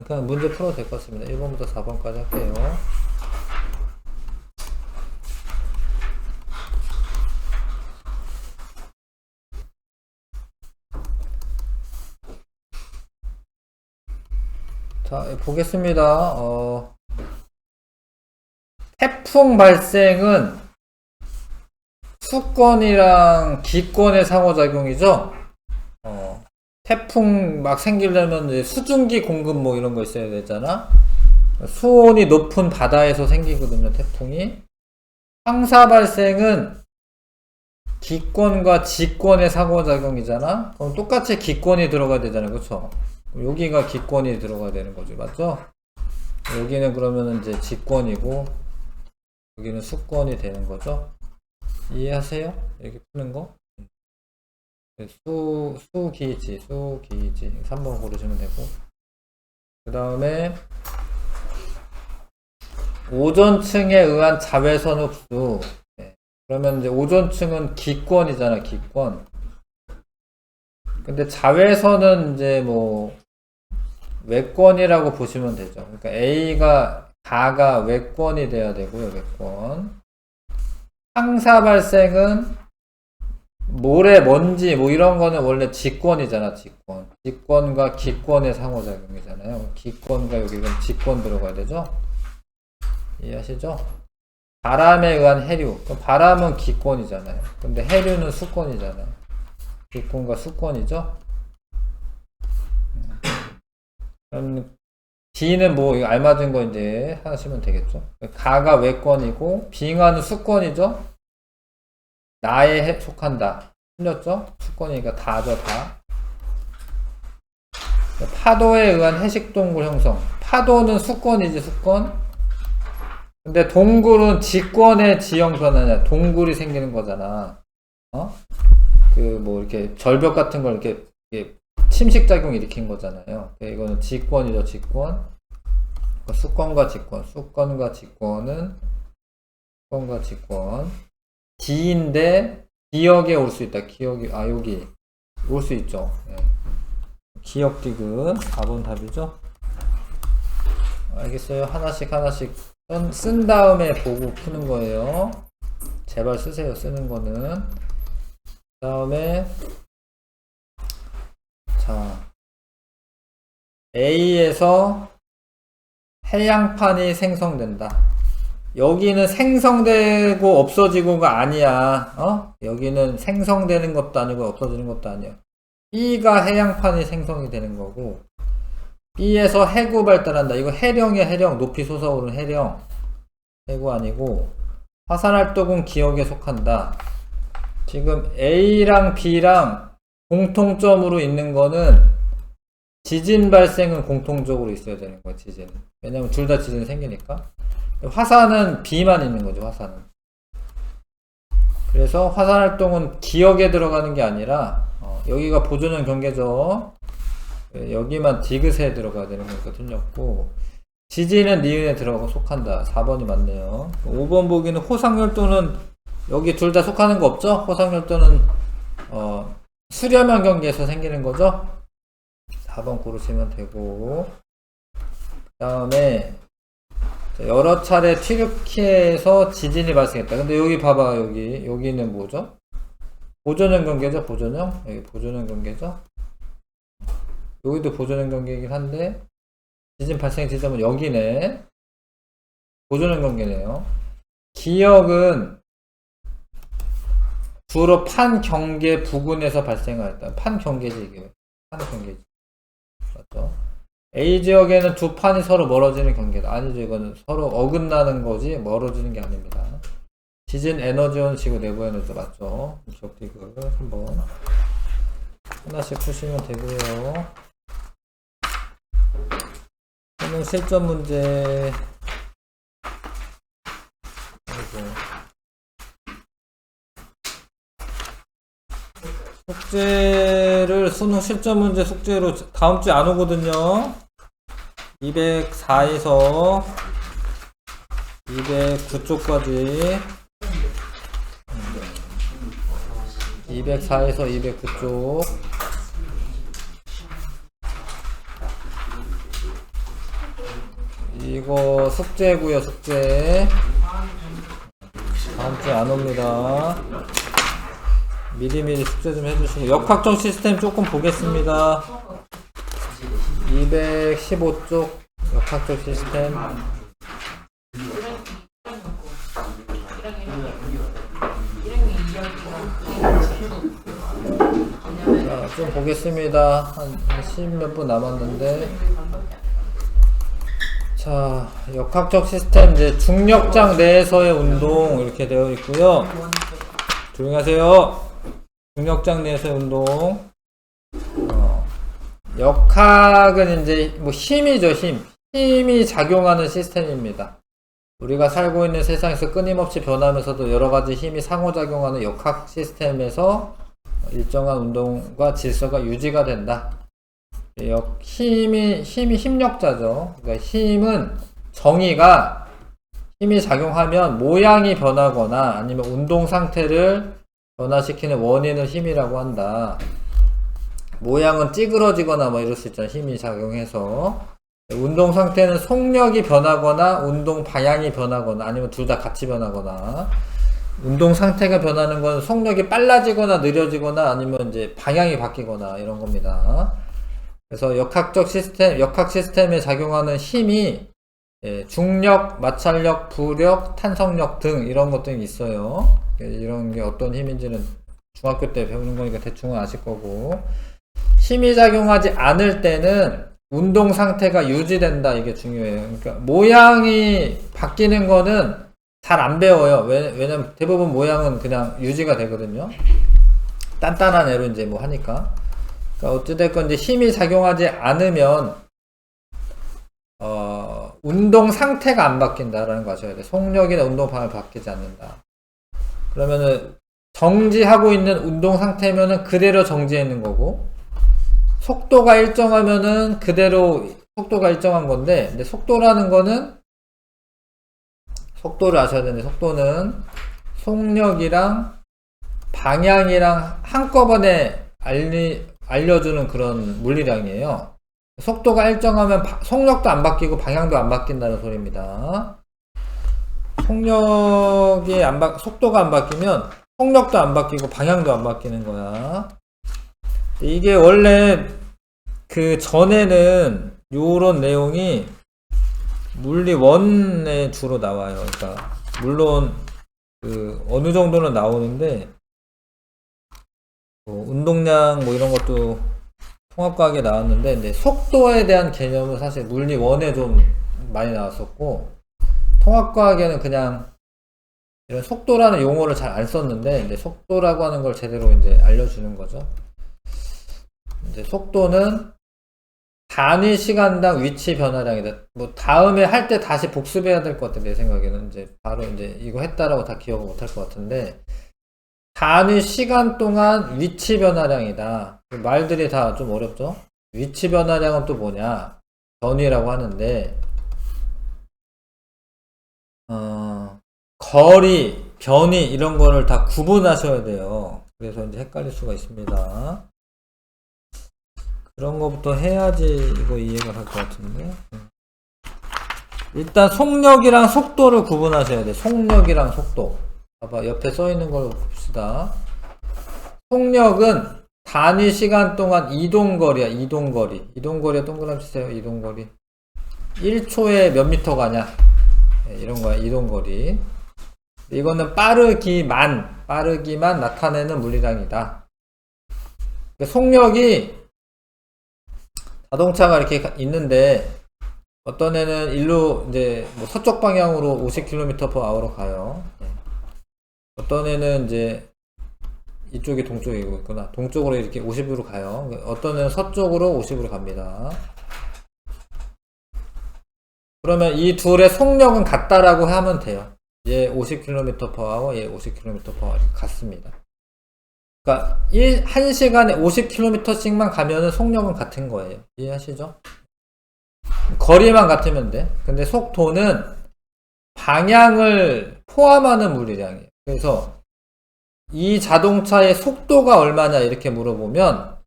그냥 문제 풀어도 될 것 같습니다. 1번부터 4번까지 할게요. 자, 보겠습니다. 태풍 발생은 수권이랑 기권의 상호작용이죠. 태풍 막 생기려면 이제 수증기 공급 뭐 이런 거 있어야 되잖아. 수온이 높은 바다에서 생기거든요, 태풍이. 황사 발생은 기권과 지권의 상호작용이잖아. 그럼 똑같이 기권이 들어가야 되잖아요, 그쵸? 여기가 기권이 들어가야 되는 거죠, 맞죠? 여기는 그러면은 이제 지권이고 여기는 수권이 되는 거죠. 이해하세요? 이렇게 푸는 거? 수기지 3번 고르시면 되고, 그 다음에 오존층에 의한 자외선 흡수. 그러면 이제 오존층은 기권이잖아, 기권. 근데 자외선은 이제 뭐 외권이라고 보시면 되죠. 그러니까 가가 외권이 돼야 되고요, 외권. 황사 발생은 모래, 먼지 뭐 이런 거는 원래 지권이잖아, 지권. 지권과 기권의 상호작용이잖아요. 기권과 여기 지권 들어가야 되죠. 이해하시죠? 바람에 의한 해류. 바람은 기권이잖아요. 근데 해류는 수권이잖아요. 기권과 수권이죠. 그럼 D는 뭐 이거 알맞은 거 이제 하시면 되겠죠. 가가 외권이고 빙하는 수권이죠. 나에 속한다. 틀렸죠? 수권이니까 다죠, 다. 파도에 의한 해식동굴 형성. 파도는 수권이지, 수권. 근데 동굴은 지권의 지형 변화냐. 동굴이 생기는 거잖아. 뭐 이렇게 절벽 같은 걸 이렇게 침식작용 일으킨 거잖아요. 이거는 지권이죠, 지권. 수권과 지권. 수권과 지권은 수권과 지권. D인데 기역에 올 수 있다. 기역이 여기 올 수 있죠. 기역 디귿 4번 답이죠. 알겠어요. 하나씩 쓴 다음에 보고 푸는 거예요. 제발 쓰세요. 쓰는 거는. 그 다음에 자, A에서 해양판이 생성된다. 여기는 생성되고 없어지고가 아니야. 여기는 생성되는 것도 아니고 없어지는 것도 아니야. B가 해양판이 생성이 되는 거고, B에서 해구 발달한다. 이거 해령이야, 해령. 높이 솟아오르는 해령. 해구 아니고, 화산활동은 기역에 속한다. 지금 A랑 B랑 공통점으로 있는 거는 지진 발생은 공통적으로 있어야 되는 거야, 지진. 왜냐면 둘 다 지진이 생기니까. 화산은 B만 있는 거죠, 화산은. 그래서 화산활동은 기역에 들어가는 게 아니라, 여기가 보존형 경계죠. 여기만 디귿에 들어가야 되는 거니까 틀렸고, 지진은 니은에 들어가고 속한다. 4번이 맞네요. 5번 보기는 호상열도는 여기 둘 다 속하는 거 없죠? 호상열도는 수렴형 경계에서 생기는 거죠? 4번 고르시면 되고, 그 다음에 여러 차례 튀르키예에서 지진이 발생했다. 근데 여기 봐봐, 여기는 뭐죠? 보존형 경계죠, 보존형? 여기 보존형 경계죠? 여기도 보존형 경계이긴 한데, 지진 발생 지점은 여기네. 보존형 경계네요. 기역은 주로 판 경계 부근에서 발생하였다. 판 경계지, 이게. 판 경계지. 맞죠? A 지역에는 두 판이 서로 멀어지는 경계다. 아니죠. 이거는 서로 어긋나는 거지 멀어지는 게 아닙니다. 지진 에너지원 지구 내부 에너지 맞죠? 기억 디귿 한번 하나씩 푸시면 되고요. 수능 실전 문제. 숙제를 수능 실전 문제 숙제로 다음 주에 안 오거든요. 204에서 209쪽까지 204에서 209쪽 이거 숙제고요. 숙제 다음 주에 안 옵니다. 미리미리 숙제 좀 해주시고 역학적 시스템 조금 보겠습니다. 215쪽 역학적 시스템 자, 좀 보겠습니다. 한 10몇 분 남았는데 자, 역학적 시스템 이제 중력장 내에서의 운동 이렇게 되어 있고요. 조용히 하세요. 중력장 내에서의 운동. 역학은 이제 뭐 힘이죠, 힘. 힘이 작용하는 시스템입니다. 우리가 살고 있는 세상에서 끊임없이 변하면서도 여러 가지 힘이 상호작용하는 역학 시스템에서 일정한 운동과 질서가 유지가 된다. 힘이 힘력자죠. 그러니까 힘은 정의가 힘이 작용하면 모양이 변하거나 아니면 운동 상태를 변화시키는 원인을 힘이라고 한다. 모양은 찌그러지거나 뭐 이럴 수 있잖아요. 힘이 작용해서. 운동 상태는 속력이 변하거나 운동 방향이 변하거나 아니면 둘 다 같이 변하거나. 운동 상태가 변하는 건 속력이 빨라지거나 느려지거나 아니면 이제 방향이 바뀌거나 이런 겁니다. 그래서 역학 시스템에 작용하는 힘이 중력, 마찰력, 부력, 탄성력 등 이런 것들이 있어요. 이런 게 어떤 힘인지는 중학교 때 배우는 거니까 대충은 아실 거고. 힘이 작용하지 않을 때는 운동 상태가 유지된다. 이게 중요해요. 그러니까 모양이 바뀌는 거는 잘 안 배워요. 왜냐면 대부분 모양은 그냥 유지가 되거든요. 단단한 애로 이제 뭐 하니까. 그러니까 어찌됐건 이제 힘이 작용하지 않으면 운동 상태가 안 바뀐다라는 거 아셔야 돼. 속력이나 운동 방향이 바뀌지 않는다. 그러면은 정지하고 있는 운동 상태면은 그대로 정지해 있는 거고, 속도가 일정하면은 그대로 속도가 일정한 건데, 근데 속도라는 거는 속도를 아셔야 되는데, 속도는 속력이랑 방향이랑 한꺼번에 알려주는 그런 물리량이에요. 속도가 일정하면 속력도 안 바뀌고 방향도 안 바뀐다는 소리입니다. 속도가 안 바뀌면 속력도 안 바뀌고 방향도 안 바뀌는 거야. 이게 원래 그 전에는 요런 내용이 물리 1에 주로 나와요. 그러니까 물론 그 어느 정도는 나오는데 운동량 뭐 이런 것도 통합과학에 나왔는데, 근데 속도에 대한 개념은 사실 물리 1에 좀 많이 나왔었고, 통합과학에는 그냥 이런 속도라는 용어를 잘 안 썼는데, 이제 속도라고 하는 걸 제대로 이제 알려주는 거죠. 이제 속도는 단위 시간당 위치 변화량이다. 뭐 다음에 할 때 다시 복습해야 될 것 같아. 내 생각에는 이제 바로 이제 이거 했다라고 다 기억을 못 할 것 같은데, 단위 시간 동안 위치 변화량이다. 말들이 다 좀 어렵죠? 위치 변화량은 또 뭐냐? 변위라고 하는데, 거리, 변위, 이런 거를 다 구분하셔야 돼요. 그래서 이제 헷갈릴 수가 있습니다. 그런 거부터 해야지 이거 이해가 갈 것 같은데. 일단 속력이랑 속도를 구분하셔야 돼. 속력이랑 속도. 봐봐, 옆에 써 있는 걸 봅시다. 속력은 단위 시간 동안 이동거리야. 이동거리에 동그라미 치세요. 이동거리. 1초에 몇 미터 가냐. 이런 거야. 이동거리. 이거는 빠르기만 나타내는 물리량이다. 속력이 자동차가 이렇게 있는데, 어떤 애는 일로 이제 뭐 서쪽 방향으로 50km/h로 가요. 어떤 애는 이제 이쪽이 동쪽이고 있구나. 동쪽으로 이렇게 50으로 가요. 어떤 애는 서쪽으로 50으로 갑니다. 그러면 이 둘의 속력은 같다라고 하면 돼요. 얘 50km/h, 얘 50km/h 같습니다. 그러니까 1시간에 50km씩만 가면은 속력은 같은 거예요. 이해하시죠? 거리만 같으면 돼. 근데 속도는 방향을 포함하는 물리량이에요. 그래서 이 자동차의 속도가 얼마냐 이렇게 물어보면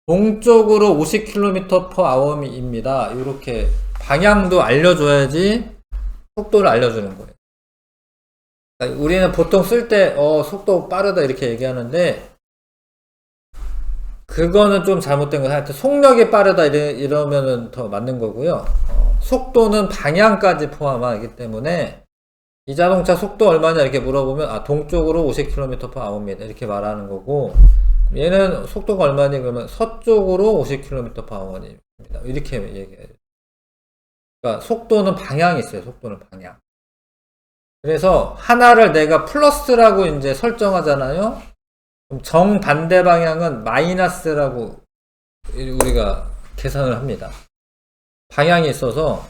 동쪽으로 50km/h입니다. 이렇게 방향도 알려줘야지 속도를 알려주는 거예요. 그러니까 우리는 보통 쓸 때 속도 빠르다 이렇게 얘기하는데 그거는 좀 잘못된 거예요. 하여튼 속력이 빠르다 이러면은 더 맞는 거고요. 속도는 방향까지 포함하기 때문에 이 자동차 속도 얼마냐 이렇게 물어보면 동쪽으로 50km/h입니다. 이렇게 말하는 거고 얘는 속도가 얼마니 그러면 서쪽으로 50km/h입니다. 이렇게 얘기해요. 그러니까 속도는 방향이 있어요. 속도는 방향. 그래서 하나를 내가 플러스라고 이제 설정하잖아요. 그럼 정반대 방향은 마이너스라고 우리가 계산을 합니다. 방향이 있어서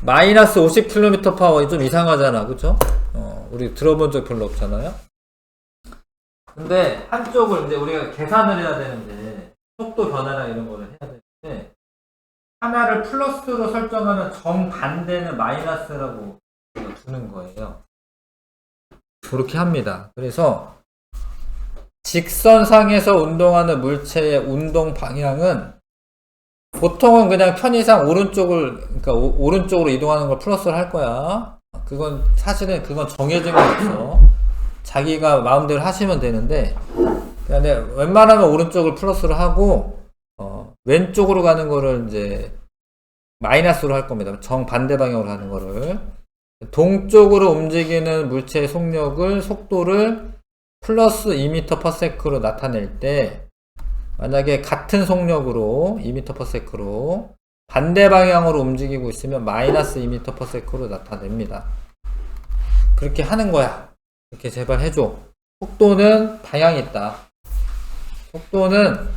마이너스 50km/h 좀 이상하잖아. 그쵸? 우리 들어본 적 별로 없잖아요. 근데 한쪽을 이제 우리가 계산을 해야 되는데 속도 변화랑 이런 거를 해야 되는데 하나를 플러스로 설정하면 정반대는 마이너스라고 두는 거예요. 그렇게 합니다. 그래서 직선상에서 운동하는 물체의 운동 방향은 보통은 그냥 편의상 그러니까 오른쪽으로 이동하는 걸 플러스를 할 거야. 그건 사실은 그건 정해진 거 없어. 자기가 마음대로 하시면 되는데, 근데 웬만하면 오른쪽을 플러스를 하고, 왼쪽으로 가는 거를 이제 마이너스로 할 겁니다. 정반대 방향으로 가는 거를. 동쪽으로 움직이는 물체의 속도를 플러스 2m/s로 나타낼 때, 만약에 같은 속력으로 2m/s로 반대 방향으로 움직이고 있으면 마이너스 2m/s로 나타냅니다. 그렇게 하는 거야. 이렇게 제발 해줘. 속도는 방향이 있다. 속도는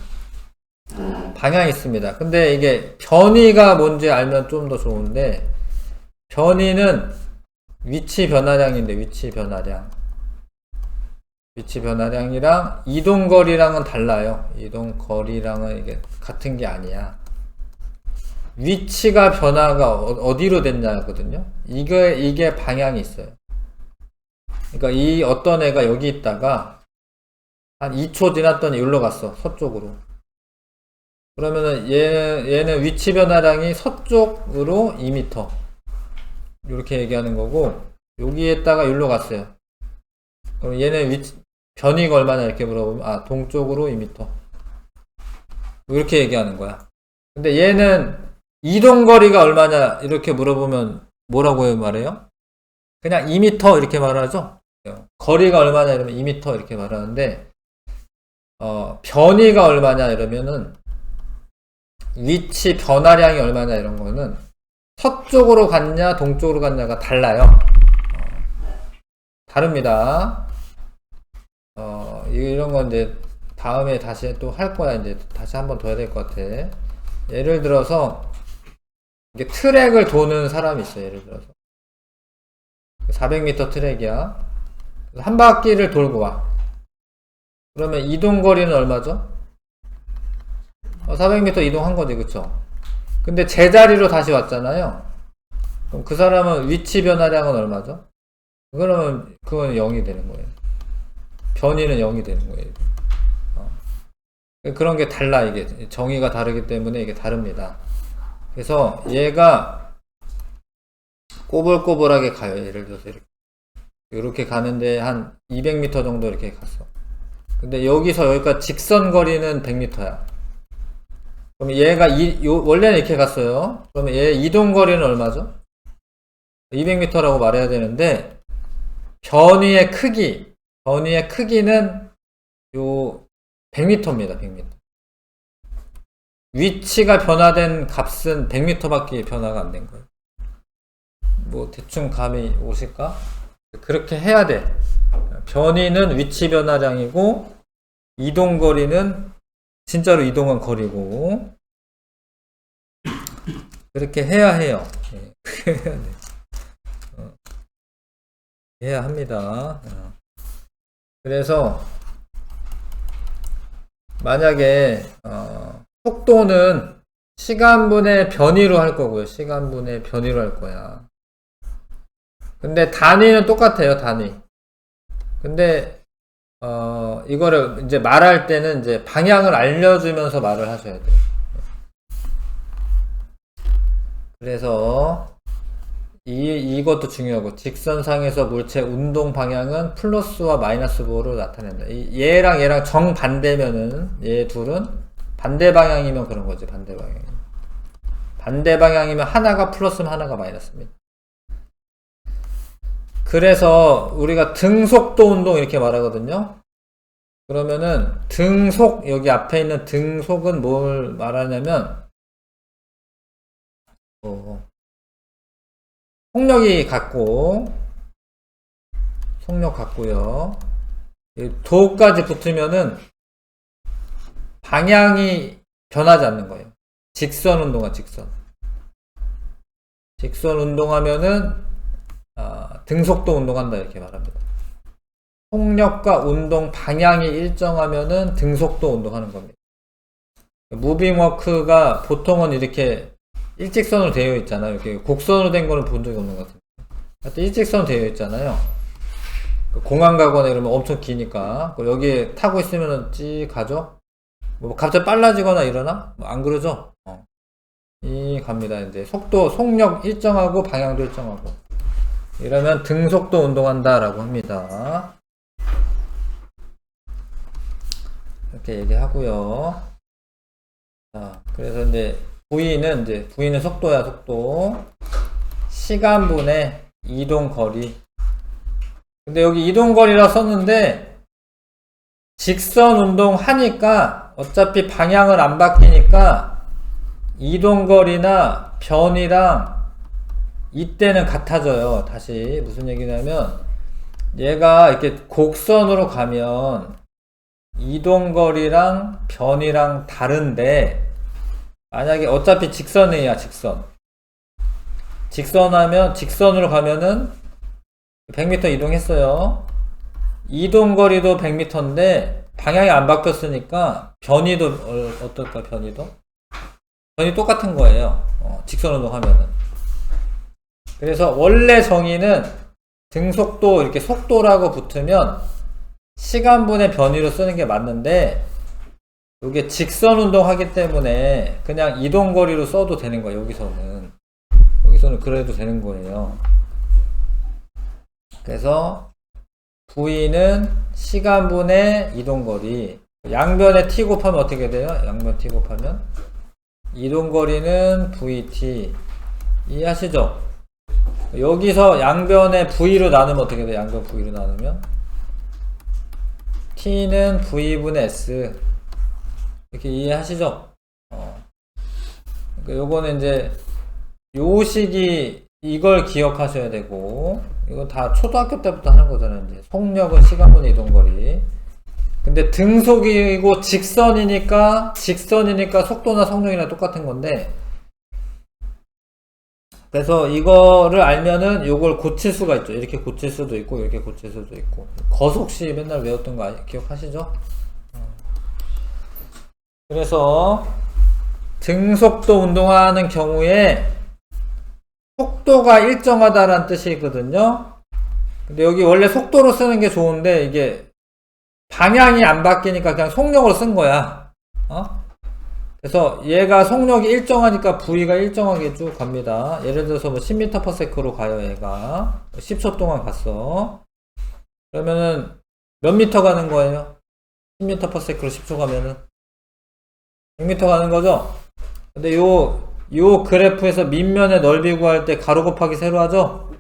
방향이 있습니다. 근데 이게 변위가 뭔지 알면 좀 더 좋은데 변위는 위치 변화량인데 위치 변화량이랑 이동거리랑은 달라요. 이동거리랑은 이게 같은 게 아니야. 위치가 변화가 어디로 됐냐거든요. 이게 방향이 있어요. 그러니까 이 어떤 애가 여기 있다가 한 2초 지났더니 여기로 갔어. 서쪽으로. 그러면은 얘는 위치 변화량이 서쪽으로 2m. 이렇게 얘기하는 거고 여기에다가 여기로 갔어요. 그럼 얘는 변위가 얼마냐 이렇게 물어보면 동쪽으로 2m. 이렇게 얘기하는 거야. 근데 얘는 이동거리가 얼마냐 이렇게 물어보면 뭐라고 말해요? 그냥 2m 이렇게 말하죠. 거리가 얼마냐 이러면 2m 이렇게 말하는데 변위가 얼마냐 이러면은 위치 변화량이 얼마냐 이런 거는 서쪽으로 갔냐 동쪽으로 갔냐가 달라요. 다릅니다. 이런 건 이제 다음에 다시 또 할 거야. 이제 다시 한번 더 해야 될 것 같아. 예를 들어서 이게 트랙을 도는 사람이 있어요. 예를 들어서 400m 트랙이야. 한 바퀴를 돌고 와. 그러면 이동거리는 얼마죠? 400m 이동한 거지, 그쵸? 근데 제자리로 다시 왔잖아요. 그럼 그 사람은 위치 변화량은 얼마죠? 그러면 그건 0이 되는 거예요. 변위는 0이 되는 거예요. 그런 게 달라. 이게 정의가 다르기 때문에 이게 다릅니다. 그래서 얘가 꼬불꼬불하게 가요. 예를 들어서 이렇게 가는데 한 200m 정도 이렇게 갔어. 근데 여기서 여기까지 직선 거리는 100m야. 그럼 얘가 원래는 이렇게 갔어요. 그러면 얘 이동 거리는 얼마죠? 200m라고 말해야 되는데 변위의 크기는 요 100m입니다. 100m. 위치가 변화된 값은 100m밖에 변화가 안 된 거예요. 뭐 대충 감이 오실까? 그렇게 해야 돼. 변위는 위치 변화량이고 이동거리는 진짜로 이동한 거리고 그렇게 해야 해요. 해야 돼. 해야 합니다. 그래서 만약에 속도는 시간분의 변위로 할 거고요. 시간분의 변위로 할 거야. 근데 단위는 똑같아요. 단위. 근데 이거를 이제 말할 때는 이제 방향을 알려주면서 말을 하셔야 돼요. 그래서 이것도 중요하고, 직선상에서 물체 운동 방향은 플러스와 마이너스 부호로 나타낸다. 얘랑 얘랑 정반대면은, 얘 둘은 반대 방향이면 그런 거지. 반대 방향. 반대 방향이면 하나가 플러스면 하나가 마이너스입니다. 그래서 우리가 등속도 운동 이렇게 말하거든요. 그러면은 등속, 여기 앞에 있는 등속은 뭘 말하냐면 속력이 같고, 속력 같고요. 도까지 붙으면은 방향이 변하지 않는 거예요. 직선 운동화, 직선. 직선 운동하면은 등속도 운동한다 이렇게 말합니다. 속력과 운동 방향이 일정하면은 등속도 운동하는 겁니다. 무빙워크가 보통은 이렇게 일직선으로 되어 있잖아요. 이렇게 곡선으로 된 거는 본 적이 없는 것 같은데. 하여튼 일직선으로 되어 있잖아요. 공항 가거나 이러면 엄청 기니까. 여기 타고 있으면은 찌 가죠? 뭐 갑자기 빨라지거나 이러나? 뭐 안 그러죠? 이 갑니다. 이제 속도, 속력 일정하고 방향도 일정하고. 이러면 등속도 운동한다 라고 합니다. 이렇게 얘기하고요. 자, 그래서 이제 V는 속도야, 속도. 시간분의 이동거리. 근데 여기 이동거리라 썼는데, 직선 운동 하니까, 어차피 방향을 안 바뀌니까, 이동거리나 변이랑 이때는 같아져요. 다시, 무슨 얘기냐면, 얘가 이렇게 곡선으로 가면, 이동거리랑 변이랑 다른데, 만약에 어차피 직선이야, 직선. 직선으로 가면은 100m 이동했어요. 이동거리도 100m인데 방향이 안 바뀌었으니까 변이도 어떨까, 변이 똑같은 거예요. 직선 운동하면은. 그래서 원래 정의는 등속도 이렇게 속도라고 붙으면 시간분의 변위로 쓰는 게 맞는데, 이게 직선 운동하기 때문에 그냥 이동거리로 써도 되는 거예요. 여기서는 그래도 되는 거예요. 그래서 V는 시간분의 이동거리. 양변에 T 곱하면 어떻게 돼요? 양변 T 곱하면 이동거리는 VT. 이해하시죠? 여기서 양변에 V로 나누면 어떻게 돼요? 양변 V로 나누면 T는 V분의 S. 이렇게 이해하시죠? 그러니까 요거는 이제 요 식이 이걸 기억하셔야 되고, 이건 다 초등학교 때부터 하는 거잖아요. 이제 속력은 시간분의 이동거리. 근데 등속이고 직선이니까 속도나 속력이나 똑같은 건데, 그래서 이거를 알면은 요걸 고칠 수가 있죠. 이렇게 고칠 수도 있고 이렇게 고칠 수도 있고. 거속시 맨날 외웠던 거 기억하시죠? 그래서 등속도 운동하는 경우에 속도가 일정하다라는 뜻이거든요. 근데 여기 원래 속도로 쓰는 게 좋은데 이게 방향이 안 바뀌니까 그냥 속력으로 쓴 거야. 그래서 얘가 속력이 일정하니까 V가 일정하게 쭉 갑니다. 예를 들어서 뭐 10m/s로 가요. 얘가 10초 동안 갔어. 그러면은 몇 미터 가는 거예요? 10m/s로 10초 가면은 100m 가는 거죠? 근데 요 그래프에서 밑면의 넓이 구할 때 가로 곱하기 세로 하죠?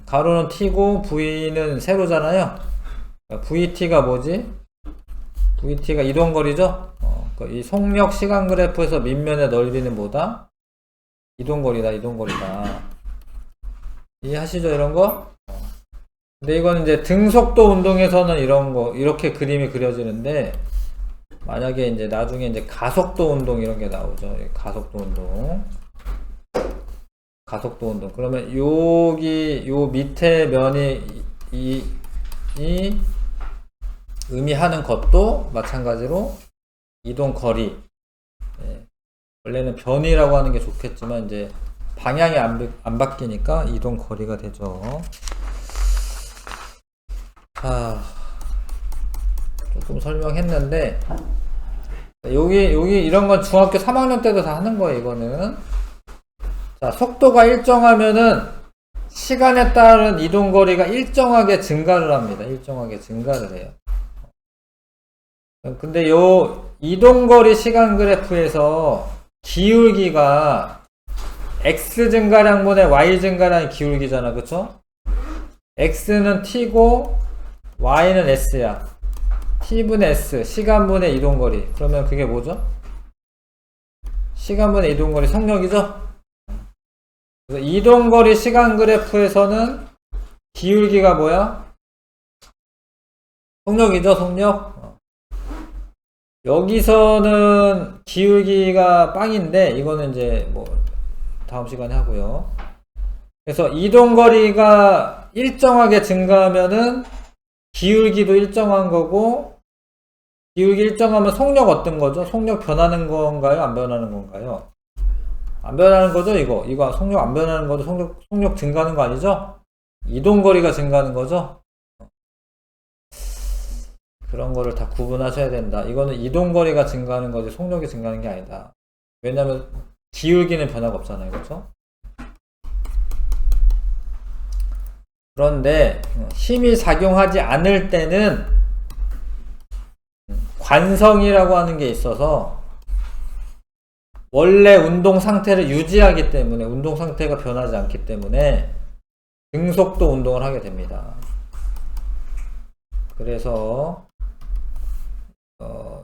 가로는 t고 v는 세로잖아요. vt가 뭐지? vt가 이동거리죠? 이 속력 시간 그래프에서 밑면의 넓이는 뭐다? 이동거리다. 이해하시죠? 이런 거? 근데 이건 이제 등속도 운동에서는 이런 거, 이렇게 그림이 그려지는데, 만약에 이제 나중에 이제 가속도 운동 이런 게 나오죠. 가속도 운동. 그러면 여기 요 밑에 면이 이 의미하는 것도 마찬가지로 이동 거리. 예, 원래는 변이라고 하는 게 좋겠지만 이제 방향이 안 바뀌니까 이동 거리가 되죠. 자, 조금 설명했는데 여기 이런 건 중학교 3학년 때도 다 하는 거예요. 이거는 자, 속도가 일정하면은 시간에 따른 이동 거리가 일정하게 증가를 합니다. 일정하게 증가를 해요. 근데 요 이동거리 시간 그래프에서 기울기가 x 증가량분의 y 증가량의 기울기잖아. 그쵸? x는 t고 y는 s야. t분의 s, 시간분의 이동거리. 그러면 그게 뭐죠? 시간분의 이동거리 속력이죠? 그래서 이동거리 시간 그래프에서는 기울기가 뭐야? 속력이죠, 속력. 여기서는 기울기가 빵인데 이거는 이제 뭐 다음 시간에 하고요. 그래서 이동거리가 일정하게 증가하면은 기울기도 일정한 거고, 기울기 일정하면 속력 어떤 거죠? 속력 변하는 건가요? 안 변하는 건가요? 안 변하는 거죠? 이거 속력 안 변하는 거죠? 속력 증가하는 거 아니죠? 이동거리가 증가하는 거죠? 그런 거를 다 구분하셔야 된다. 이거는 이동거리가 증가하는 거지 속력이 증가하는 게 아니다. 왜냐면 기울기는 변화가 없잖아요. 그렇죠? 그런데 힘이 작용하지 않을 때는 관성이라고 하는 게 있어서 원래 운동 상태를 유지하기 때문에, 운동 상태가 변하지 않기 때문에 등속도 운동을 하게 됩니다. 그래서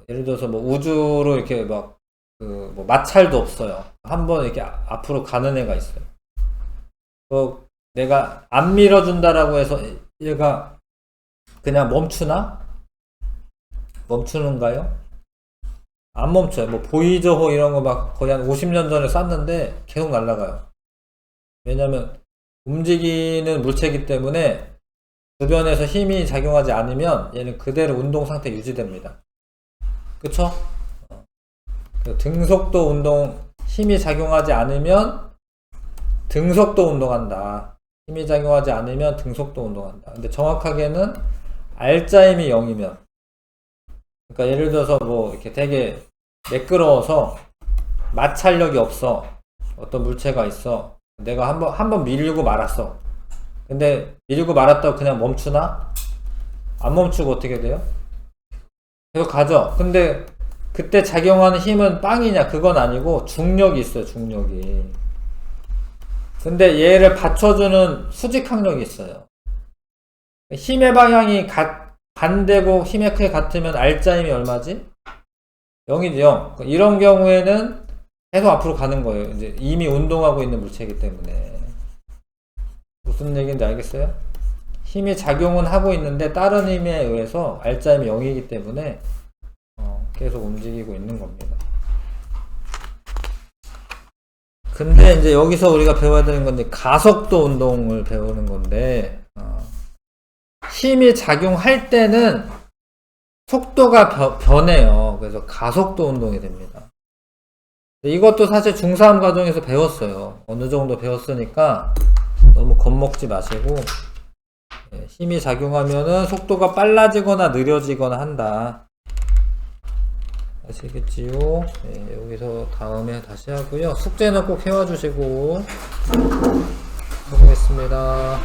예를 들어서 뭐 우주로 이렇게 막 뭐 마찰도 없어요. 한번 이렇게 앞으로 가는 애가 있어요. 내가 안 밀어준다라고 해서 얘가 그냥 멈추나? 멈추는가요? 안 멈춰요. 뭐 보이저호 이런 거 막 거의 한 50년 전에 쐈는데 계속 날아가요. 왜냐면 움직이는 물체이기 때문에 주변에서 힘이 작용하지 않으면 얘는 그대로 운동 상태 유지됩니다. 그쵸? 등속도 운동, 힘이 작용하지 않으면 등속도 운동한다. 힘이 작용하지 않으면 등속도 운동한다. 근데 정확하게는 알짜 힘이 0이면, 그러니까 예를 들어서 뭐 이렇게 되게 매끄러워서 마찰력이 없어. 어떤 물체가 있어. 내가 한번 밀고 말았어. 근데 밀고 말았다고 그냥 멈추나? 안 멈추고 어떻게 돼요? 계속 가죠. 근데 그때 작용하는 힘은 빵이냐? 그건 아니고 중력이 있어요. 중력이. 근데 얘를 받쳐주는 수직항력이 있어요. 힘의 방향이 반대고 힘의 크기 같으면 알짜 힘이 얼마지? 0이지 0. 이런 경우에는 계속 앞으로 가는 거예요. 이제 이미 운동하고 있는 물체이기 때문에. 무슨 얘기인지 알겠어요? 힘이 작용은 하고 있는데 다른 힘에 의해서 알짜 힘이 0이기 때문에 계속 움직이고 있는 겁니다. 근데 이제 여기서 우리가 배워야 되는 건 이제 가속도 운동을 배우는 건데, 힘이 작용할 때는 속도가 변해요. 그래서 가속도 운동이 됩니다. 이것도 사실 중3 과정에서 배웠어요. 어느 정도 배웠으니까 너무 겁먹지 마시고, 힘이 작용하면은 속도가 빨라지거나 느려지거나 한다. 아시겠지요? 네, 여기서 다음에 다시 하고요. 숙제는 꼭 해와주시고, 수고했습니다.